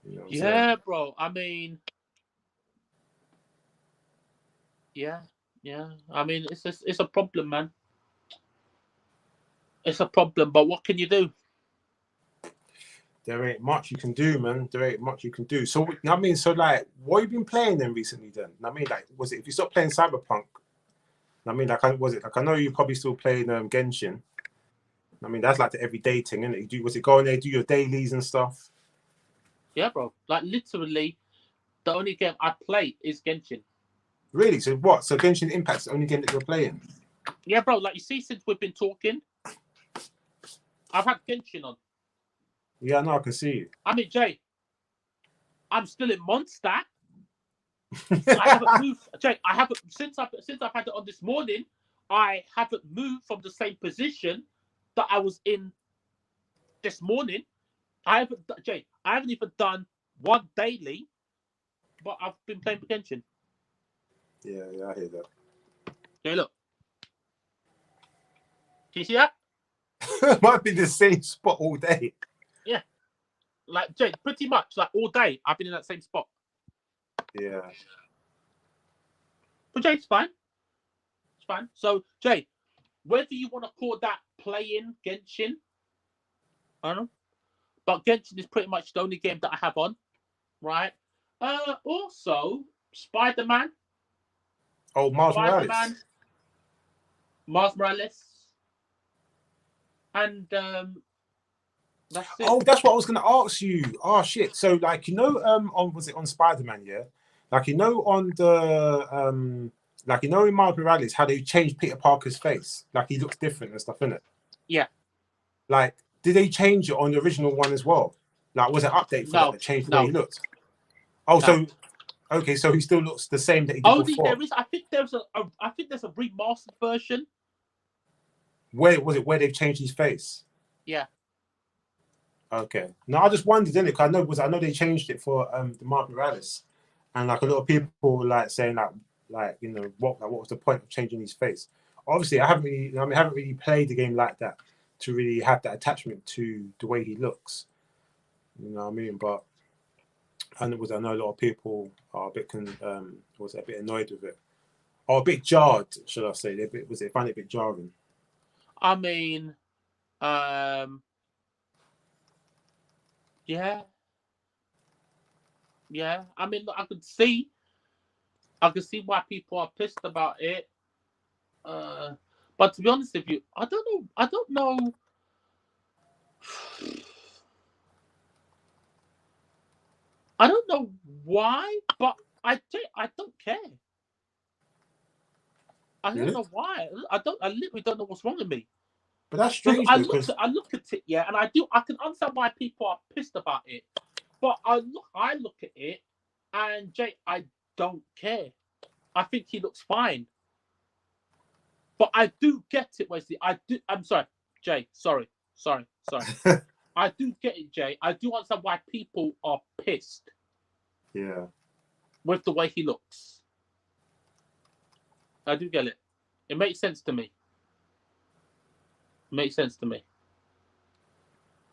You know what I'm saying? Bro. I mean, yeah. I mean, it's a problem, man. It's a problem, but what can you do? There ain't much you can do, man. There ain't much you can do. So, I mean, like, what have you been playing then recently then? I mean, like, was it, if you stopped playing Cyberpunk, I mean, like, I know you're probably still playing Genshin. I mean, that's like the everyday thing, isn't it? You do, was it go in there, do your dailies and stuff? Yeah, bro. Like literally, the only game I play is Genshin. Really? So what? So Genshin Impact's the only game that you're playing? Yeah, bro. Like you see, since we've been talking, I've had Genshin on. Yeah, no, I can see you. I mean, Jay, I'm still in Mondstadt. I haven't moved, Jay. I haven't since I've had it on this morning. I haven't moved from the same position that I was in this morning. I haven't, Jay. I haven't even done one daily, but I've been playing Genshin. Yeah, I hear that. Okay, look. Do you see that? Might be the same spot all day. Yeah. Like, Jay, pretty much, like, all day, I've been in that same spot. Yeah. But, Jay, it's fine. It's fine. So, Jay, whether you want to call that playing Genshin, I don't know. But Genshin is pretty much the only game that I have on, right? Also, Spider-Man. Oh, Miles Morales. Miles Morales. And that's it. Oh, that's what I was going to ask you. Oh shit! So like on was it on Spider-Man? Yeah, like on the like in Miles Morales how they changed Peter Parker's face, like he looks different and stuff, innit? Yeah. Like, did they change it on the original one as well? Like, was it an update for that changed the way he looked? Oh, so okay, so he still looks the same that he did before. There is. I think there's a remastered version. Where was it? Where they've changed his face? Yeah. Okay. No, I just wondered, didn't it? Because I know they changed it for the Miles Morales, and like a lot of people like saying like what was the point of changing his face? Obviously, I haven't really played the game like that to really have that attachment to the way he looks. You know what I mean? But I know a lot of people are a bit a bit annoyed with it, or a bit jarred, should I say? They find it a bit jarring. I mean, yeah. I mean, I could see why people are pissed about it. But to be honest with you, I don't know. I don't know why, but I don't care. I don't know why. I literally don't know what's wrong with me. But that's strange. I look at it, yeah, and I can understand why people are pissed about it. But I look at it, and Jay, I don't care. I think he looks fine. But I do get it, Wesley. I'm sorry, Jay. Sorry. I do get it, Jay. I do understand why people are pissed. Yeah. With the way he looks. I do get it. It makes sense to me.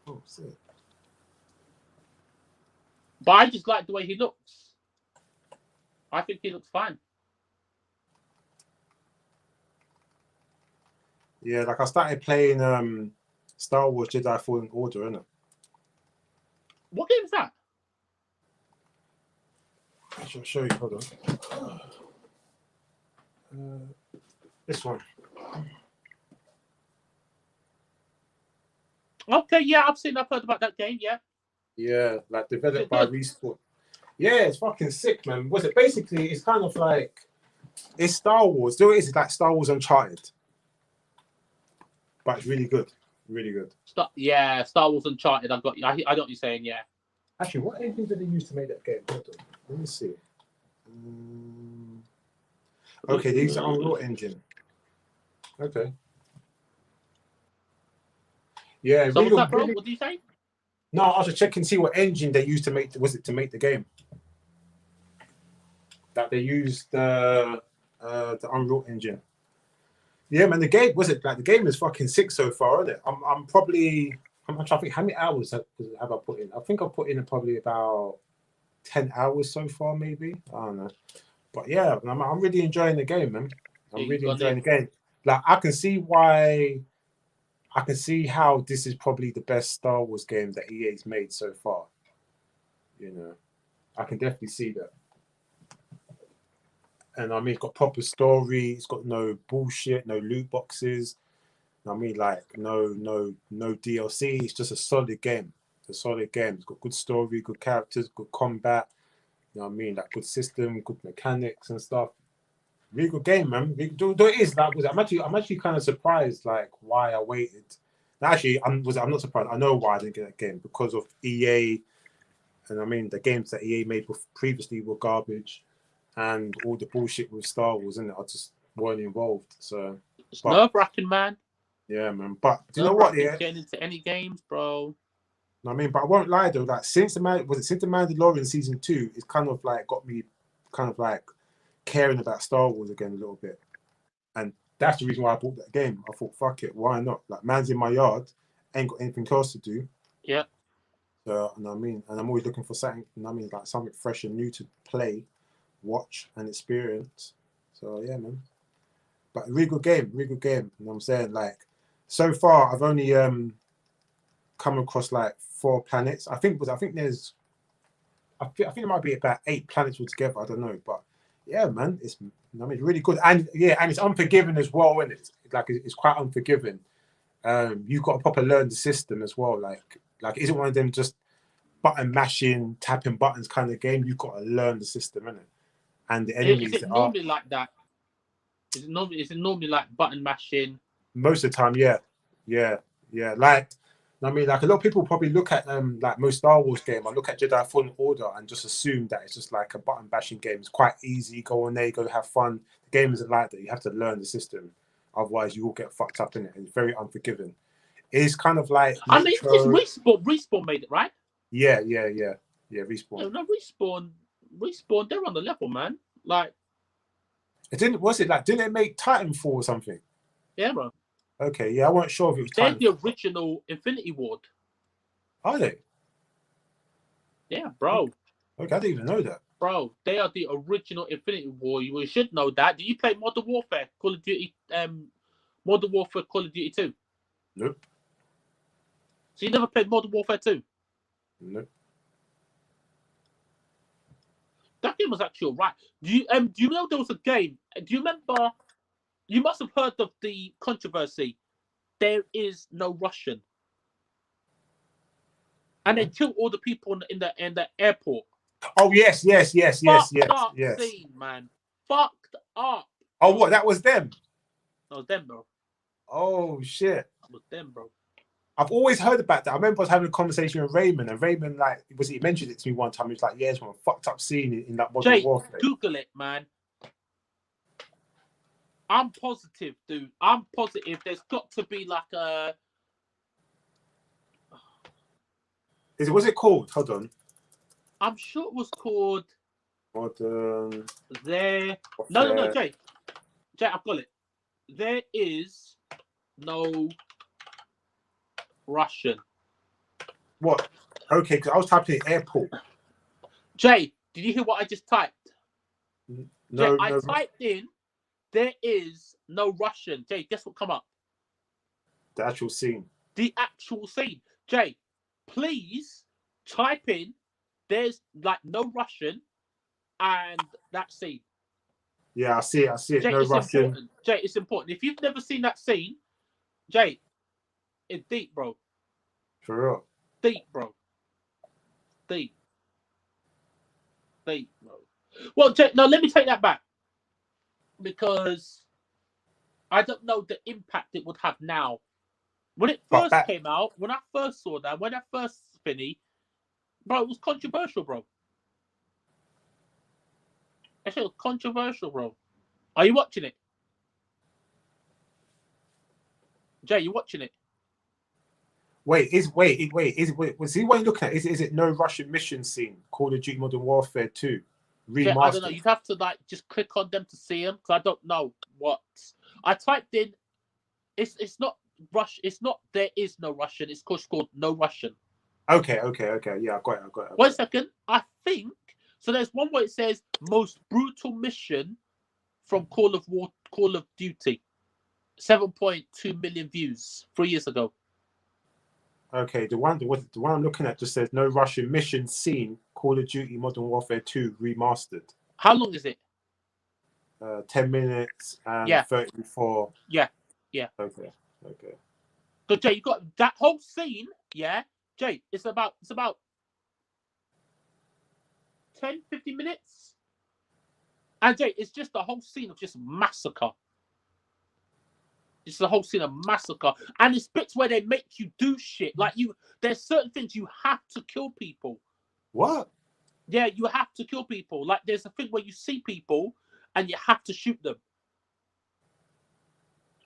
Oh, shit. But I just like the way he looks. I think he looks fine. Yeah, like I started playing Star Wars Jedi Fallen Order, innit? What game is that? I shall show you. Hold on. This one. Okay, yeah, I've heard about that game, yeah. Yeah, like developed by Respawn. Yeah, it's fucking sick, man. It's kind of like it's Star Wars. Though it's like Star Wars Uncharted. But it's really good. Really good. Star Wars Uncharted. I know what you're saying, yeah. Actually, what engine did they use to make that game? Hold on. Let me see. Okay, they use the Unreal Engine. Okay. Yeah, so what's that, bro? What do you say? No, I was just checking to see what engine they used to make the game. That they used the Unreal Engine. Yeah, man, the game is fucking sick so far, isn't it? I'm trying to think how many hours have I put in? I think I've put in probably about 10 hours so far, maybe. I don't know. But yeah, I'm really enjoying the game, man. I'm really enjoying the game. Like I can see how this is probably the best Star Wars game that EA's made so far. You know, I can definitely see that. And I mean, it's got proper story. It's got no bullshit, no loot boxes. I mean, like no DLC. It's just a solid game. It's a solid game. It's got good story, good characters, good combat. You know what I mean? Like good system, good mechanics and stuff. Really good game, man. Do it is like I'm actually kind of surprised like why I waited. Actually, I'm not surprised. I know why I didn't get that game because of EA, and I mean the games that EA made previously were garbage, and all the bullshit with Star Wars, and I just weren't involved. So it's nerve-wracking, man. Yeah, man. But do you know what? Yeah, getting into any games, bro. I mean, but I won't lie though. Like since the Mandalorian season 2, it's kind of like got me kind of like caring about Star Wars again a little bit, and that's the reason why I bought that game. I thought, fuck it, why not? Like, man's in my yard, ain't got anything else to do. Yeah. So, you know what I mean? And I'm always looking for something, you know what I mean, like something fresh and new to play, watch, and experience. So, yeah, man. But really good game, really good game. You know what I'm saying? Like, so far, I've only come across like 4 planets. I think there's, I think it might be about 8 planets altogether. I don't know, but yeah, man, it's really good, and yeah, and it's unforgiving as well, isn't it? Like it's quite unforgiving. You've got to properly learn the system as well. Like it isn't one of them just button mashing, tapping buttons kind of game. You've got to learn the system, innit? And the enemies. Is it normally like that? Is it normally like button mashing? Most of the time, yeah. Like, I mean, like a lot of people probably look at like most Star Wars game. I look at Jedi Fallen Order and just assume that it's just like a button bashing game. It's quite easy. Go on there, go have fun. The game isn't like that. You have to learn the system, otherwise you will get fucked up in it. It's very unforgiving. It's kind of like I mean, it's Respawn made it, right? Yeah. Respawn. No, Respawn. They're on the level, man. Like, it didn't. Was it like? Didn't it make Titanfall or something? Yeah, bro. Okay, yeah, I wasn't sure if it was. They're the original Infinity Ward. Are they? Yeah, bro. Okay, I didn't even know that. Bro, they are the original Infinity War. You should know that. Do you play Modern Warfare, Call of Duty, Modern Warfare, Call of Duty 2? Nope. So you never played Modern Warfare 2? Nope. That game was actually alright. Do you know there was a game? Do you remember? You must have heard of the controversy. There is no Russian, and they killed all the people in the airport. Oh yes. Fucked up scene, man. Fucked up. Oh, what? That was them. That was them, bro. Oh shit. That was them, bro. I've always heard about that. I remember I was having a conversation with Raymond, and Raymond, like, he mentioned it to me one time. He was like, "Yeah, it's one fucked up scene in that Modern Warfare." Google it, man. I'm positive, dude. I'm positive. There's got to be like a. Was it called? Hold on. I'm sure it was called. Modern. No, Jay, I've got it. There is no Russian. What? Okay, because I was typing in airport. Jay, did you hear what I just typed? No, Jay, I typed in. There is no Russian. Jay, guess what come up? The actual scene. The actual scene. Jay, please type in. There's like no Russian, and that scene. Yeah, I see it. Jay, no Russian. Important. Jay, it's important. If you've never seen that scene, Jay, it's deep, bro. For real. Deep, bro. Deep, bro. Well, Jay, no, let me take that back. Because I don't know the impact it would have now. When it first came out, when I first saw that, when I first finished, bro, it was controversial, bro. That shit was controversial, bro. Are you watching it? Jay, you watching it? Wait, is it? Was he what you looking at? Is it no Russian mission scene? Call of Duty Modern Warfare 2 remastered. Yeah, I don't know. You'd have to like just click on them to see them because I don't know what I typed in. It's not Rush. It's not there is no Russian. It's called no Russian. Okay. Yeah, I got it. 1 second. I think so. There's one where it says most brutal mission from Call of Duty. 7.2 million views 3 years ago. Okay, the one I'm looking at just says no Russian mission scene. Call of Duty Modern Warfare 2 remastered. How long is it? 10 minutes and 34. Yeah. Okay. Okay. So Jay, you got that whole scene, yeah? Jay, it's about 10, 15 minutes. And Jay, it's just the whole scene of just massacre. It's the whole scene of massacre. And it's bits where they make you do shit. Like there's certain things you have to kill people. What? Yeah, you have to kill people. Like there's a thing where you see people and you have to shoot them.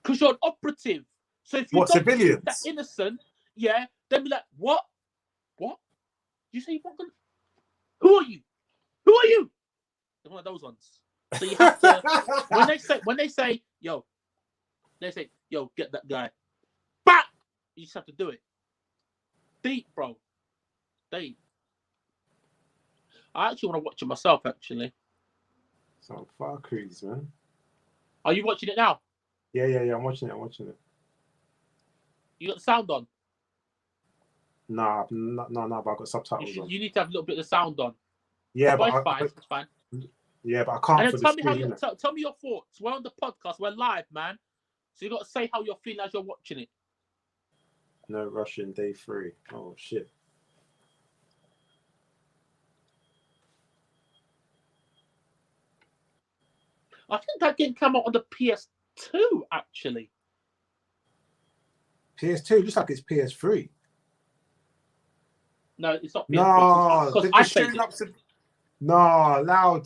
Because you're an operative. So if you don't civilians? shoot that innocent, yeah, then be like, what? What? You say you're not gonna... Who are you? Who are you? One of those ones. So you have to when they say, yo, get that guy. Bah! You just have to do it. Deep, bro. Deep. I actually want to watch it myself, actually. Some fuckeries, man. Are you watching it now? Yeah. I'm watching it. You got the sound on? Nah, but I've got subtitles on. You need to have a little bit of sound on. Yeah, but it's fine. It's fine. Yeah, but I can't. And then tell me your thoughts. We're on the podcast. We're live, man. So you got to say how you're feeling as you're watching it. No Russian, day 3. Oh shit. I think that game came out on the PS2, actually. PS2 looks like it's PS3. No, it's not PS3. No, they're shooting up. No, allow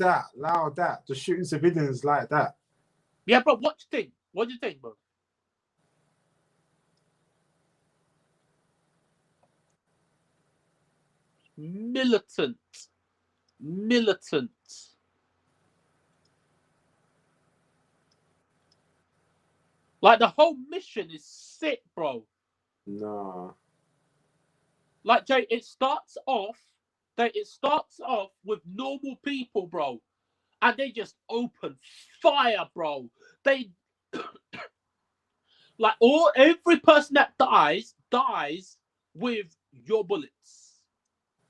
that. Just shooting civilians like that. Yeah, bro, what do you think? What do you think, bro? Militant. Like the whole mission is sick, bro. No. Like Jay, it starts off with normal people, bro, and they just open fire, bro. They like every person that dies with your bullets.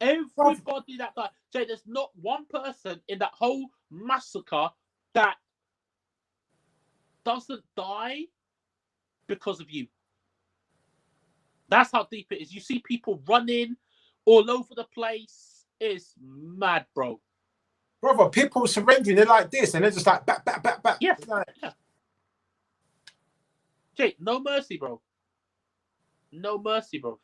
Everybody that dies. Jay, there's not one person in that whole massacre that doesn't die because of you. That's how deep it is. You see people running all over the place. It's mad, bro. Brother, people surrendering, they're like this, and they're just like back. Yeah. Like... yeah. Jay, no mercy, bro. No mercy, bro.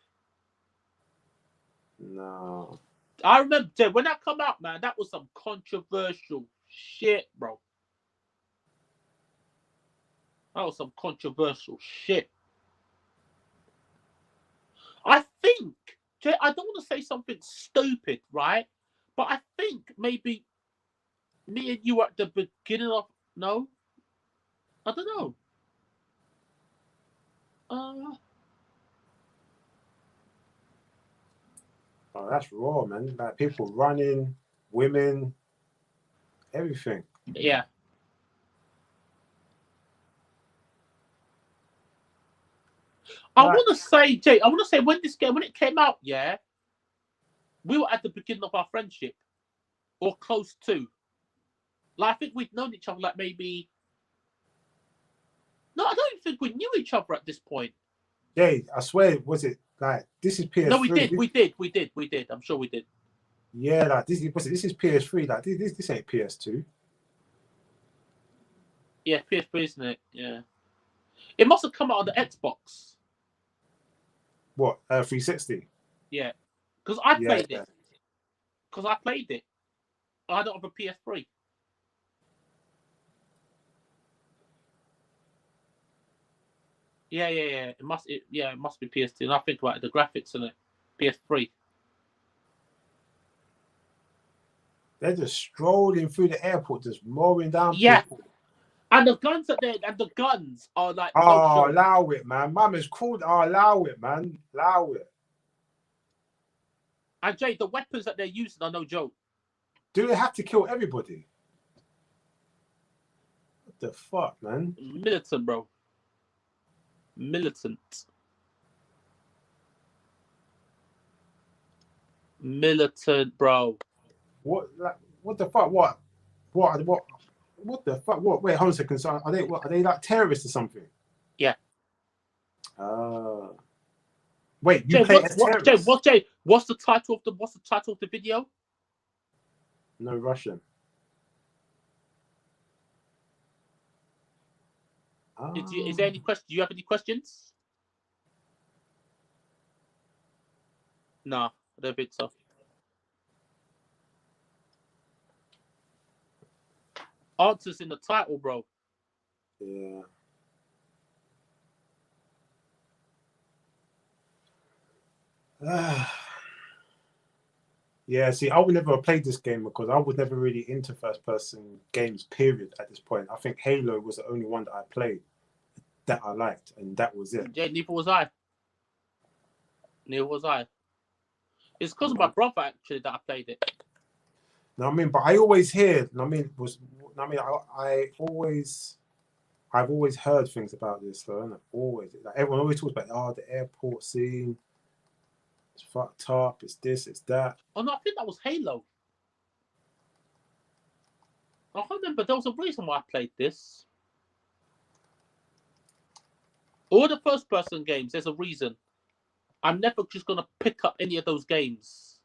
No. I remember, Jay, when that come out, man, that was some controversial shit, bro. That was some controversial shit. I think, Jay, I don't want to say something stupid, right? But I think maybe me and you at the beginning of... No? I don't know. Oh, that's raw, man. Like people running, women, everything. Yeah. I want to say, Jay, when it came out, yeah, we were at the beginning of our friendship, or close to. Like, I think we'd known each other, like, maybe... No, I don't even think we knew each other at this point. Jay, I swear, was it, like, this is PS3? No, we did. I'm sure we did. Yeah, like, this is PS3. Like, this ain't PS2. Yeah, PS3, isn't it? Yeah. It must have come out on the Xbox. What, 360? Yeah. Because I played it. I don't have a PS3. Yeah. It must be PS2. And I think about the graphics in it. PS3. They're just strolling through the airport, just mowing down people. And the guns are like... Oh, allow it, man. Mum is called. Oh, allow it, man. Allow it. And Jay, the weapons that they're using are no joke. Do they have to kill everybody? What the fuck, man? Militant, bro. Militant, bro. What the fuck? What the fuck? What? Wait, hold on a second. So are they like terrorists or something? Yeah. Wait, you Jay, play as terrorists? What's the title of the video? No Russian. Is there any question? Do you have any questions? No, I don't think so. Answers in the title, bro. Yeah. Yeah, see, I would never have played this game because I was never really into first-person games, period, at this point. I think Halo was the only one that I played that I liked, and that was it. Yeah, neither was I. It's because of my brother, actually, that I played it. No, I mean, but I always hear, I've always heard things about this, though, and always, like, everyone always talks about, the airport scene, it's fucked up, it's this, it's that. Oh, no, I think that was Halo. I can't remember. There was a reason why I played this. All the first-person games, there's a reason. I'm never just going to pick up any of those games.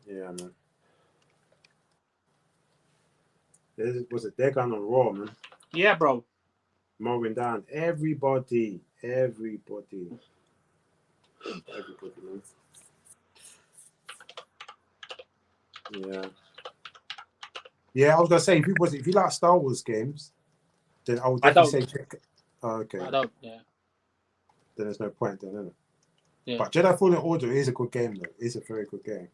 Yeah, man. They're going on Raw, man. Yeah, bro. Mowing down everybody, man. Yeah, I was gonna say if you like Star Wars games, then I would definitely say check it. Oh, okay. I don't. Yeah. Then there's no point, then, is it? Yeah. But Jedi Fallen Order is a good game, though. It's a very good game.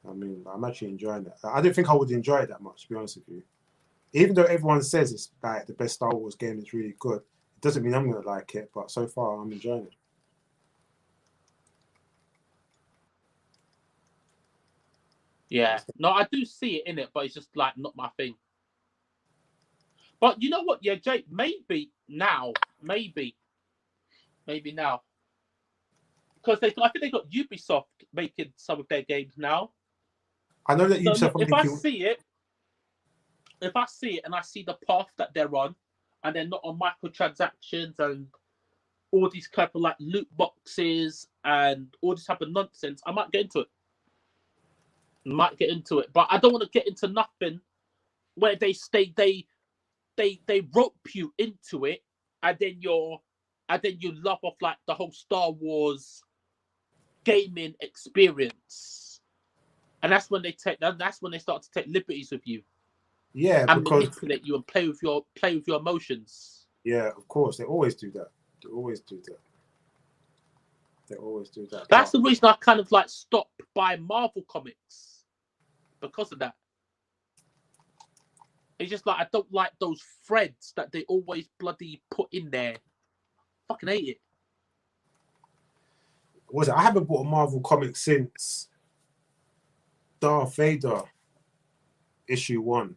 I mean, I'm actually enjoying it. I don't think I would enjoy it that much, to be honest with you. Even though everyone says it's like the best Star Wars game, it's really good. It doesn't mean I'm gonna like it, but so far I'm enjoying it. Yeah. No, I do see it in it, but it's just like not my thing. But you know what? Yeah, Jake, maybe now. Because I think they got Ubisoft making some of their games now. I know that Ubisoft. If I see it and I see the path that they're on, and they're not on microtransactions and all these kind of like loot boxes and all this type of nonsense, I might get into it. But I don't want to get into nothing where they rope you into it, and then you love off like the whole Star Wars gaming experience, and that's when they start to take liberties with you. Yeah, and because manipulate you and play with your emotions. Yeah, of course, they always do that. That's the reason I kind of like stopped buying Marvel comics because of that. It's just like I don't like those threads that they always bloody put in there. Fucking hate it. I haven't bought a Marvel comic since Darth Vader issue 1.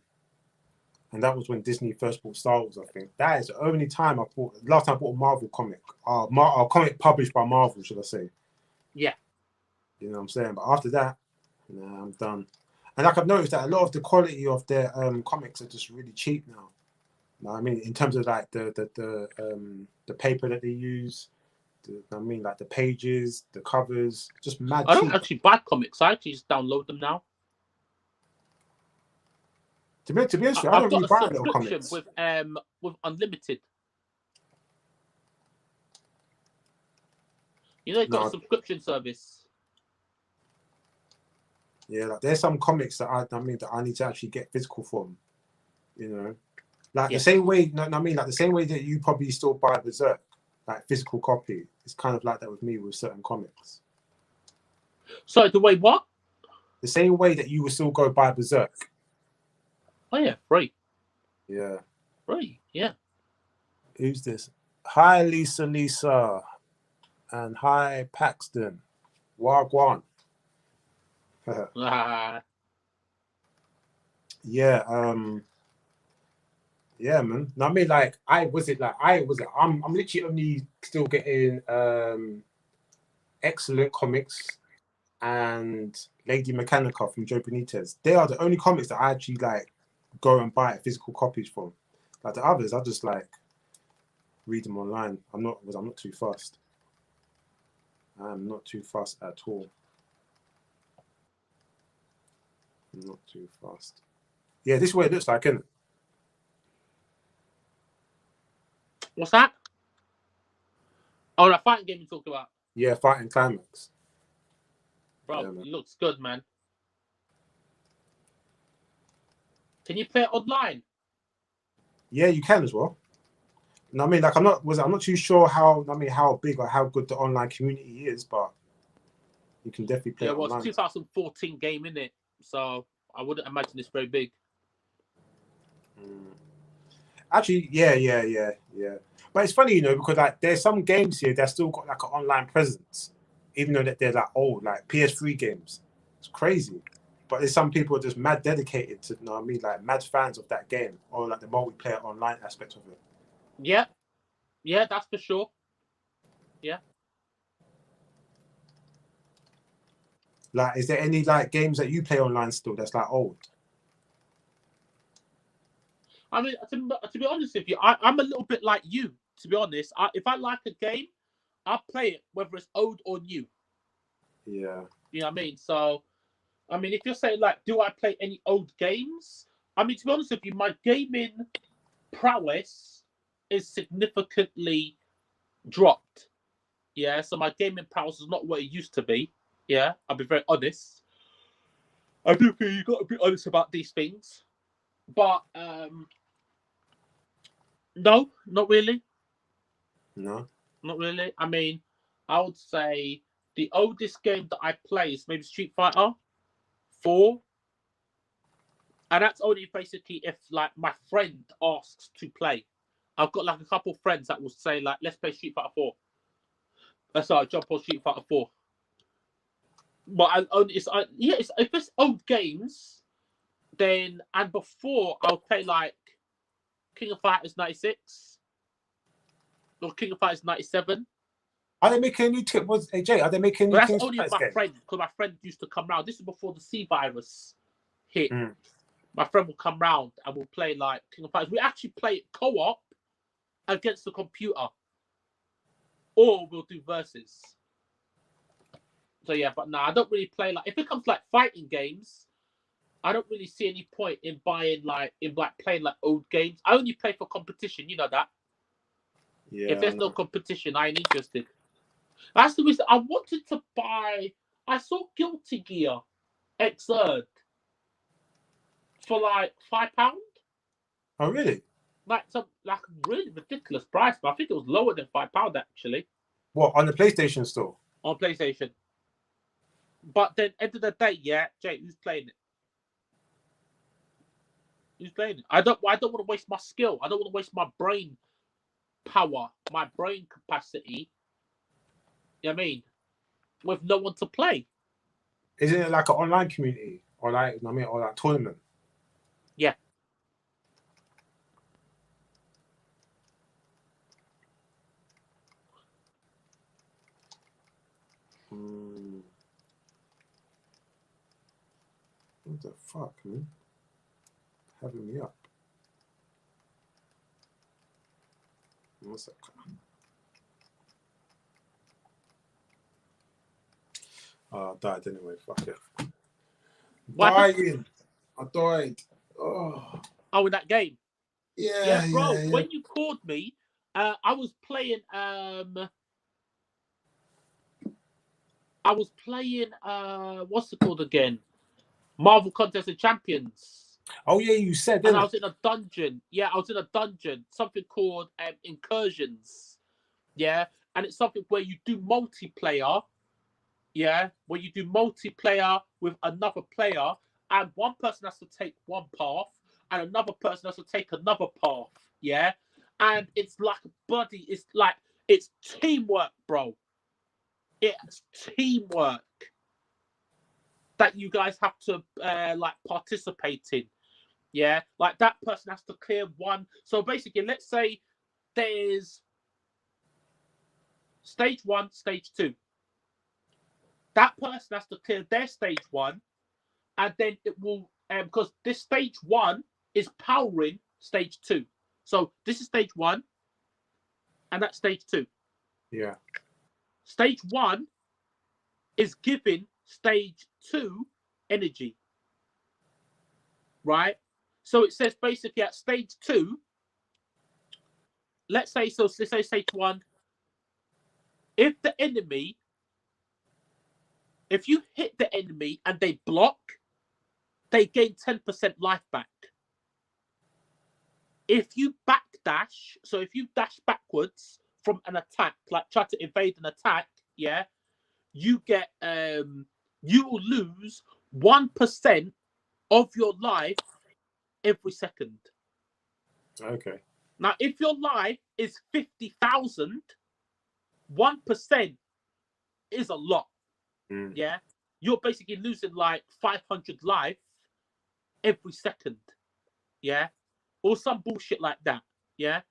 And that was when Disney first bought Star Wars, I think. That is the only time last time I bought a Marvel comic. A comic published by Marvel, should I say. Yeah. You know what I'm saying? But after that, nah, I'm done. And like I've noticed that a lot of the quality of their comics are just really cheap now. You know what I mean? In terms of like the paper that they use, like the pages, the covers, just mad cheap. I don't actually buy comics. I actually just download them now. To be honest, I don't really buy little comics. With Unlimited. You know, they've got a subscription service. Yeah, like there's some comics that I need to actually get physical from. You know, like the same way. Like the same way that you probably still buy Berserk, like physical copy. It's kind of like that with me with certain comics. So the way what? The same way that you will still go buy Berserk. Oh yeah, free. Yeah. Free, yeah. Who's this? Hi Lisa, and hi Paxton. Wagwan. Yeah, yeah, man. I mean, like, I'm literally only still getting Excellent Comics and Lady Mechanica from Joe Benitez. They are the only comics that I actually like go and buy physical copies from. Like the others, I just like read them online. I'm not too fast. I'm not too fast at all. I'm not too fast. Yeah, this is what it looks like, isn't it? What's that? Oh, that fighting game you talked about. Yeah, Fighting Climax. Bro, Yeah, it looks good, man. Can you play it online? Yeah, you can as well. And I mean, like, I'm not too sure how big or how good the online community is, but you can definitely play it online. It's 2014 game, innit? So I wouldn't imagine it's very big. Actually, yeah. But it's funny, because like there's some games here that still got like an online presence, even though that they're like old, like PS3 games. It's crazy. But there's some people just mad dedicated to, like mad fans of that game or like the multiplayer online aspect of it. Yeah, that's for sure. Yeah. Like, is there any like games that you play online still that's like old? I mean, to be honest with you, I'm a little bit like you. To be honest, if I like a game, I'll play it whether it's old or new. Yeah. You know what I mean? So, I mean, if you're saying like, do I play any old games? I mean, to be honest with you, my gaming prowess is significantly dropped. Yeah, so my gaming prowess is not what it used to be. Yeah, I'll be very honest. I do think you got to be honest about these things. But no, not really. No. Not really. I mean, I would say the oldest game that I play is maybe Street Fighter 4. And that's only basically if like my friend asks to play. I've got like a couple of friends that will say like, let's play Street Fighter 4. That's how I jump on Street Fighter 4. But if it's old games, then and before I'll play like King of Fighters 96 or King of Fighters 97. Are they making a new tip? Jay? Are they making a new? But that's King's only if my friend, because my friend used to come round. This is before the C virus hit. My friend will come round and we'll play like King of Fighters. We actually play co-op against the computer, or we'll do versus. So yeah, but I don't really play like if it comes to, like fighting games. I don't really see any point in playing like old games. I only play for competition. You know that. Yeah. If there's no competition, I ain't interested. That's the reason I wanted to buy. I saw Guilty Gear Xrd for like £5. Oh really? Like some like really ridiculous price, but I think it was lower than £5 actually. What, on the PlayStation store? On PlayStation. But then end of the day, yeah, Jay, who's playing it? Who's playing it? I don't want to waste my skill. I don't want to waste my brain power, my brain capacity. You know what I mean? With no one to play. Isn't it like an online community or like or like tournament? Yeah. What the fuck, man? Having me up. One second. I died anyway. Fuck it. Dying. I died. Oh, in that game. Yeah, bro. Yeah. When you called me, I was playing. What's it called again? Marvel Contest of Champions. Oh yeah, you said. And I was in a dungeon. Yeah, I was in a dungeon. Something called Incursions. Yeah, and it's something where you do multiplayer. Yeah, where you do multiplayer with another player, and one person has to take one path, and another person has to take another path. Yeah, and it's like bloody. It's teamwork, bro. It's teamwork that you guys have to participate in. Yeah, like that person has to clear one. So basically, let's say there's stage 1, stage 2. That person has to clear their stage 1, and then it will because this stage 1 is powering stage 2. So this is stage 1, and that's stage 2. Yeah. Stage 1 is giving stage 2 energy, right? So it says basically at stage 2, let's say stage 1, if you hit the enemy and they block, they gain 10% life back. If you backdash, so if you dash backwards from an attack, like try to evade an attack, yeah, you get you will lose 1% of your life every second. Okay. Now, if your life is 50,000, 1% is a lot. Yeah, you're basically losing like 500 life every second. Yeah, or some bullshit like that. Yeah.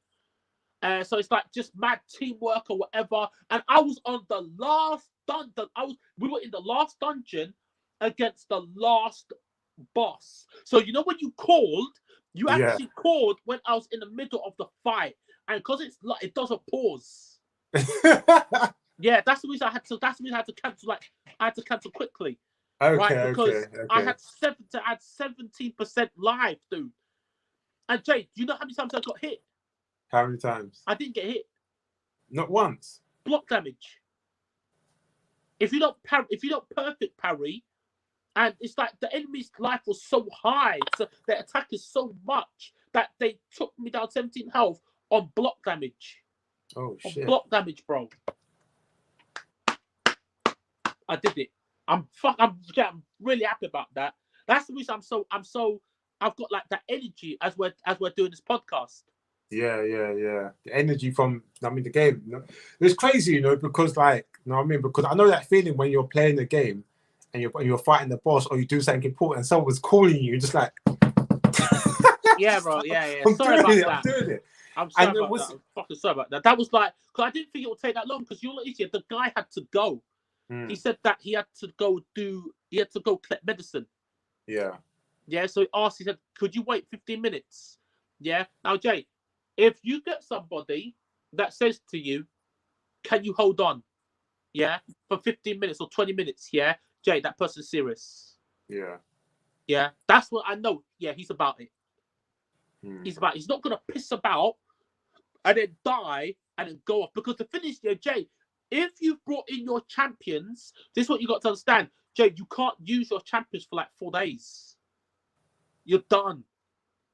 So it's like just mad teamwork or whatever. And I was on the last dungeon. We were in the last dungeon against the last boss. So you know when you called, you actually called when I was in the middle of the fight, and because it's like it doesn't pause. Yeah, that's the reason I had to. That's the reason I had to cancel. Like I had to cancel quickly, right? Because I had 17% live, dude. And Jay, do you know how many times I got hit? How many times? I didn't get hit. Not once. Block damage. If you don't perfect parry, and it's like the enemy's life was so high, so their attack is so much that they took me down 17 health on block damage. Oh shit! On block damage, bro. I did it. I'm really happy about that. That's the reason I've got like that energy as we're doing this podcast. Yeah. The energy from, the game. It's crazy, because like, because I know that feeling when you're playing a game and you're fighting the boss or you do something important and someone's calling you, just like, yeah, bro, yeah. I'm sorry about that. I'm doing it. I'm sorry about that. I'm fucking sorry about that. That was like, because I didn't think it would take that long. Because you're easier. The guy had to go. He said that he had to go collect medicine. Yeah. Yeah. So he said, could you wait 15 minutes? Yeah. Now, Jay, if you get somebody that says to you, can you hold on? Yeah. For 15 minutes or 20 minutes. Yeah. Jay, that person's serious. Yeah. Yeah. That's what I know. Yeah. He's about it. He's not going to piss about and then die and then go off. Because the finish there, Jay, if you've brought in your champions, this is what you got to understand. Jay, you can't use your champions for like 4 days. You're done.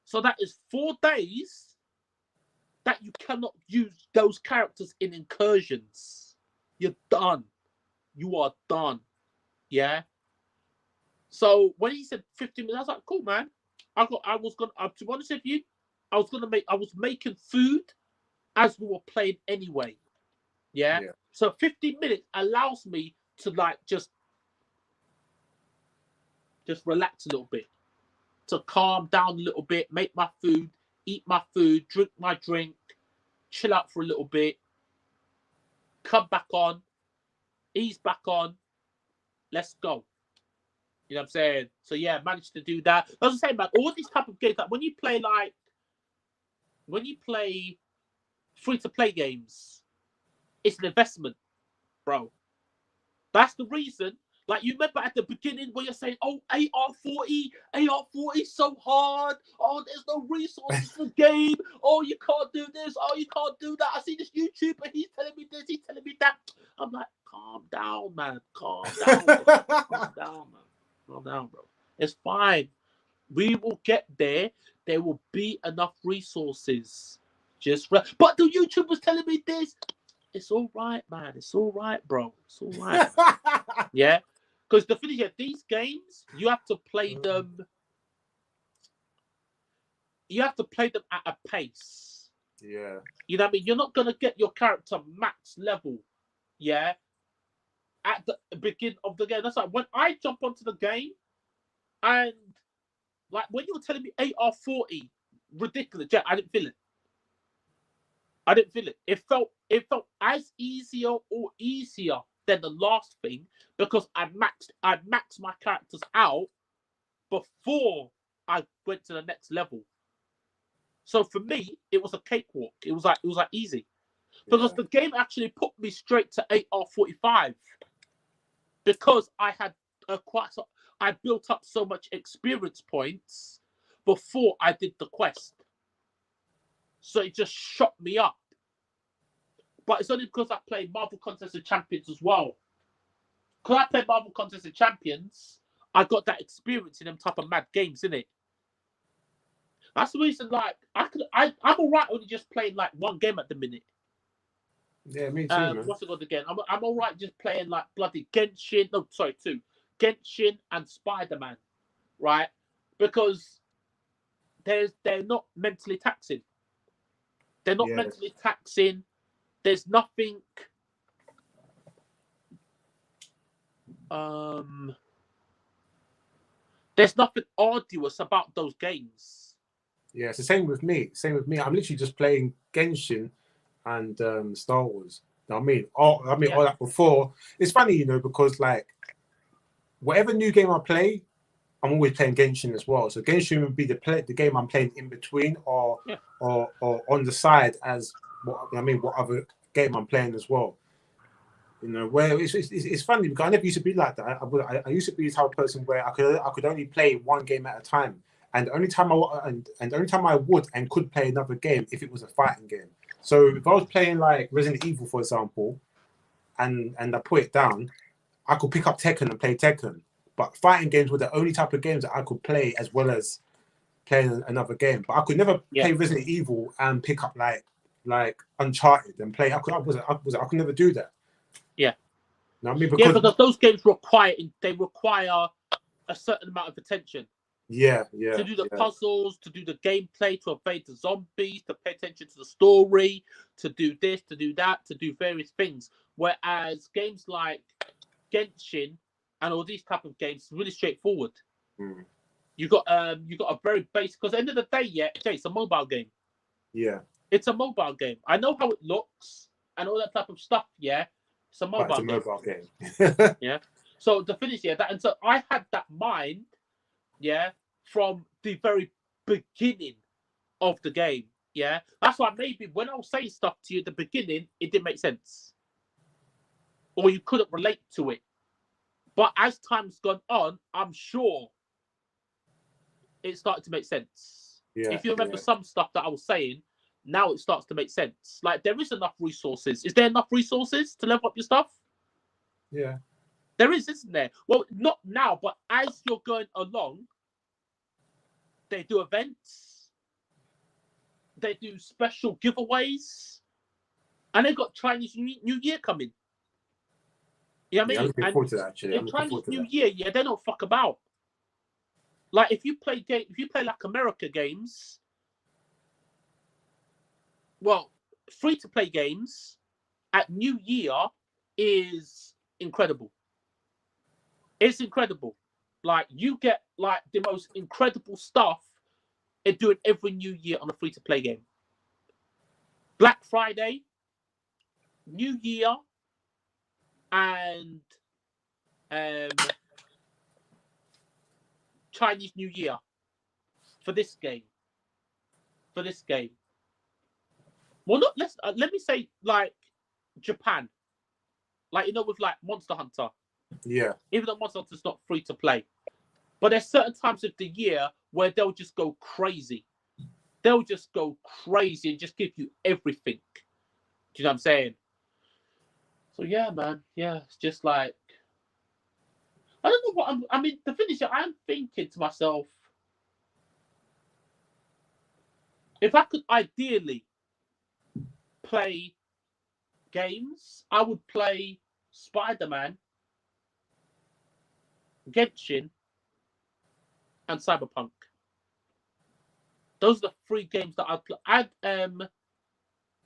So that is 4 days that you cannot use those characters in incursions. You're done. You are done. Yeah. So when he said 15 minutes, I was like, cool, man. To be honest with you, I was making food as we were playing anyway. Yeah. So 15 minutes allows me to like just relax a little bit, to calm down a little bit, make my food, eat my food, drink my drink, chill out for a little bit, come back on, ease back on, let's go. You know what I'm saying? So yeah, managed to do that. As I was saying, man, all these type of games, like when you play free-to-play games, it's an investment, bro. That's the reason. Like, you remember at the beginning where you're saying, oh, AR-40 is so hard. Oh, there's no resources for the game. Oh, you can't do this. Oh, you can't do that. I see this YouTuber. He's telling me this. He's telling me that. I'm like, calm down, man. Calm down, bro. Calm down, man. Calm down, bro. It's fine. We will get there. There will be enough resources. But the YouTuber's telling me this. It's all right, man. It's all right, bro. It's all right. Yeah? Because the thing is, these games, you have to play them. You have to play them at a pace. Yeah. You know what I mean? You're not going to get your character max level, yeah, at the beginning of the game. That's like when I jump onto the game and, like, when you were telling me AR-40, ridiculous, Jack, I didn't feel it. I didn't feel it. It felt as easier than the last thing because I maxed my characters out before I went to the next level. So for me, it was a cakewalk. It was like easy. Because the game actually put me straight to 8R45 because I had I built up so much experience points before I did the quest. So it just shot me up. But it's only because I played Marvel Contest of Champions as well. Because I played Marvel Contest of Champions, I got that experience in them type of mad games, innit? That's the reason, like, I'm alright only just playing like one game at the minute. Yeah, me too, man. What's it called again? I'm alright just playing like bloody Genshin. No, sorry, two. Genshin and Spider-Man, right? Because they're not mentally taxing. They're not mentally taxing. There's nothing. There's nothing arduous about those games. Yeah, it's the same with me. I'm literally just playing Genshin and Star Wars. You know what I mean? All that before. It's funny, you know, because like whatever new game I play, I'm always playing Genshin as well. So Genshin would be the game I'm playing in between or on the side as what other game I'm playing as well. You know, where it's funny because I never used to be like that. I used to be the type of person where I could only play one game at a time, and the only time I would and could play another game if it was a fighting game. So if I was playing like Resident Evil, for example, and I put it down, I could pick up Tekken and play Tekken. But fighting games were the only type of games that I could play as well as playing another game. But I could never play Resident Evil and pick up like Uncharted and play. I could never do that. Yeah. You know what I mean? Because those games require a certain amount of attention. Yeah. To do the puzzles, to do the gameplay, to evade the zombies, to pay attention to the story, to do this, to do that, to do various things. Whereas games like Genshin and all these type of games really straightforward. You got a very basic, because at the end of the day, Jay, it's a mobile game. Yeah. It's a mobile game. I know how it looks and all that type of stuff, yeah. It's a mobile game. Yeah. So the finish, and so I had that mind, from the very beginning of the game. Yeah. That's why maybe when I was saying stuff to you at the beginning, it didn't make sense. Or you couldn't relate to it. But as time's gone on, I'm sure it started to make sense. Yeah, if you remember some stuff that I was saying, now it starts to make sense. Like, there is enough resources. Is there enough resources to level up your stuff? Yeah. There is, isn't there? Well, not now, but as you're going along, they do events. They do special giveaways. And they've got Chinese New Year coming. You know what I mean? I'm looking forward to that, actually. In Chinese New Year, they don't fuck about. Like, if you play like America games, well, free-to-play games at New Year is incredible. It's incredible. Like, you get like the most incredible stuff in doing every New Year on a free-to-play game. Black Friday, New Year, and Chinese New Year for this game. Well, let me say like Japan, like, you know, with like Monster Hunter. Yeah. Even though Monster Hunter's not free to play, but there's certain times of the year where they'll just go crazy. They'll just go crazy and just give you everything. Do you know what I'm saying? So yeah, man. Yeah, it's just like, I don't know what I mean. The thing is, I'm thinking to myself, if I could ideally play games, I would play Spider-Man, Genshin, and Cyberpunk. Those are the 3 games that I'd play.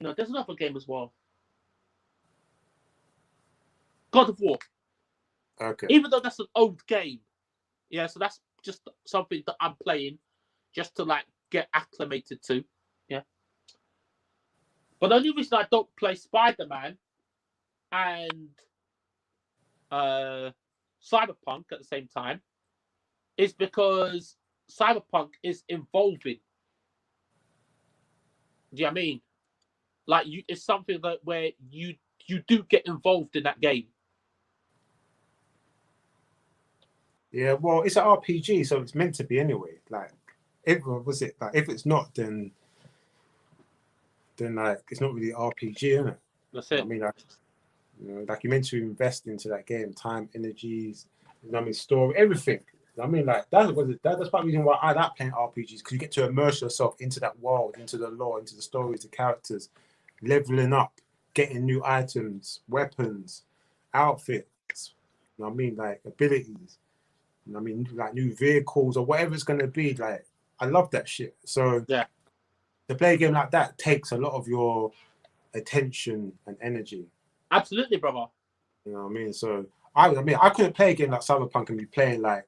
No, there's another game as well. God of War. Okay. Even though that's an old game. Yeah, so that's just something that I'm playing just to like get acclimated to. Yeah. But the only reason I don't play Spider-Man and Cyberpunk at the same time is because Cyberpunk is involving. Do you know what I mean? Like it's something that where you do get involved in that game. Yeah, well, it's an RPG, so it's meant to be anyway. Like, if it's not, then like it's not really RPG, isn't it? That's I it. mean, like, like you're meant to invest into that game, time, energies, story, everything. I mean, like that's part of the reason why I like playing RPGs, because you get to immerse yourself into that world, into the lore, into the stories, the characters, leveling up, getting new items, weapons, outfits. I mean, like abilities. I mean, like new vehicles or whatever it's gonna be. Like, I love that shit. So yeah, to play a game like that takes a lot of your attention and energy. Absolutely, brother. You know what I mean? So I couldn't play a game like Cyberpunk and be playing like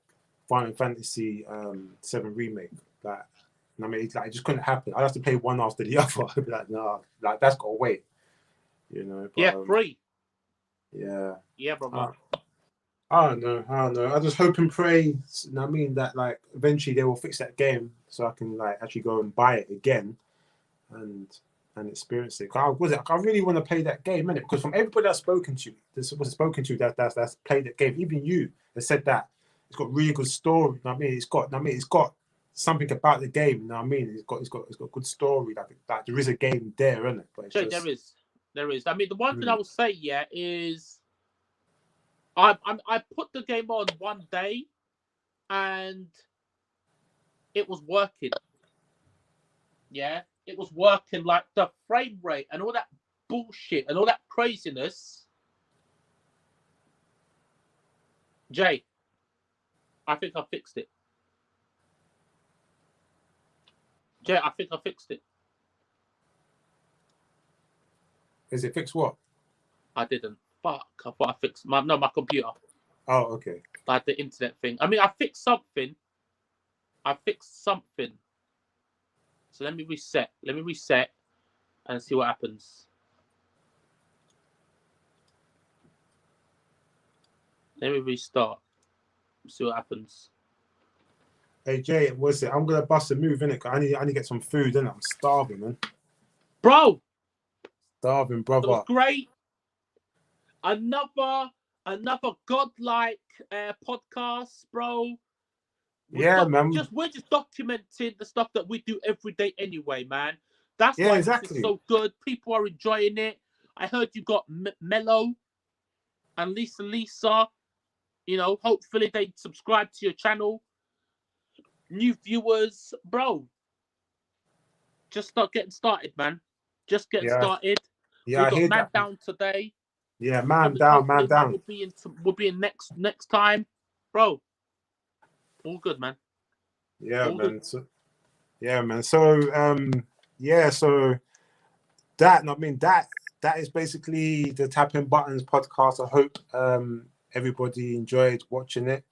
Final Fantasy 7 remake. Like, I mean, it just couldn't happen. I have to play one after the other. I'd be like, nah, like that's gotta wait. You know? But, yeah, free. Yeah. Yeah, brother. I don't know. I just hope and pray. You know what I mean, that like eventually they will fix that game so I can like actually go and buy it again and experience it. I really want to play that game, innit? Because from everybody I've spoken to, that's played that game, even you, that said that it's got really good story. You know what I mean, it's got something about the game. You know what I mean, it's got good story. Like there is a game there, isn't it? But it's So just, there is. I mean, the one thing I will say, yeah, is I put the game on one day, and it was working. Yeah, it was working. Like the frame rate and all that bullshit and all that craziness. Jay, I think I fixed it. Jay, I think I fixed it. Is it fixed what? I didn't. Fuck, I thought I fixed my computer. Oh, okay. Like the internet thing. I mean, I fixed something. So let me reset. And see what happens. Let me restart. See what happens. Hey Jay, what's it? I'm gonna bust a move, innit? I need to get some food, innit? I'm starving, man. Bro! Starving, brother. It was great. Another godlike podcast, bro. Man. We're just documenting the stuff that we do every day anyway, man. That's why exactly. It's so good. People are enjoying it. I heard you got Mello and Lisa. You know, hopefully they subscribe to your channel. New viewers, bro. Just start getting started, man. Just getting started. Yeah, we got man down today. Yeah, man down. We'll be in next time, bro. All good, man. Yeah, all man. Good. So that is basically the Tapping Buttons podcast. I hope everybody enjoyed watching it.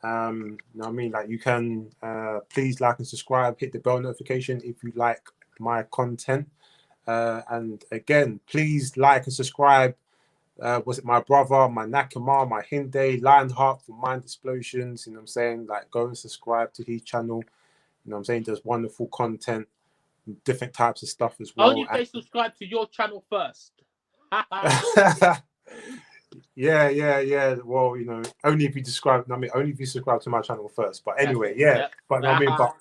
You know what I mean? Like, you can please like and subscribe, hit the bell notification if you like my content. And again, please like and subscribe. Was it my brother, my Nakama, my Hinde, Lionheart for Mind Explosions? You know what I'm saying? Like, go and subscribe to his channel. You know what I'm saying? There's wonderful content, different types of stuff as well. Only if they subscribe to your channel first. Yeah. Well, you know, only if you subscribe. I mean, only if you subscribe to my channel first. But anyway, But I mean, but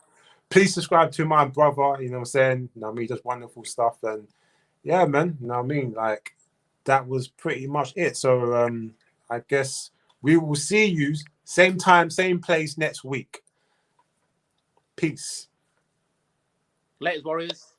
please subscribe to my brother. You know what I'm saying? You know what I mean? Just wonderful stuff. And yeah, man. You know what I mean? Like, that was pretty much it. So I guess we will see you same time, same place next week. Peace. Laters, Warriors.